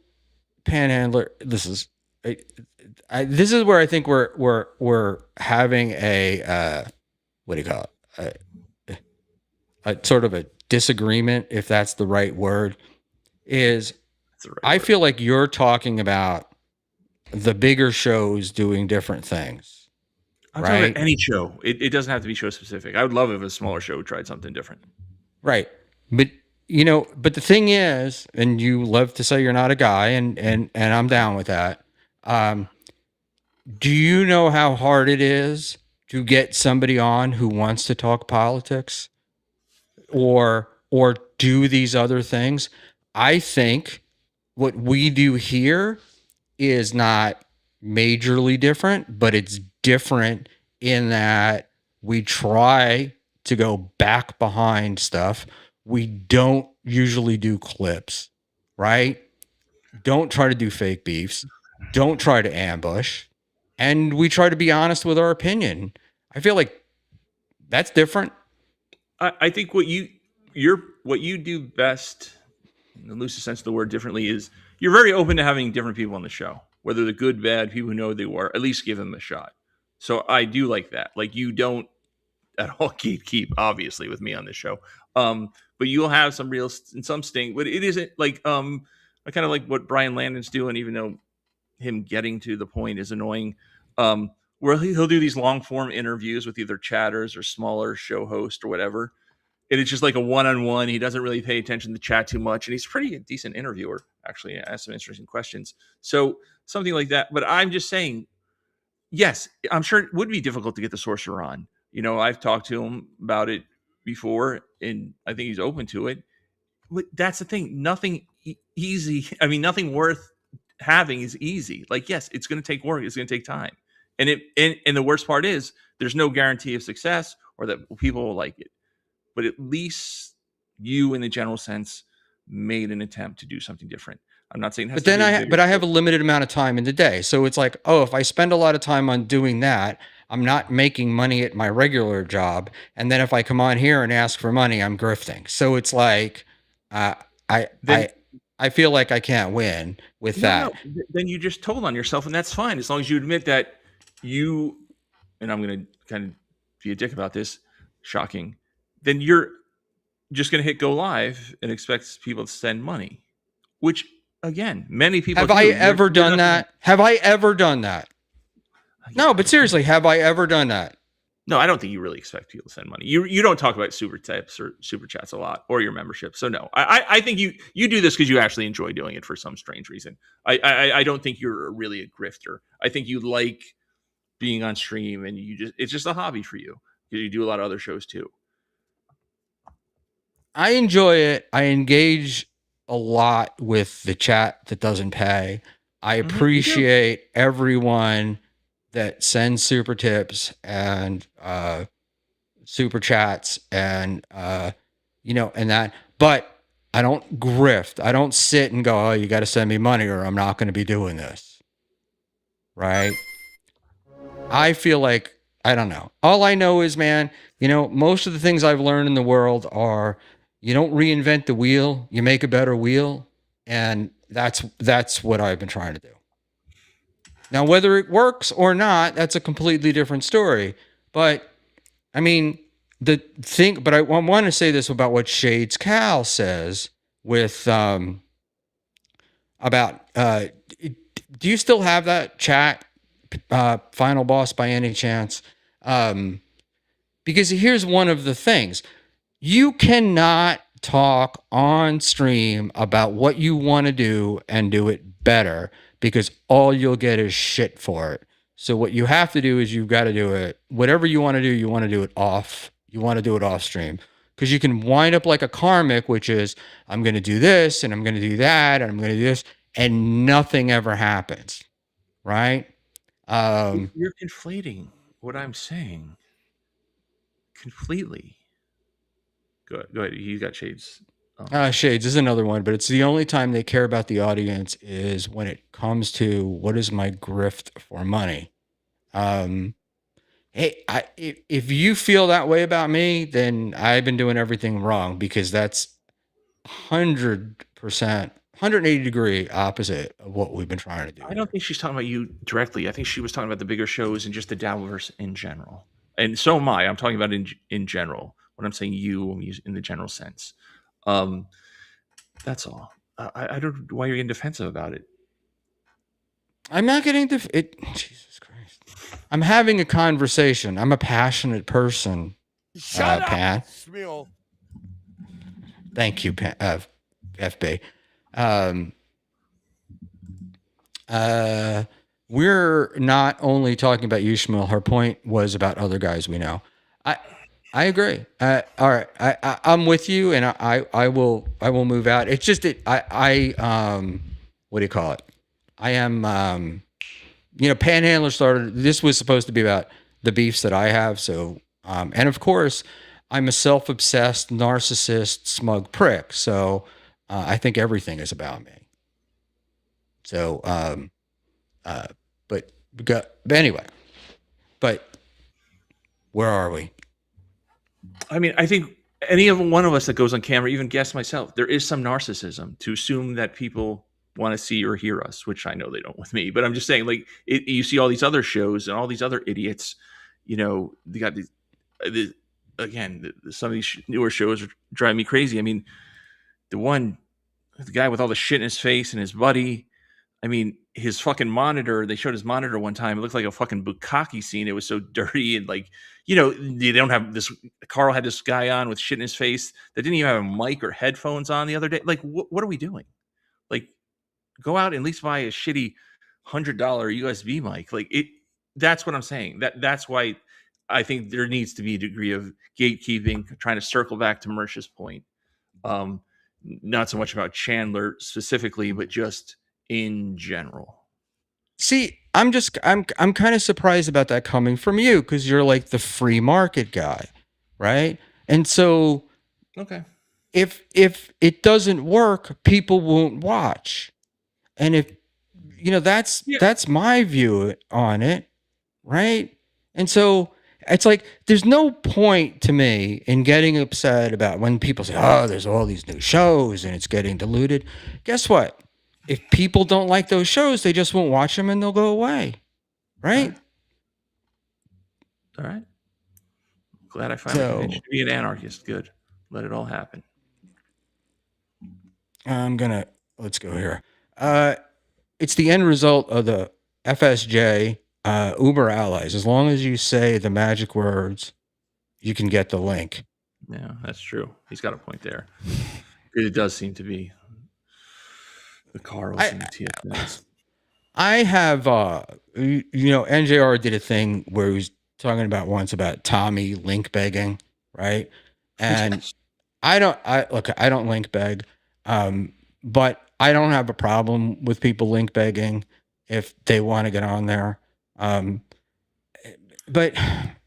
Panhandler, this is where I think we're having a what do you call it? A sort of a disagreement, if that's the right word. Is That's the right I word. feel like you're talking about the bigger shows doing different things. I'm talking Right? about any show. It doesn't have to be show specific. I would love if a smaller show tried something different. Right. But but the thing is, and you love to say you're not a guy, and I'm down with that. Do you know how hard it is to get somebody on who wants to talk politics or do these other things? I think what we do here is not majorly different, but it's different in that we try to go back behind stuff. We don't usually do clips, right? Don't try to do fake beefs. Don't try to ambush. And we try to be honest with our opinion. I feel like that's different. I think what you do best, in the loosest sense of the word, differently, is you're very open to having different people on the show, whether they're good, bad, people who know who they were. At least give them a shot. So I do like that. Like, you don't at all gatekeep, obviously, with me on this show. But you'll have some real and some sting. But it isn't like I kind of like what Brian Landon's doing, even though him getting to the point is annoying. Where he'll do these long form interviews with either chatters or smaller show host or whatever. And it's just like a one-on-one. He doesn't really pay attention to chat too much. And he's pretty a decent interviewer, actually. Asks some interesting questions. So something like that. But I'm just saying, yes, I'm sure it would be difficult to get the sorcerer on. You know, I've talked to him about it before, and I think he's open to it. But that's the thing. Nothing easy. I mean, nothing worth having is easy. Like, yes, it's going to take work. It's going to take time. And the worst part is there's no guarantee of success or that people will like it. But at least you, in the general sense, made an attempt to do something different. I'm not saying, But then I have a limited amount of time in the day. So it's like, oh, if I spend a lot of time on doing that, I'm not making money at my regular job. And then if I come on here and ask for money, I'm grifting. So it's like, I feel like I can't win with that. No, then you just told on yourself, and that's fine as long as you admit that you. And I'm going to kind of be a dick about this. Shocking. Then you're just going to hit go live and expect people to send money, which again, many people have I ever done that? Have I ever done that? No, but seriously, have I ever done that? No, I don't think you really expect people to send money. You don't talk about super tips or super chats a lot, or your membership. So no, I think you do this because you actually enjoy doing it for some strange reason. I don't think you're really a grifter. I think you like being on stream, and it's just a hobby for you because you do a lot of other shows too. I enjoy it. I engage a lot with the chat that doesn't pay. I appreciate everyone that sends super tips and super chats and and that. But I don't grift. I don't sit and go, oh, you got to send me money or I'm not going to be doing this. Right? I feel like, I don't know. All I know is, man, most of the things I've learned in the world are you don't reinvent the wheel, you make a better wheel. And that's what I've been trying to do. Now, whether it works or not, that's a completely different story. But I mean, but I want to say this about what Shades Cal says with about do you still have that chat, Final Boss, by any chance? Because here's one of the things. You cannot talk on stream about what you want to do and do it better, because all you'll get is shit for it. So what you have to do is you've got to do it. Whatever you want to do, you want to do it off. You want to do it off stream, because you can wind up like a karmic, which is I'm going to do this and I'm going to do that and I'm going to do this, and nothing ever happens. Right? You're conflating what I'm saying completely. Go ahead. You got Shades. Shades is another one, but it's the only time they care about the audience is when it comes to what is my grift for money. Hey, if you feel that way about me, then I've been doing everything wrong, because that's 100%, 180-degree opposite of what we've been trying to do. I don't think she's talking about you directly. I think she was talking about the bigger shows and just the Dabbleverse in general. And so am I. I'm talking about in general. When I'm saying you, I'm using in the general sense. That's all. I don't know why you're getting defensive about it. I'm not getting Jesus Christ. I'm having a conversation. I'm a passionate person. Shut up, Pat. Schmuel. Thank you, FB. We're not only talking about you, Schmuel. Her point was about other guys we know. I agree. All right, I'm with you, and I will move out. It's just what do you call it? I am, Panhandler started. This was supposed to be about the beefs that I have. So, and of course, I'm a self-obsessed, narcissist, smug prick. So, I think everything is about me. So, but anyway, but where are we? I mean, I think any of one of us that goes on camera, even guess myself, there is some narcissism to assume that people want to see or hear us, which I know they don't with me. But I'm just saying, like, you see all these other shows and all these other idiots, they got some of these newer shows are driving me crazy. I mean, the guy with all the shit in his face and his buddy. I mean, his fucking monitor, they showed his monitor one time. It looked like a fucking bukkake scene. It was so dirty and like, they don't have this. Carl had this guy on with shit in his face that didn't even have a mic or headphones on the other day. Like, what are we doing? Like, go out and at least buy a shitty $100 USB mic. Like that's what I'm saying. That's why I think there needs to be a degree of gatekeeping, trying to circle back to Mersh's point. Not so much about Chandler specifically, but just in general. See, I'm kind of surprised about that coming from you because you're like the free market guy, right? And so, Okay. if it doesn't work, people won't watch, and if that's my view on it, right? And so it's like there's no point to me in getting upset about when people say, "Oh, there's all these new shows and it's getting diluted." Guess what? If people don't like those shows, they just won't watch them and they'll go away, right? All right. Glad I finally convinced you to be an anarchist. Good. Let it all happen. Let's go here. It's the end result of the FSJ Uber allies. As long as you say the magic words, you can get the link. Yeah, that's true. He's got a point there. It does seem to be the Carls and the TFNs. I have, NJR did a thing where he was talking about once about Tommy link begging, right? And Yes. I don't link beg, but I don't have a problem with people link begging if they want to get on there. But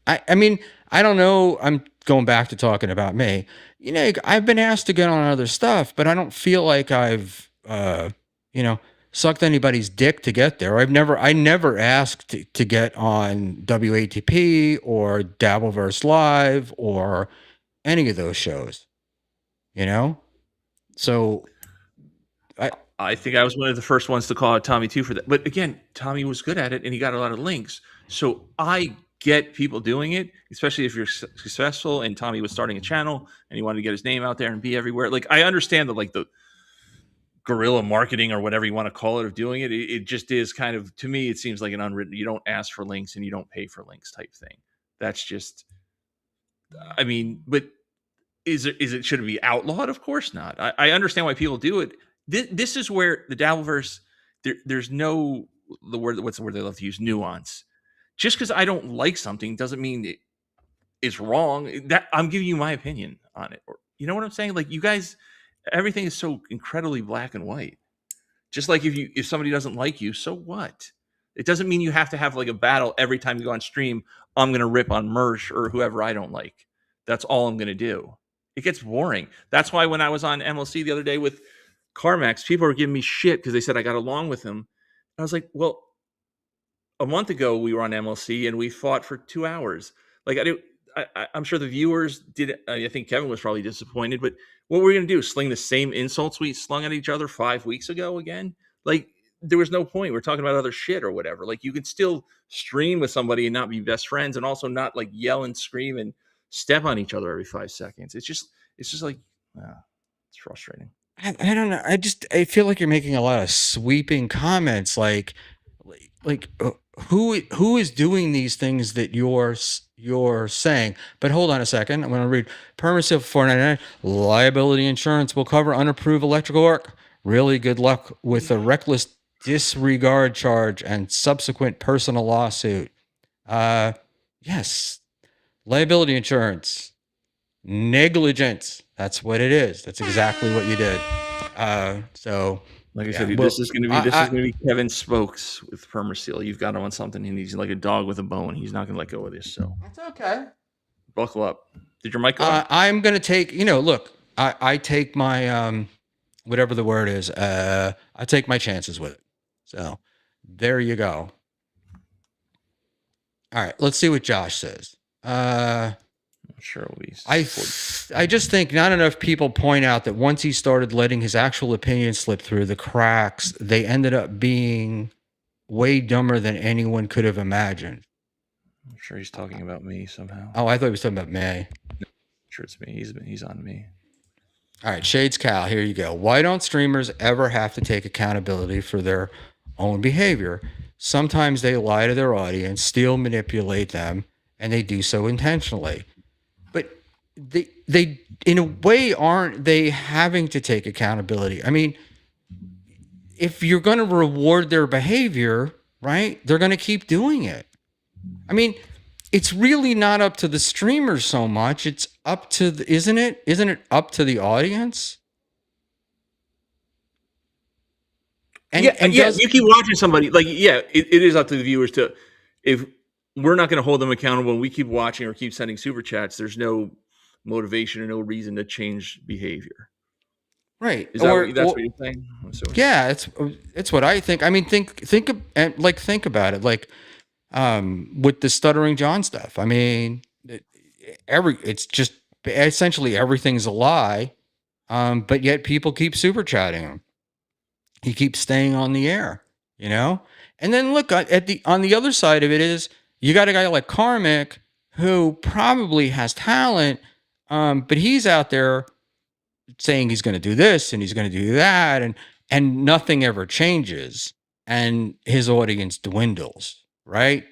I mean, I don't know. I'm going back to talking about me. I've been asked to get on other stuff, but I don't feel like I've, sucked anybody's dick to get there. I never asked to get on WATP or Dabbleverse Live or any of those shows, So I think I was one of the first ones to call out Tommy too for that. But again, Tommy was good at it and he got a lot of links. So I get people doing it, especially if you're successful. And Tommy was starting a channel and he wanted to get his name out there and be everywhere. Like I understand the guerrilla marketing or whatever you want to call it of doing it. It just is kind of, to me, it seems like an unwritten, you don't ask for links and you don't pay for links type thing. That's just, I mean, but should it be outlawed? Of course not. I understand why people do it. This is where the Dabbleverse, there's no, what's the word they love to use? Nuance. Just because I don't like something doesn't mean it's wrong. That I'm giving you my opinion on it. Or, you know what I'm saying? Like you guys, everything is so incredibly black and white. Just like if somebody doesn't like you, so what? It doesn't mean you have to have like a battle every time you go on stream. I'm going to rip on Mersh or whoever I don't like. That's all I'm going to do. It gets boring. That's why when I was on MLC the other day with Carmax, people were giving me shit because they said I got along with him. I was like, well, a month ago we were on MLC and we fought for 2 hours. Like I'm sure the viewers did. I think Kevin was probably disappointed, but what were we going to do? Sling the same insults we slung at each other 5 weeks ago again? Like there was no point. We're talking about other shit or whatever. Like you could still stream with somebody and not be best friends and also not like yell and scream and step on each other every 5 seconds. It's just like, it's frustrating. I don't know. I feel like you're making a lot of sweeping comments, like who is doing these things that you're saying? But hold on a second. I'm going to read Permissive 499. Liability insurance will cover unapproved electrical work. Really good luck with a reckless disregard charge and subsequent personal lawsuit. Yes, liability insurance. Negligence. That's what it is. That's exactly what you did. So Like I Yeah, said, dude, well, this is gonna be Kevin Spokes with Permaseal. You've got him on something, and he's like a dog with a bone. He's not gonna let go of this. So That's okay. buckle up. Did your mic go out? I'm gonna take. Look, I take my whatever the word is. I take my chances with it. So there you go. All right, let's see what Josh says. I'm sure it'll be. I just think not enough people point out that once he started letting his actual opinion slip through the cracks, they ended up being way dumber than anyone could have imagined. I'm sure he's talking about me somehow. Oh, I thought he was talking about me. I'm sure it's me. He's on me. All right, Shades Cal, here you go. Why don't streamers ever have to take accountability for their own behavior? Sometimes they lie to their audience, steal, manipulate them, and they do so intentionally. But they in a way aren't they having to take accountability? I mean, if you're going to reward their behavior, right? They're going to keep doing it. I mean, it's really not up to the streamers so much. It's up to the, isn't it? Isn't it up to the audience? And, yeah, and yeah. does- You keep watching somebody. Like, yeah, it is up to the viewers to. If we're not going to hold them accountable, and we keep watching or keep sending super chats, there's no motivation or no reason to change behavior. right. Is that that's what you're saying? Yeah, it's what I think. I mean, think about it. Like, with the Stuttering John stuff. I mean, it's just essentially everything's a lie, but yet people keep super chatting him. He keeps staying on the air, And then look on the other side of it is you got a guy like Karmic who probably has talent, but he's out there saying he's going to do this and he's going to do that, and nothing ever changes, and his audience dwindles, right?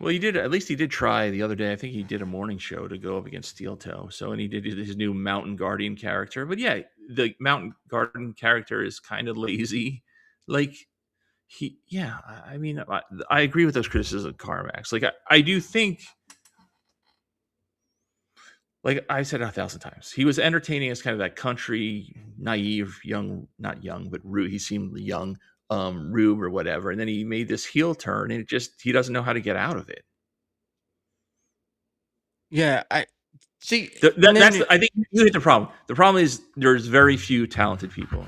Well, at least he did try the other day. I think he did a morning show to go up against Steel Toe. So, and he did his new Mountain Guardian character. But yeah, the Mountain Guardian character is kind of lazy. Like, I mean, I agree with those criticisms of Carmax. Like, I do think, like I said 1,000 times, he was entertaining as kind of that country, naive, not young, but rude. He seemed young, Rube or whatever. And then he made this heel turn, and he doesn't know how to get out of it. Yeah, I see. I think you hit the problem. The problem is there's very few talented people.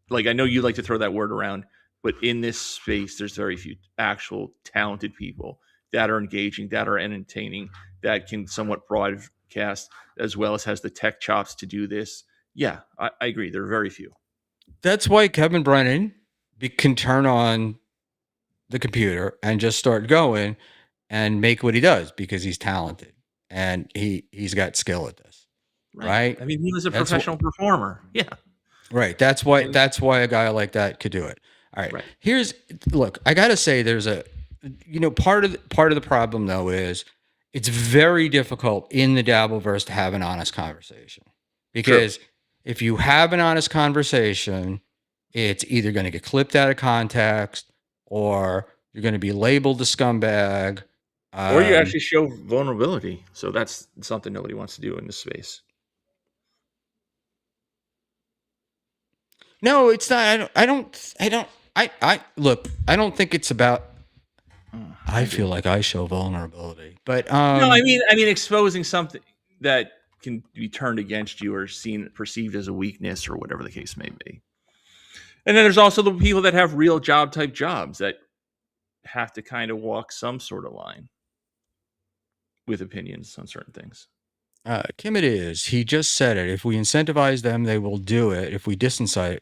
Like, I know you like to throw that word around, but in this space, there's very few actual talented people that are engaging, that are entertaining, that can somewhat broadcast, as well as has the tech chops to do this. Yeah, I agree. There are very few. That's why Kevin Brennan can turn on the computer and just start going and make what he does, because he's talented and he's got skill at this, right? I mean, he was a professional performer. Yeah. Right. That's why a guy like that could do it. All right. Look, I got to say there's a, part of the problem though is it's very difficult in the Dabbleverse to have an honest conversation, because if you have an honest conversation, it's either going to get clipped out of context, or you're going to be labeled a scumbag, or you actually show vulnerability. So that's something nobody wants to do in this space. No, it's not. I look, I don't think it's about, I feel like I show vulnerability, but no, I mean exposing something that can be turned against you or perceived as a weakness or whatever the case may be. And then there's also the people that have real type jobs that have to kind of walk some sort of line with opinions on certain things. Kim, it is. He just said it. If we incentivize them, they will do it. If we disincentivize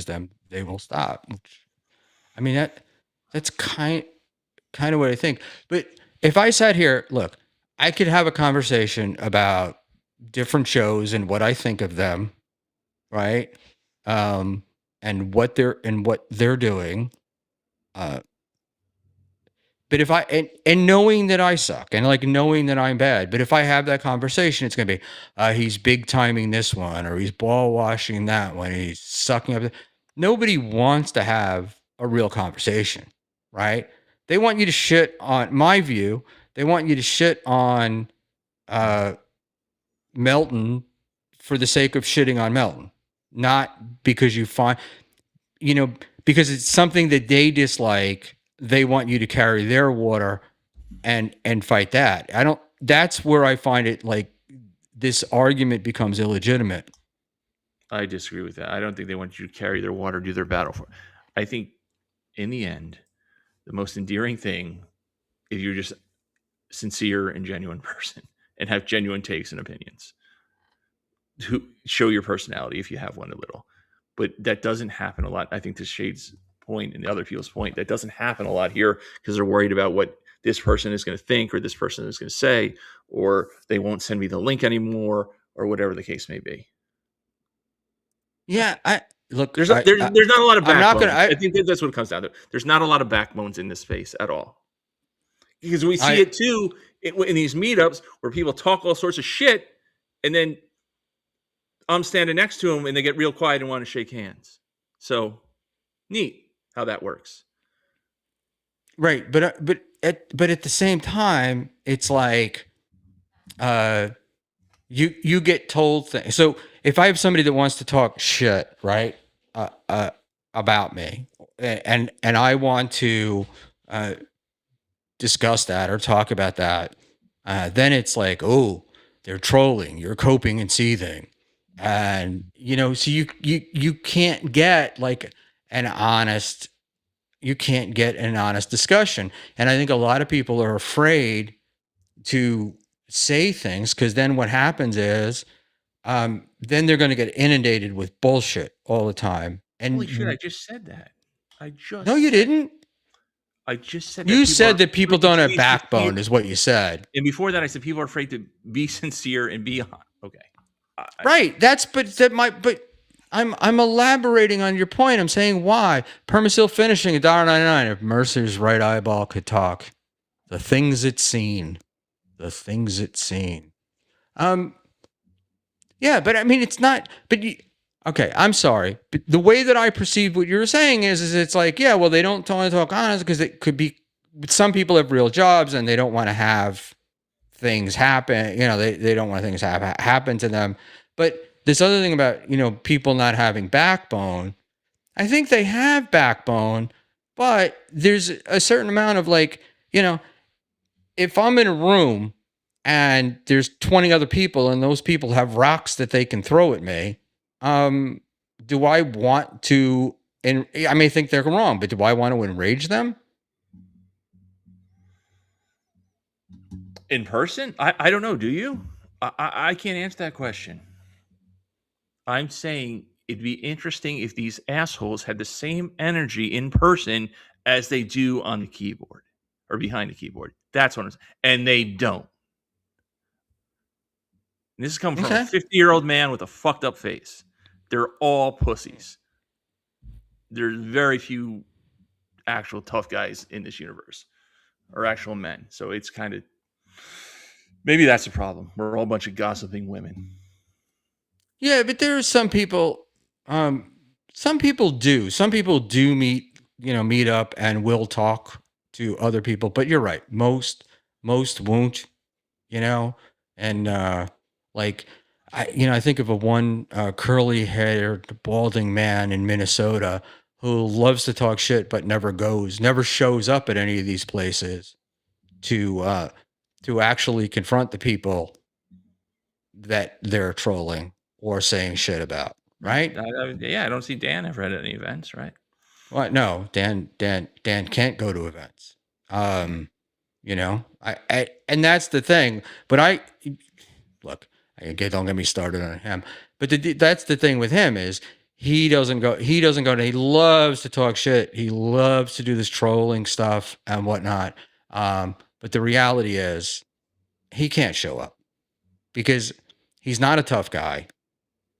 them, they will stop. I mean, that's kind of what I think. But if I sat here, look, I could have a conversation about different shows and what I think of them, right? And what they're doing. But if and knowing that I suck, and like knowing that I'm bad, but if I have that conversation, it's going to be, he's big timing this one, or he's ball washing that one, he's sucking up. Nobody wants to have a real conversation, right? They want you to shit on my view. They want you to shit on Melton for the sake of shitting on Melton. not because you find, because it's something that they dislike. They want you to carry their water and fight that. I don't. That's where I find it like this argument becomes illegitimate. I disagree with that. I don't think they want you to carry their water, do their battle for. I think in the end, the most endearing thing, if you're just sincere and genuine person and have genuine takes and opinions, to show your personality if you have one a little. But that doesn't happen a lot. I think to Shade's point and the other people's point, that doesn't happen a lot here because they're worried about what this person is going to think or this person is going to say, or they won't send me the link anymore, or whatever the case may be. Yeah, look. There's not a lot of I'm not backbones. gonna- I think that's what it comes down to. There's not a lot of backbones in this space at all. Because we see it too in these meetups where people talk all sorts of shit, and then I'm standing next to them and they get real quiet and want to shake hands. So neat how that works. Right, but at the same time, it's like, you get told things. So if I have somebody that wants to talk shit, right, about me, and I want to discuss that or talk about that, then it's like, oh, they're trolling. You're coping and seething, and so you can't get like an honest. You can't get an honest discussion, and I think a lot of people are afraid to say things because then what happens is, then they're going to get inundated with bullshit all the time. And Holy shit! I just said that. no, you didn't. I just said You that said that people don't have be backbone, sincere. is what you said. And before that, I said people are afraid to be sincere and be okay. Right. But I'm elaborating on your point. I'm saying why. Permasil finishing $1.99. If Mercer's right eyeball could talk, the things it's seen. The things it's seen. Yeah, but I mean it's not, but okay, I'm sorry. But the way that I perceive what you're saying is it's like, yeah, well, they don't want to talk honest because it could be, some people have real jobs and they don't want to have things happen. They don't want things happen to them. But this other thing about, people not having backbone, I think they have backbone, but there's a certain amount of like, if I'm in a room and there's 20 other people and those people have rocks that they can throw at me, do I want to, and I may think they're wrong, but do I want to enrage them? In person? I don't know. Do you? I can't answer that question. I'm saying it'd be interesting if these assholes had the same energy in person as they do on the keyboard or behind the keyboard. That's what I'm saying. And they don't. And this is coming from a 50-year-old man with a fucked up face. They're all pussies. There's very few actual tough guys in this universe or actual men. So it's kind of, maybe that's the problem. We're all a bunch of gossiping women. Yeah, but there are some people. Some people do. Some people do meet up and will talk to other people. But you're right. Most won't. And like I think of a one curly-haired, balding man in Minnesota who loves to talk shit but never shows up at any of these places to actually confront the people that they're trolling or saying shit about, right? I don't see Dan ever at any events, right? Well, no, Dan can't go to events. I and that's the thing. But look, don't get me started on him. But that's the thing with him is he doesn't go. He loves to talk shit. He loves to do this trolling stuff and whatnot. But the reality is he can't show up because he's not a tough guy.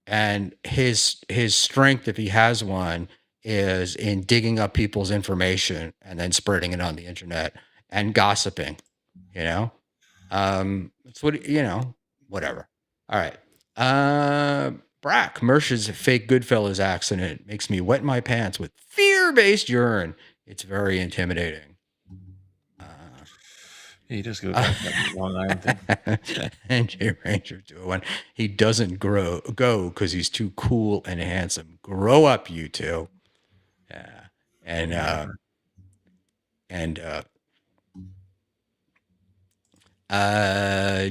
And his strength, if he has one, is in digging up people's information and then spreading it on the internet and gossiping. It's what whatever. All right. Brack Mersh's fake Goodfellas accident makes me wet my pants with fear-based urine. It's very intimidating. He just goes back to that Long Island thing. And J Ranger 201. He doesn't go because he's too cool and handsome. Grow up, you two. Yeah.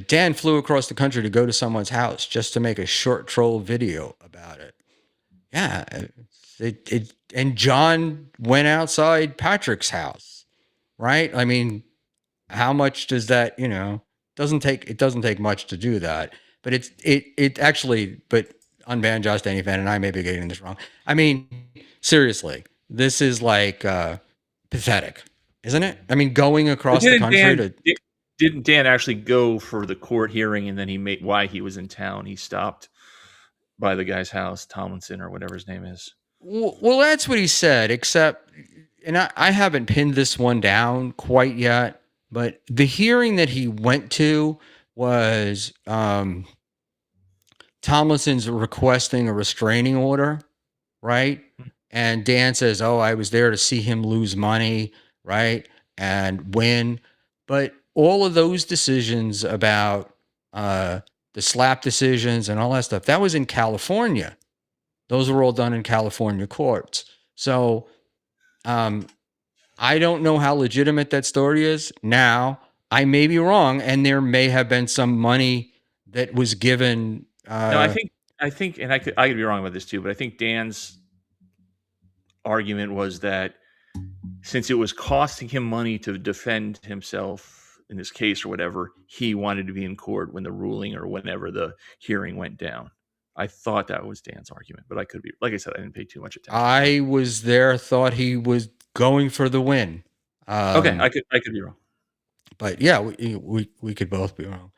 Dan flew across the country to go to someone's house just to make a short troll video about it. Yeah. And John went outside Patrick's house, right? I mean, how much does that, doesn't take much to do that, but it actually, but unban Josh Denny fan, and I may be getting this wrong. I mean, seriously, this is like pathetic, isn't it? I mean, going across the country Didn't Dan actually go for the court hearing, and then he made why he was in town? He stopped by the guy's house, Tomlinson or whatever his name is. Well, that's what he said, except, and I haven't pinned this one down quite yet, but the hearing that he went to was Tomlinson's requesting a restraining order, right? And Dan says, oh, I was there to see him lose money, right? And win. But all of those decisions about the slap decisions and all that stuff, that was in California. Those were all done in California courts. So I don't know how legitimate that story is. Now, I may be wrong, and there may have been some money that was given. No, I think, and I could be wrong about this too, but I think Dan's argument was that since it was costing him money to defend himself in this case or whatever, he wanted to be in court when the ruling or whenever the hearing went down. I thought that was Dan's argument, but I could be, like I said, I didn't pay too much attention. I was there, thought he was going for the win. Okay, I could be wrong. But yeah, we could both be wrong.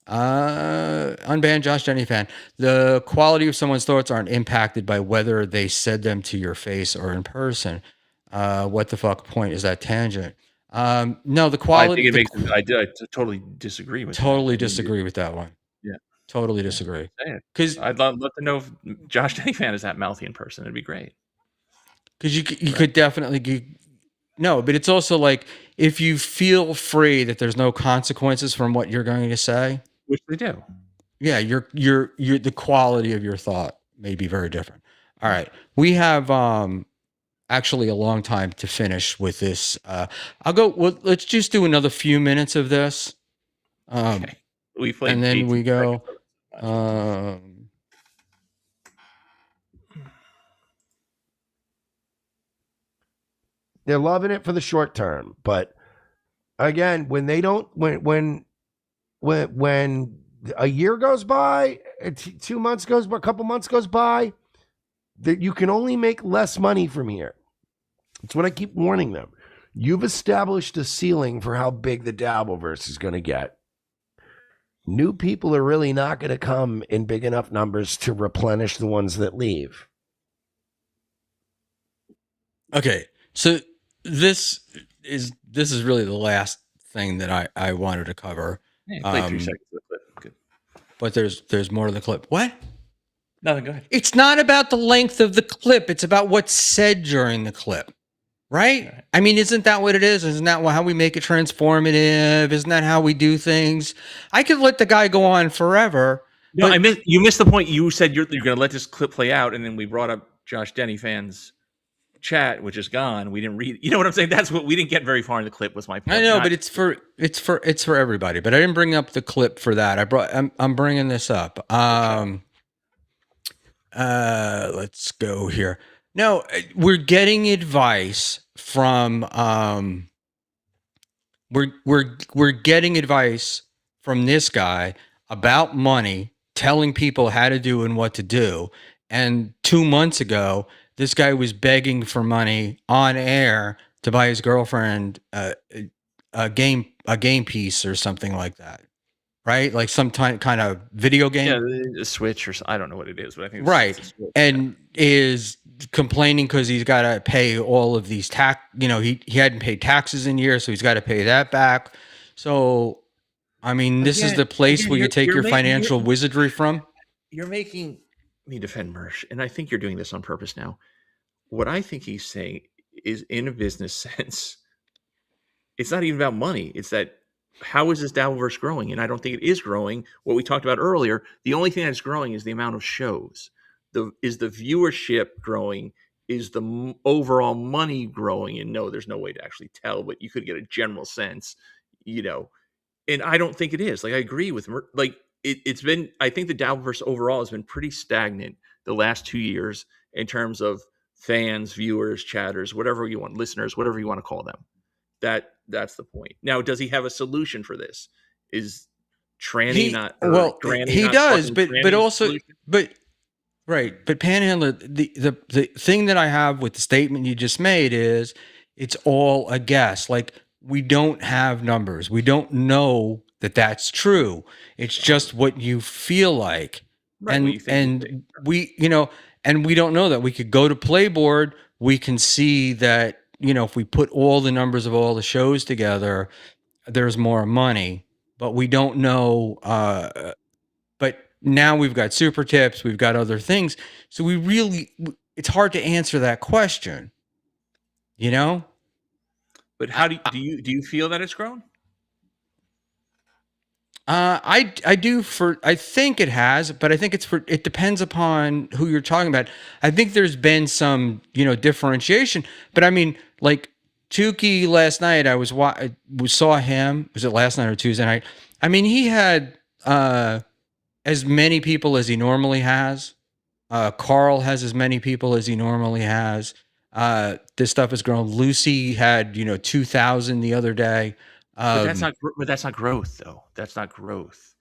Unbanned Josh Denny fan. The quality of someone's thoughts aren't impacted by whether they said them to your face or in person. What the fuck point is that tangent? No, the quality. I totally disagree with. Totally disagree with that one. Yeah, totally disagree. Because I'd love to know if Josh Denny fan is that mouthy in person. It'd be great. Because you could definitely. No, but it's also like if you feel free that there's no consequences from what you're going to say, which they do. Yeah, you're the quality of your thought may be very different. All right, we have actually a long time to finish with this. I'll go. Well, let's just do another few minutes of this. Okay. We played, and then we go. They're loving it for the short term, but again, when they don't, when a year goes by, 2 months goes by, a couple months goes by, that you can only make less money from here. That's what I keep warning them. You've established a ceiling for how big the Dabbleverse is going to get. New people are really not going to come in big enough numbers to replenish the ones that leave. Okay, so this is really the last thing that I wanted to cover. Yeah, play 3 seconds of the clip. Good. But there's more to the clip. What? Nothing. Go ahead. It's not about the length of the clip. It's about what's said during the clip, right? I mean, isn't that what it is? Isn't that how we make it transformative? Isn't that how we do things? I could let the guy go on forever. No, you missed the point. You said you're going to let this clip play out, and then we brought up Josh Denny fans chat, which is gone. We didn't read. You know what I'm saying? That's what we didn't get very far in the clip. Was my point. I know, but it's for everybody. But I didn't bring up the clip for that. I'm bringing this up. Let's go here. No, we're getting advice from we're getting advice from this guy about money, telling people how to do and what to do. And 2 months ago, this guy was begging for money on air to buy his girlfriend a game piece or something like that, right? Like some kind of video game. Yeah, a Switch or I don't know what it is, but I think it's right. it's a Switch, and is complaining because he's got to pay all of these tax. You know, he hadn't paid taxes in years, so he's got to pay that back. So, I mean, this is the place where you take your financial wizardry from. You're making me defend Mersh, and I think you're doing this on purpose now. What I think he's saying is, in a business sense, it's not even about money. It's that how is this Dabbleverse growing? And I don't think it is growing. What we talked about earlier, the only thing that's growing is the amount of shows. Is the viewership growing? Is the overall money growing? And no, there's no way to actually tell, but you could get a general sense, you know. And I don't think it is. Like I agree with it's been. I think the Dabbleverse overall has been pretty stagnant the last 2 years in terms of fans, viewers, chatters, whatever you want, listeners, whatever you want to call them. That's the point. Now, does he have a solution for this? Is tranny not or granny he not does, fucking but tranny the also solution? but right, but Panhandler, the thing that I have with the statement you just made is it's all a guess. Like we don't have numbers. We don't know that that's true. It's just what you feel like. Right, what you think you think. We, and we don't know that. We could go to Playboard, we can see that, if we put all the numbers of all the shows together, there's more money, but we don't know. But now we've got super tips, we've got other things. So it's hard to answer that question, you know? But how do you feel that it's grown? I do I think it has, but I think it depends upon who you're talking about. I think there's been some, differentiation, but I mean, like Tukey last night, we saw him, was it last night or Tuesday night? I mean, he had, as many people as he normally has. Carl has as many people as he normally has. This stuff has grown. Lucy had, 2,000 the other day. But that's not growth, though. That's not growth.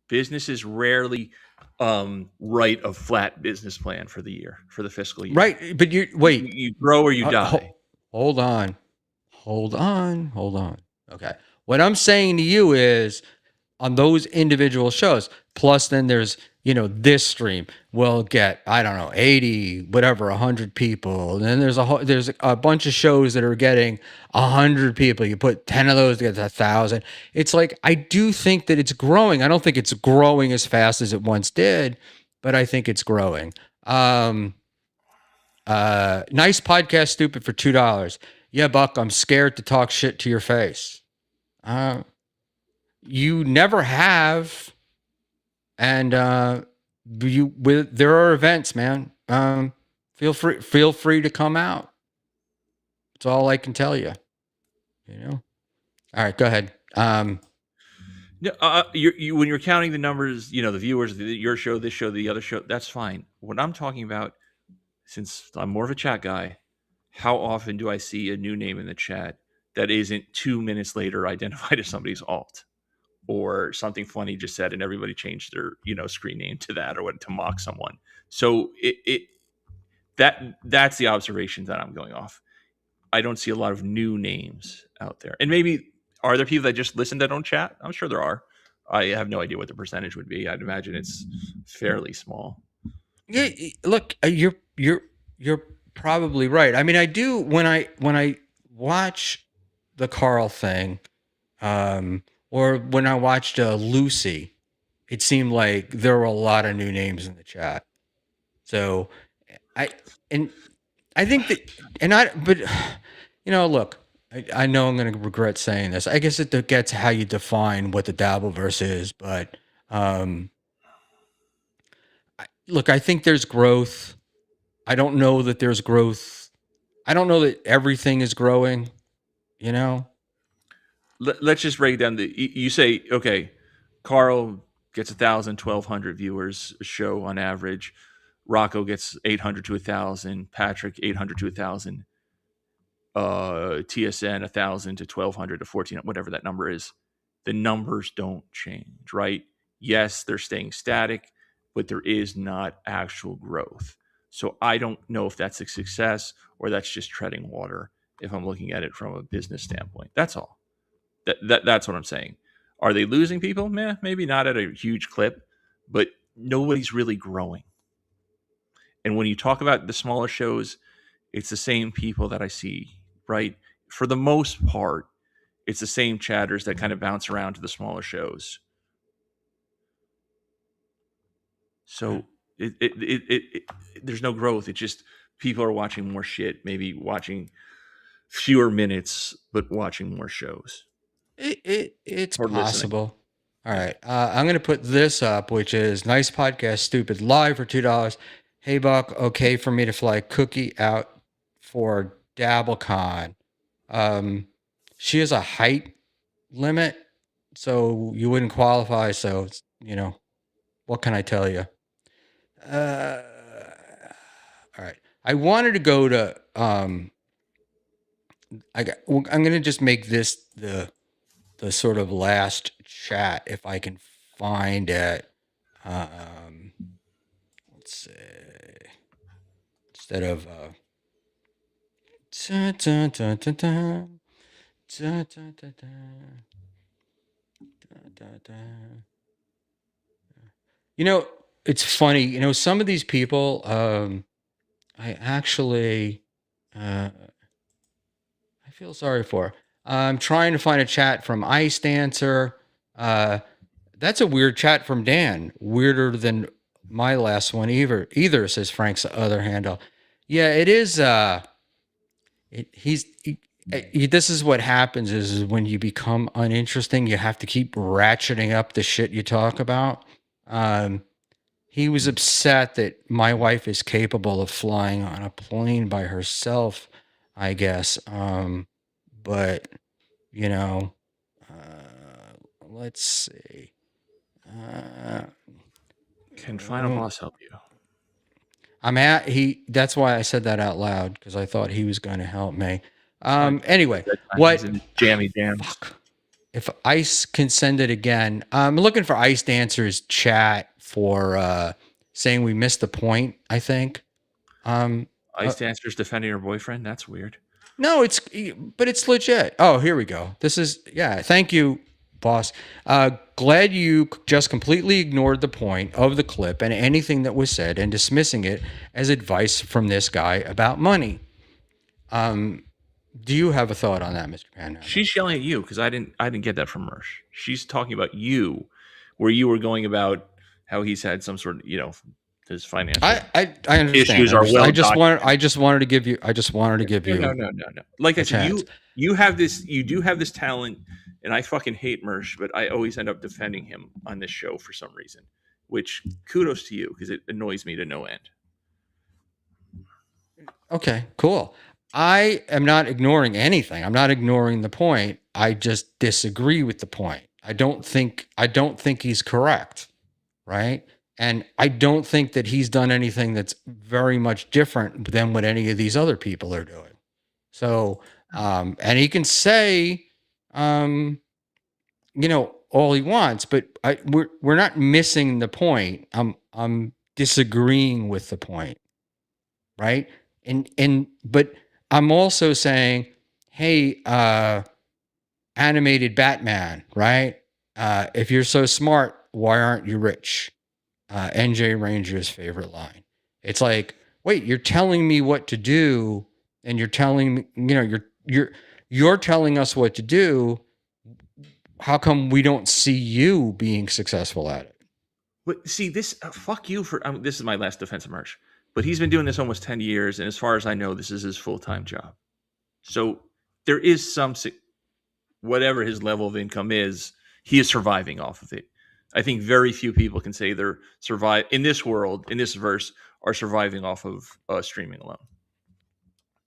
Businesses rarely write a flat business plan for the year, for the fiscal year. Right, but you grow or you die. Hold on. Okay. What I'm saying to you is on those individual shows, plus then there's, this stream will get, I don't know, 80, whatever, 100 people. And then there's a bunch of shows that are getting 100 people. You put 10 of those to get 1,000. It's like, I do think that it's growing. I don't think it's growing as fast as it once did, but I think it's growing. Nice podcast, stupid, for $2. Yeah, Buck, I'm scared to talk shit to your face. You never have, and there are events, man. Feel free to come out. That's all I can tell you. All right, go ahead. No, when you're counting the numbers, the viewers, your show, this show, the other show, that's fine. What I'm talking about, since I'm more of a chat guy, how often do I see a new name in the chat that isn't 2 minutes later identified as somebody's alt? Or something funny just said, and everybody changed their, screen name to that, or what, to mock someone. So that's the observation that I'm going off. I don't see a lot of new names out there, and maybe are there people that just listen that don't chat? I'm sure there are. I have no idea what the percentage would be. I'd imagine it's fairly small. Yeah, look, you're probably right. I mean, I do when I watch the Carl thing. Or when I watched Lucy, it seemed like there were a lot of new names in the chat. So I think that, but look, I know I'm going to regret saying this. I guess it gets how you define what the Dabbleverse is, but look, I think there's growth. I don't know that there's growth. I don't know that everything is growing, Let's just break down you say, okay, Carl gets 1,000, 1,200 viewers a show on average. Rocco gets 800 to 1,000. Patrick 800 to 1,000. TSN 1,000 to 1,200 to 1,400, whatever that number is. The numbers don't change, right? Yes, they're staying static, but there is not actual growth. So I don't know if that's a success or that's just treading water if I'm looking at it from a business standpoint. That's all. That's what I'm saying. Are they losing people? Maybe not at a huge clip, but nobody's really growing. And when you talk about the smaller shows, it's the same people that I see, right? For the most part, it's the same chatters that kind of bounce around to the smaller shows. So there's no growth. It's just people are watching more shit, maybe watching fewer minutes, but watching more shows. It's Or listening. possible. All right. I'm going to put this up, which is nice podcast, stupid live for $2. Hey, Buck, okay for me to fly Cookie out for DabbleCon. She has a height limit, so you wouldn't qualify. So, what can I tell you? All right. I wanted to go to, I'm going to just make this the sort of last chat if I can find it. Let's see. Instead of dun, dun, dun, dun, dun, dun, dun, dun, dun, dun, dun, dun. It's funny. Some of these people, I actually, I feel sorry for. I'm trying to find a chat from Ice Dancer. That's a weird chat from Dan. Weirder than my last one either, says Frank's other handle. Yeah, it is. This is what happens is when you become uninteresting, you have to keep ratcheting up the shit you talk about. He was upset that my wife is capable of flying on a plane by herself, I guess. But let's see. Can Final Boss help you? That's why I said that out loud, because I thought he was going to help me. Anyway, what? He's in jammy jams. Fuck. If Ice can send it again, I'm looking for Ice Dancer's chat for saying we missed the point, I think. Ice Dancer's defending her boyfriend? That's weird. No, but it's legit. Oh, here we go. Thank you, boss. Glad you just completely ignored the point of the clip and anything that was said and dismissing it as advice from this guy about money. Do you have a thought on that, Mr. Panhandler? She's yelling at you because I didn't get that from Mersh. She's talking about you, where you were going about how he's had some sort of his financial. I understand. Issues are well I just wanted to give you. No. Like I said, you do have this talent, and I fucking hate Mersh, but I always end up defending him on this show for some reason. Which kudos to you, because it annoys me to no end. Okay, cool. I am not ignoring anything. I'm not ignoring the point. I just disagree with the point. I don't think he's correct, right? And I don't think that he's done anything that's very much different than what any of these other people are doing. So, and he can say, all he wants, but we're not missing the point. I'm disagreeing with the point, right? But I'm also saying, hey, animated Batman, right? If you're so smart, why aren't you rich? NJ Ranger's favorite line. It's like, wait, you're telling me what to do, and you're telling me, you're telling us what to do. How come we don't see you being successful at it? But see, this fuck you for this is my last defense of Mersh. But he's been doing this almost 10 years, and as far as I know, this is his full-time job. So there is some, whatever his level of income is, he is surviving off of it. I think very few people can say they're in this world, in this verse, are surviving off of streaming alone.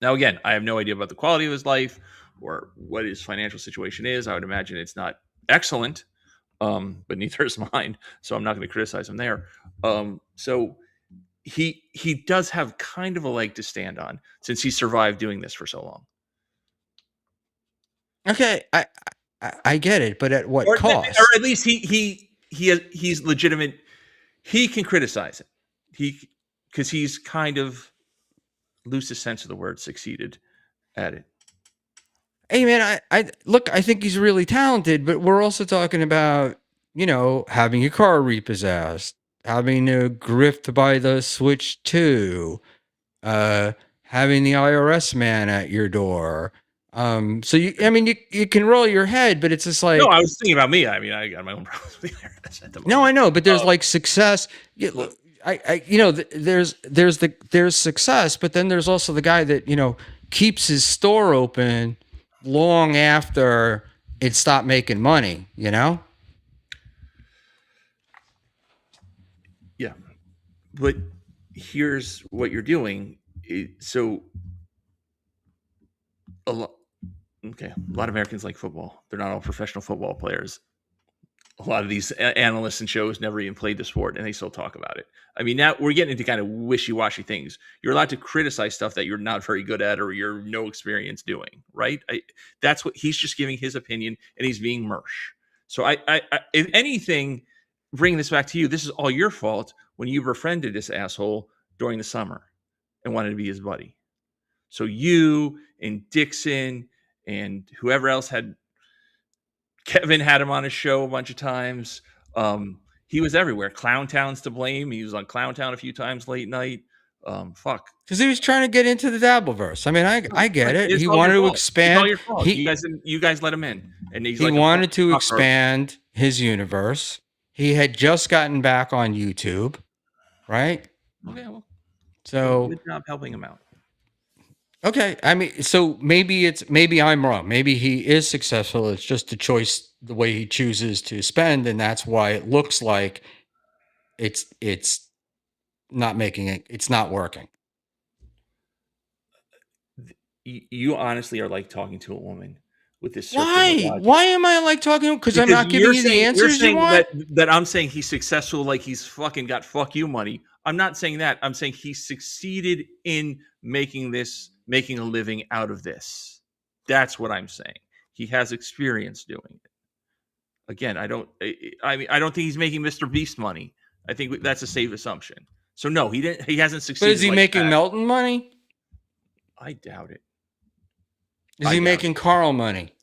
Now, again, I have no idea about the quality of his life or what his financial situation is. I would imagine it's not excellent, but neither is mine. So I'm not going to criticize him there. So he does have kind of a leg to stand on since he survived doing this for so long. Okay, I get it, but at what cost? Or at least he's legitimate. He can criticize it. Because he's kind of, loosest sense of the word, succeeded at it. Hey man, I think he's really talented, but we're also talking about, having your car repossessed, having to grift by the Switch 2, having the IRS man at your door. So you can roll your head, but it's just like, no, I was thinking about me. I mean, I got my own problems with the IRS at the moment. No, I know, but there's like success. There's success, but then there's also the guy that keeps his store open long after it stopped making money, you know? Yeah. But here's what you're doing. So a lot of Americans like football. They're not all professional football players. A lot of these analysts and shows never even played the sport, and they still talk about it. I mean, now we're getting into kind of wishy-washy things. You're allowed to criticize stuff that you're not very good at or you're no experience doing, right? That's what he's just giving his opinion, and he's being Mersh. So if anything, bringing this back to you, this is all your fault when you befriended this asshole during the summer and wanted to be his buddy. So you and Dixon and whoever else had Kevin had him on his show a bunch of times. He was everywhere. Clown Town's to blame. He was on Clown Town a few times late night. Fuck. Because he was trying to get into the Dabbleverse. I mean, I get it. It's He all wanted your to fault. It's expand. all your fault. He, You guys let him in, and he's he like wanted to fucker. expand his universe. He had just gotten back on YouTube, right? Okay, well, So good job helping him out. okay, I mean, so maybe I'm wrong. Maybe he is successful. It's just a choice, the way he chooses to spend, and that's why it looks like it's not making it. It's not working. You honestly are like talking to a woman with this. circle of Why? logic. Why am I like talking? Because I'm not giving you the answers you want. That I'm saying he's successful, like he's fucking got fuck you money. I'm not saying that. I'm saying he succeeded in making a living out of this. That's what I'm saying. He has experience doing it. Again, I mean, I don't think he's making Mr. Beast money. I think that's a safe assumption. So no, he didn't. He hasn't But succeeded. is he like making that. Melton money? I doubt it. Is I he doubt making Carl money?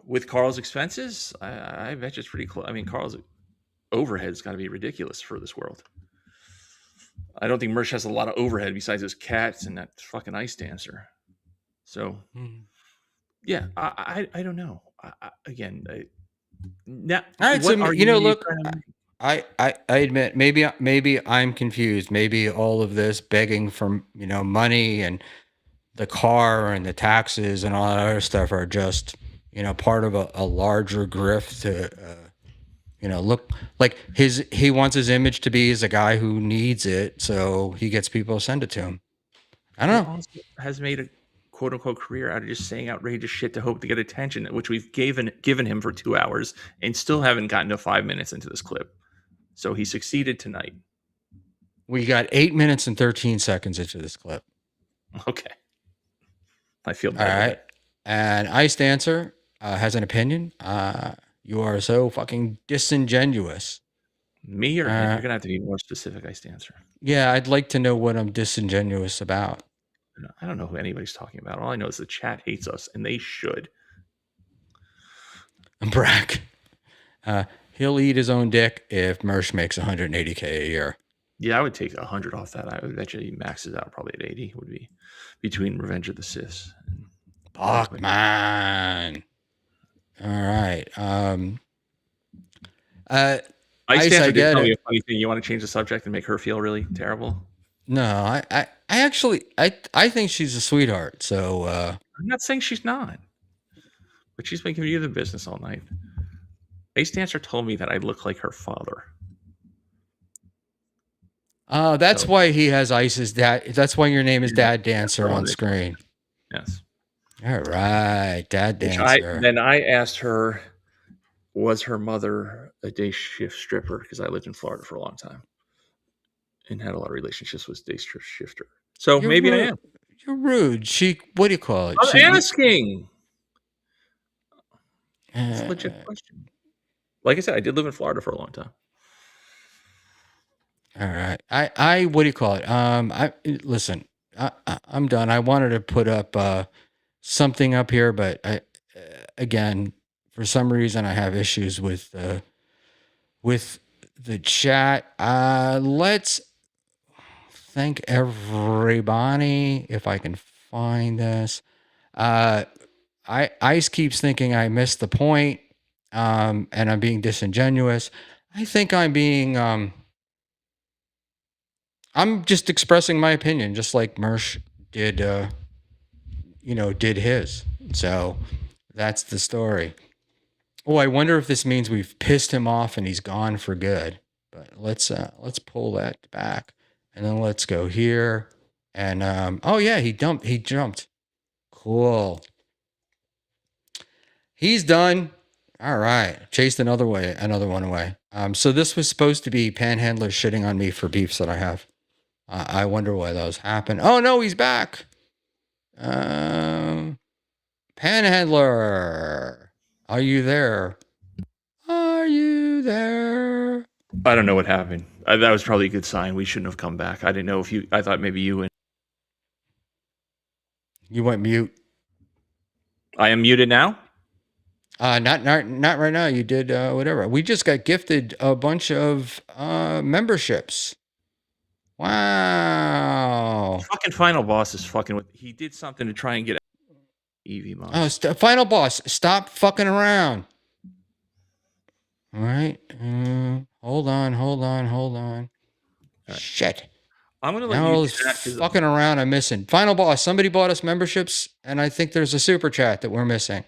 With Carl's expenses, I bet you it's pretty close. I mean, Carl's overhead's got to be ridiculous for this world. I don't think Mersh has a lot of overhead besides his cats and that fucking ice dancer. So, yeah, I don't know. Now, All right, what so argument are look, trying to make? I admit maybe I'm confused. Maybe all of this begging for money and the car and the taxes and all that other stuff are just part of a larger grift to look like he wants his image to be as a guy who needs it, so he gets people to send it to him. I don't know. Also has made a quote unquote career out of just saying outrageous shit to hope to get attention, which we've given him for 2 hours and still haven't gotten to 5 minutes into this clip. So he succeeded tonight. We got 8 minutes and 13 seconds into this clip. Okay. I feel All bad. right. And Ice Dancer has an opinion. You are so fucking disingenuous. Me or him? You're gonna have to be more specific, Ice Dancer. Yeah, I'd like to know what I'm disingenuous about. I don't know who anybody's talking about. All I know is the chat hates us, and they should. Brack. He'll eat his own dick if Mersh makes $180K a year. Yeah, I would take 100 off that. I would bet you he maxes out probably at 80. Would be between Revenge of the Sith. Fuck, man. All right. Ice Ice, Dancer I did get tell me it. a funny thing. You want to change the subject and make her feel really terrible? No, I actually think she's a sweetheart. So I'm not saying she's not, but she's been giving you the business all night. Ace Dancer told me that I look like her father. that's why he has Ice's dad. That's why your name is Dad Dancer on Right. screen. Yes. All right, Dad Which Dancer. then I asked her, was her mother a day shift stripper? Because I lived in Florida for a long time and had a lot of relationships with day shift shifter. So You're maybe rude. I am. You're rude. What do you call it? I'm asking. It's a Uh, legit question. Like I said, I did live in Florida for a long time. All right. I what do you call it? Listen. I'm done. I wanted to put up something up here, but again, for some reason, I have issues with the chat. Let's thank everybody if I can find this. Ice keeps thinking I missed the point, and I'm being disingenuous. I think I'm being I'm just expressing my opinion, just like Mersh did, did his. So that's the story. Oh, I wonder if this means we've pissed him off and he's gone for good. But let's pull that back, and then let's go here. And oh yeah, he jumped. Cool. He's done. All right. Chased another one away. So this was supposed to be Panhandler shitting on me for beefs that I have. I wonder why those happen. Oh no, he's back. Panhandler, are you there? Are you there? I don't know what happened. That was probably a good sign. We shouldn't have come back. I didn't know if you. I thought maybe you and You went mute. I am muted now. Not right now. You did whatever. We just got gifted a bunch of memberships. Wow. Fucking final boss is fucking with. He did something to try and get Evie Moss. Oh, final boss, stop fucking around. All right. Hold on. right. Shit. I'm gonna let Now all you this do that 'cause fucking around I'm missing. Final boss, somebody bought us memberships, and I think there's a super chat that we're missing.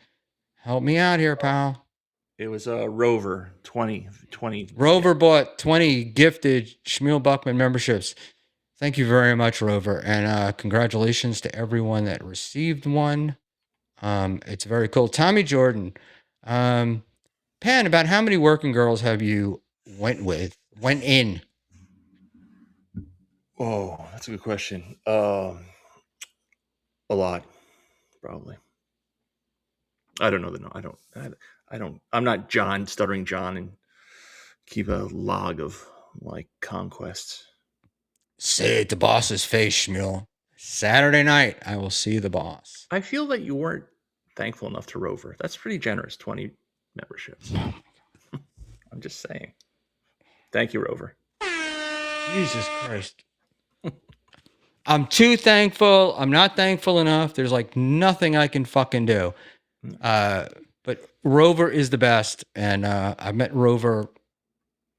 Help me out here, pal. it was Rover 20. Rover bought 20 gifted Schmuel Buckman memberships. Thank you very much, Rover, and congratulations to everyone that received one. It's very cool. Tommy Jordan, Pan, about how many working girls have you went in? Oh, that's a good question. A lot, probably. I don't know I don't. I'm not John, stuttering John, and keep a log of like conquests. Say it to boss's face, Schmuel. Saturday night, I will see the boss. I feel that you weren't thankful enough to Rover. That's pretty generous. 20 memberships. I'm just saying. Thank you, Rover. Jesus Christ. I'm too thankful. I'm not thankful enough. There's like nothing I can fucking do. But Rover is the best. And I met Rover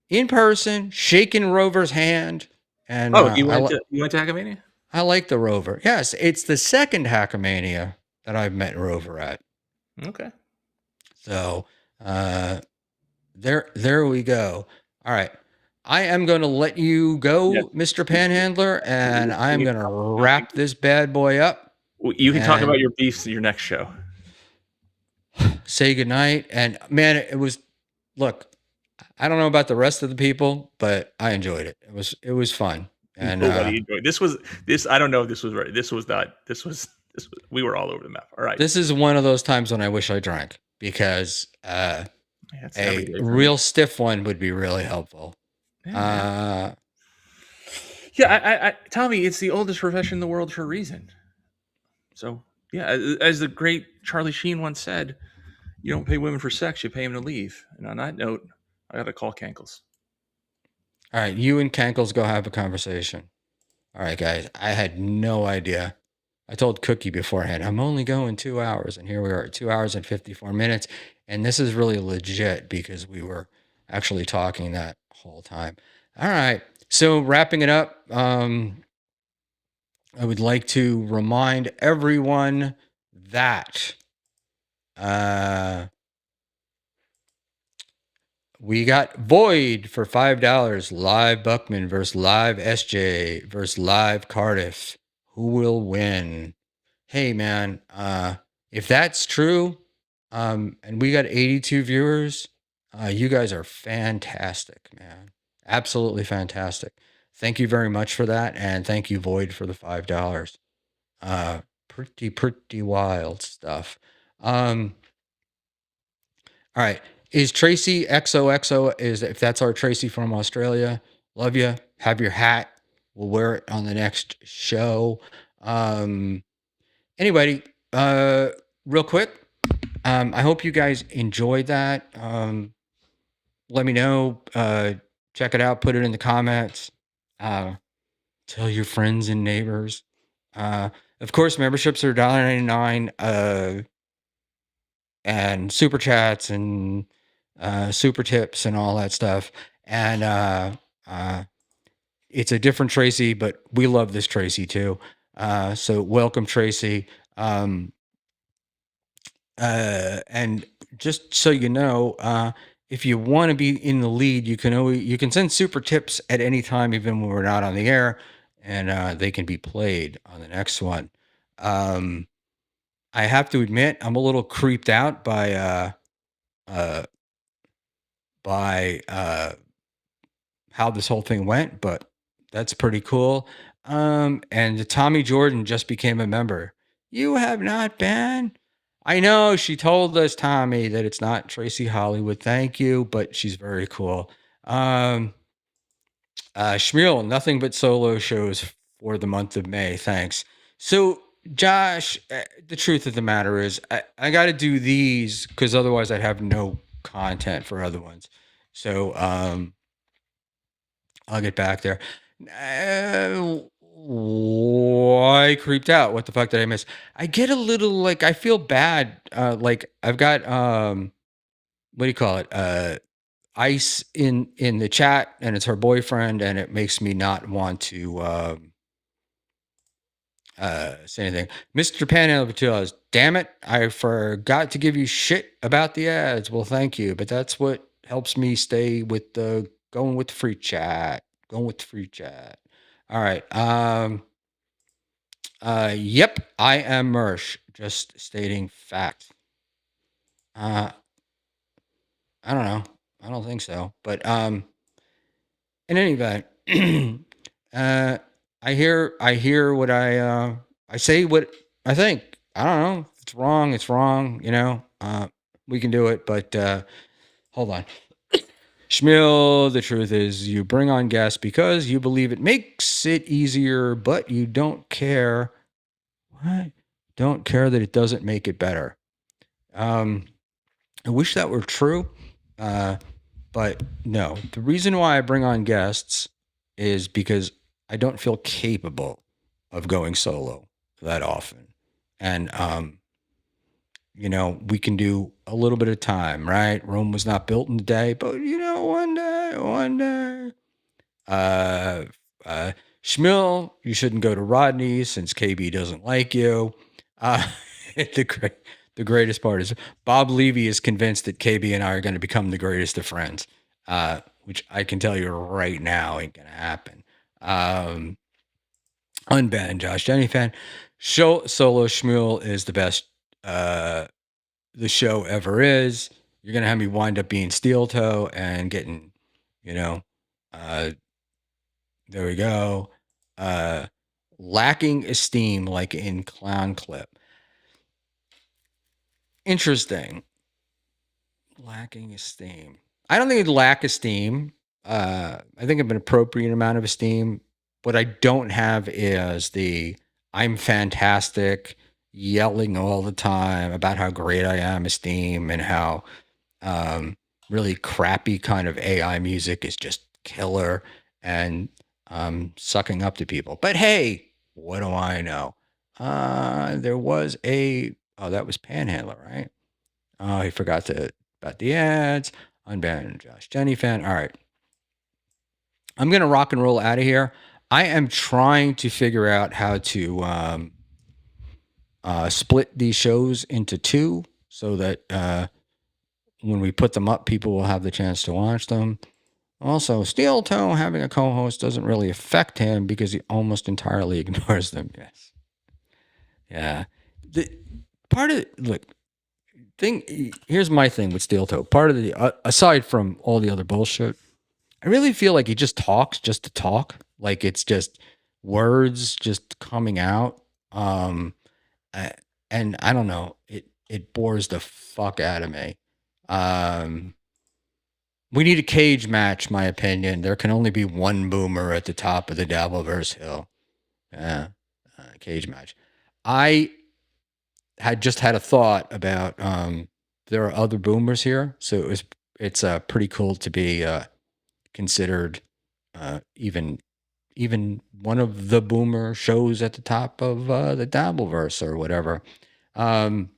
in person, shaking Rover's hand. And You went to Hackmania? I like the Rover. Yes, it's the second Hackmania that I've met Rover at. Okay. So there we go. All right. I am going to let you go, Yes. Mr. Panhandler, and I am going to wrap this bad boy up. You can talk And- about your beefs in your next show. Say goodnight. And man, it was, look, I don't know about the rest of the people, but I enjoyed it. It was fun. And Nobody enjoyed this. I don't know if this was right. This was. We were all over the map. All right. this is one of those times when I wish I drank, because It's every a day for me. real stiff one would be really helpful. Yeah, I Tommy, it's the oldest profession in the world for a reason. So yeah, as the great Charlie Sheen once said, you don't pay women for sex, you pay them to leave. And on that note, I got to call Cankles. All right, you and Cankles go have a conversation. All right, guys, I had no idea. I told Cookie beforehand, I'm only going 2 hours, and here we are, 2 hours and 54 minutes. And this is really legit because we were actually talking that whole time. All right, so wrapping it up, I would like to remind everyone that we got Void for $5. Live Buckman versus live SJ versus live Cardiff. Who will win? Hey man, if that's true, and we got 82 viewers, you guys are fantastic, man. Absolutely fantastic. Thank you very much for that, and thank you, Void, for the $5. Pretty wild stuff. All right. Is Tracy XOXO, if that's our Tracy from Australia? Love you. Have your hat. We'll wear it on the next show. Anybody, real quick, I hope you guys enjoyed that. Let me know. Check it out. Put it in the comments. Tell your friends and neighbors. Of course, memberships are $1.99. And super chats and super tips and all that stuff. And it's a different Tracy, but we love this Tracy too. So welcome, Tracy. And just so you know, if you want to be in the lead, you can send super tips at any time, even when we're not on the air, and they can be played on the next one. Um, I have to admit, I'm a little creeped out uh, by how this whole thing went, but that's pretty cool. And Tommy Jordan just became a member. You have not been? I know she told us, Tommy, that it's not Tracy Hollywood. Thank you, but she's very cool. Um, Schmuel, nothing but solo shows for the month of May. Thanks. So, Josh, the truth of the matter is, I got to do these because otherwise I'd have no content for other ones. So, I'll get back there. I creeped out. What the fuck did I miss? I get a little like I feel bad. Like I've got what do you call it? Ice in the chat, and it's her boyfriend, and it makes me not want to say anything. Mr. Panhandler 2, damn it, I forgot to give you shit about the ads. Well, thank you, but that's what helps me stay with the going with the free chat. Going with the free chat. All right. Yep, I am Mersh. Just stating fact. Uh I don't know. I don't think so. But in any event, uh I hear what I say what I think. I don't know. If it's wrong, it's wrong, you know. We can do it, but hold on. Schmuel, the truth is you bring on guests because you believe it makes it easier, but you don't care. What? Don't care that it doesn't make it better. I wish that were true. But no, the reason why I bring on guests is because I don't feel capable of going solo that often. And, you know, we can do a little bit of time, right? Rome was not built in a day, but, you know, one day. Uh, Schmill, you shouldn't go to Rodney since KB doesn't like you. Uh, the, the greatest part is Bob Levy is convinced that KB and I are going to become the greatest of friends, which I can tell you right now ain't going to happen. Unbanned Josh Jenny fan. Solo Schmuel is the best the show ever is. You're going to have me wind up being steel toe and getting, you know, there we go. Lacking esteem like in Clown Clip. Interesting. Lacking esteem. I don't think it'd lack esteem. I think I have an appropriate amount of esteem. What I don't have is the I'm fantastic, yelling all the time about how great I am esteem and how really crappy kind of AI music is just killer and sucking up to people. But hey, what do I know? There was that was Panhandler, right? Oh, he forgot about the ads. Unbanned Josh Jenny fan. All right. I'm going to rock and roll out of here. I am trying to figure out how to split these shows into two so that when we put them up, people will have the chance to watch them. Also, Steel Toe having a co-host doesn't really affect him because he almost entirely ignores them. Yes. Yeah. The part of look, here's my thing with Steel Toe. Part of the aside from all the other bullshit, I really feel like he just talks just to talk. Like it's just words just coming out. And I don't know. It bores the fuck out of me. We need a cage match, my opinion. There can only be one boomer at the top of the Dabbleverse hill. Yeah, cage match. I had just had a thought about there are other boomers here, so it's pretty cool to be considered even one of the boomer shows at the top of the Dabbleverse or whatever. In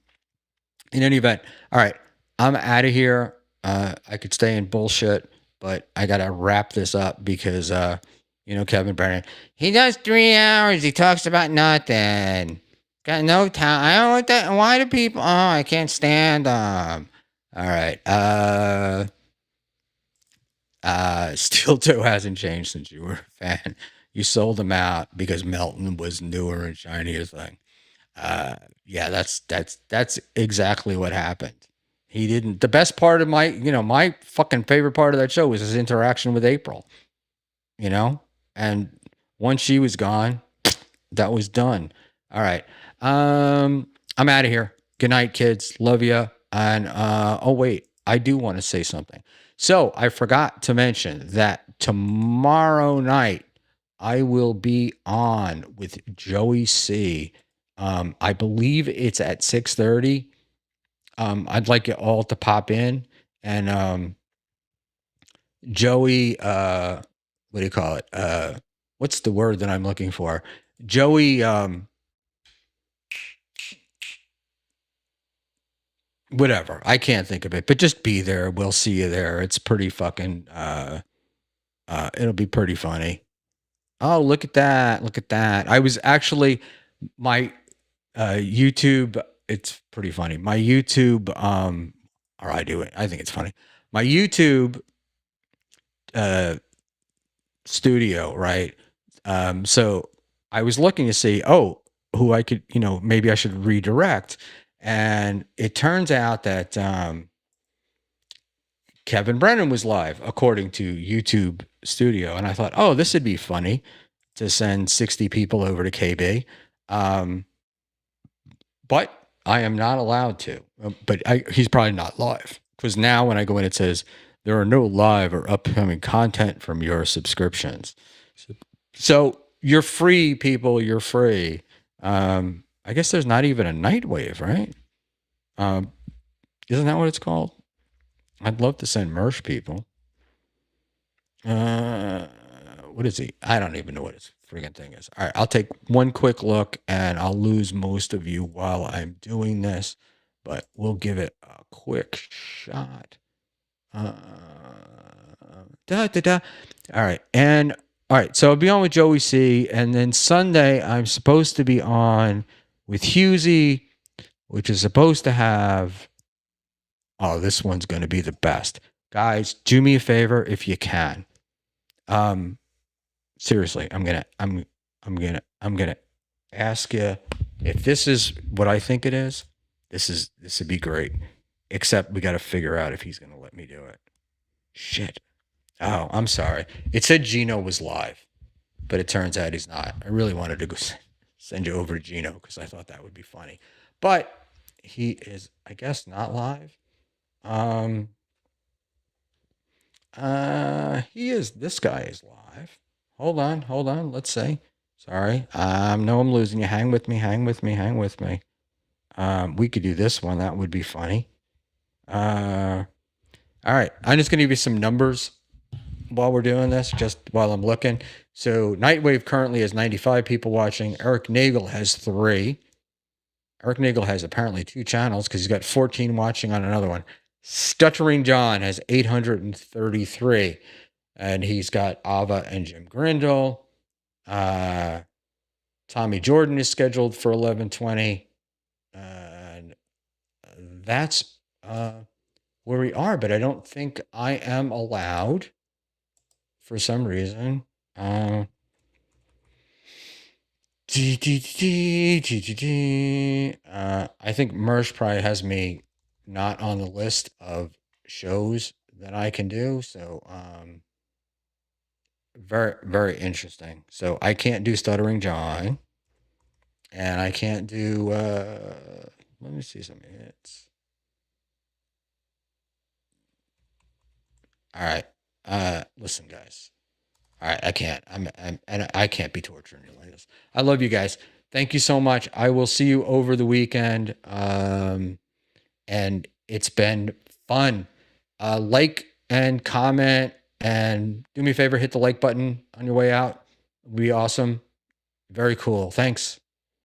any event, all right, I'm out of here. I could stay in bullshit, but I gotta wrap this up because Kevin Brennan, he does 3 hours. He talks about nothing. Got no time. I don't want that. Why do people? Oh, I can't stand them. All right. Steel Toe hasn't changed since you were a fan. You sold him out because Melton was newer and shinier thing. Yeah, that's exactly what happened. He didn't. The best part of my fucking favorite part of that show was his interaction with April. And once she was gone, that was done. All right. I'm out of here. Good night, kids. Love you. And oh wait, I do want to say something. So I forgot to mention that tomorrow night I will be on with Joey C. I believe it's at 6:30. I'd like you all to pop in and Joey. What do you call it? What's the word that I'm looking for? Joey. Whatever. I can't think of it, but just be there. We'll see you there. It's pretty fucking it'll be pretty funny. Oh, look at that. Look at that. I was actually my YouTube, it's pretty funny. My YouTube or I do it. I think it's funny. My YouTube studio, right? So I was looking to see, who I could, maybe I should redirect. And it turns out that Kevin Brennan was live, according to YouTube Studio. And I thought, this would be funny to send 60 people over to KB. But I am not allowed to. But he's probably not live. Because now when I go in, it says, there are no live or upcoming content from your subscriptions. So you're free, people. You're free. I guess there's not even a Nightwave, right? Isn't that what it's called? I'd love to send Mersh people. What is he? I don't even know what his freaking thing is. All right, I'll take one quick look and I'll lose most of you while I'm doing this, but we'll give it a quick shot. All right. All right. So I'll be on with Joey C. And then Sunday, I'm supposed to be on with Husey, which is supposed to have. Oh, this one's going to be the best. Guys, do me a favor if you can. Seriously, I'm gonna ask you if this is what I think it is. This would be great. Except we got to figure out if he's going to let me do it. Shit. Oh, I'm sorry. It said Gino was live, but it turns out he's not. I really wanted to go send you over to Gino because I thought that would be funny. But he is, I guess, not live. He is. This guy is live. Hold on. Let's see. Sorry. No, I'm losing you. Hang with me. We could do this one. That would be funny. All right. I'm just gonna give you some numbers while we're doing this, just while I'm looking. So Nightwave currently has 95 people watching. Eric Nagel has 3. Eric Nagel has apparently 2 channels because he's got 14 watching on another one. Stuttering John has 833, and he's got Ava and Jim Grindle. Tommy Jordan is scheduled for 11:20, and that's where we are. But I don't think I am allowed for some reason. I think Mersh probably has me not on the list of shows that I can do. So, very, very interesting. So I can't do Stuttering John, and I can't do, let me see some hits. All right. Listen, guys. All right, I can't. I can't be torturing you like this. I love you guys. Thank you so much. I will see you over the weekend. And it's been fun. Like and comment, and do me a favor, hit the like button on your way out. It'd be awesome. Very cool. Thanks.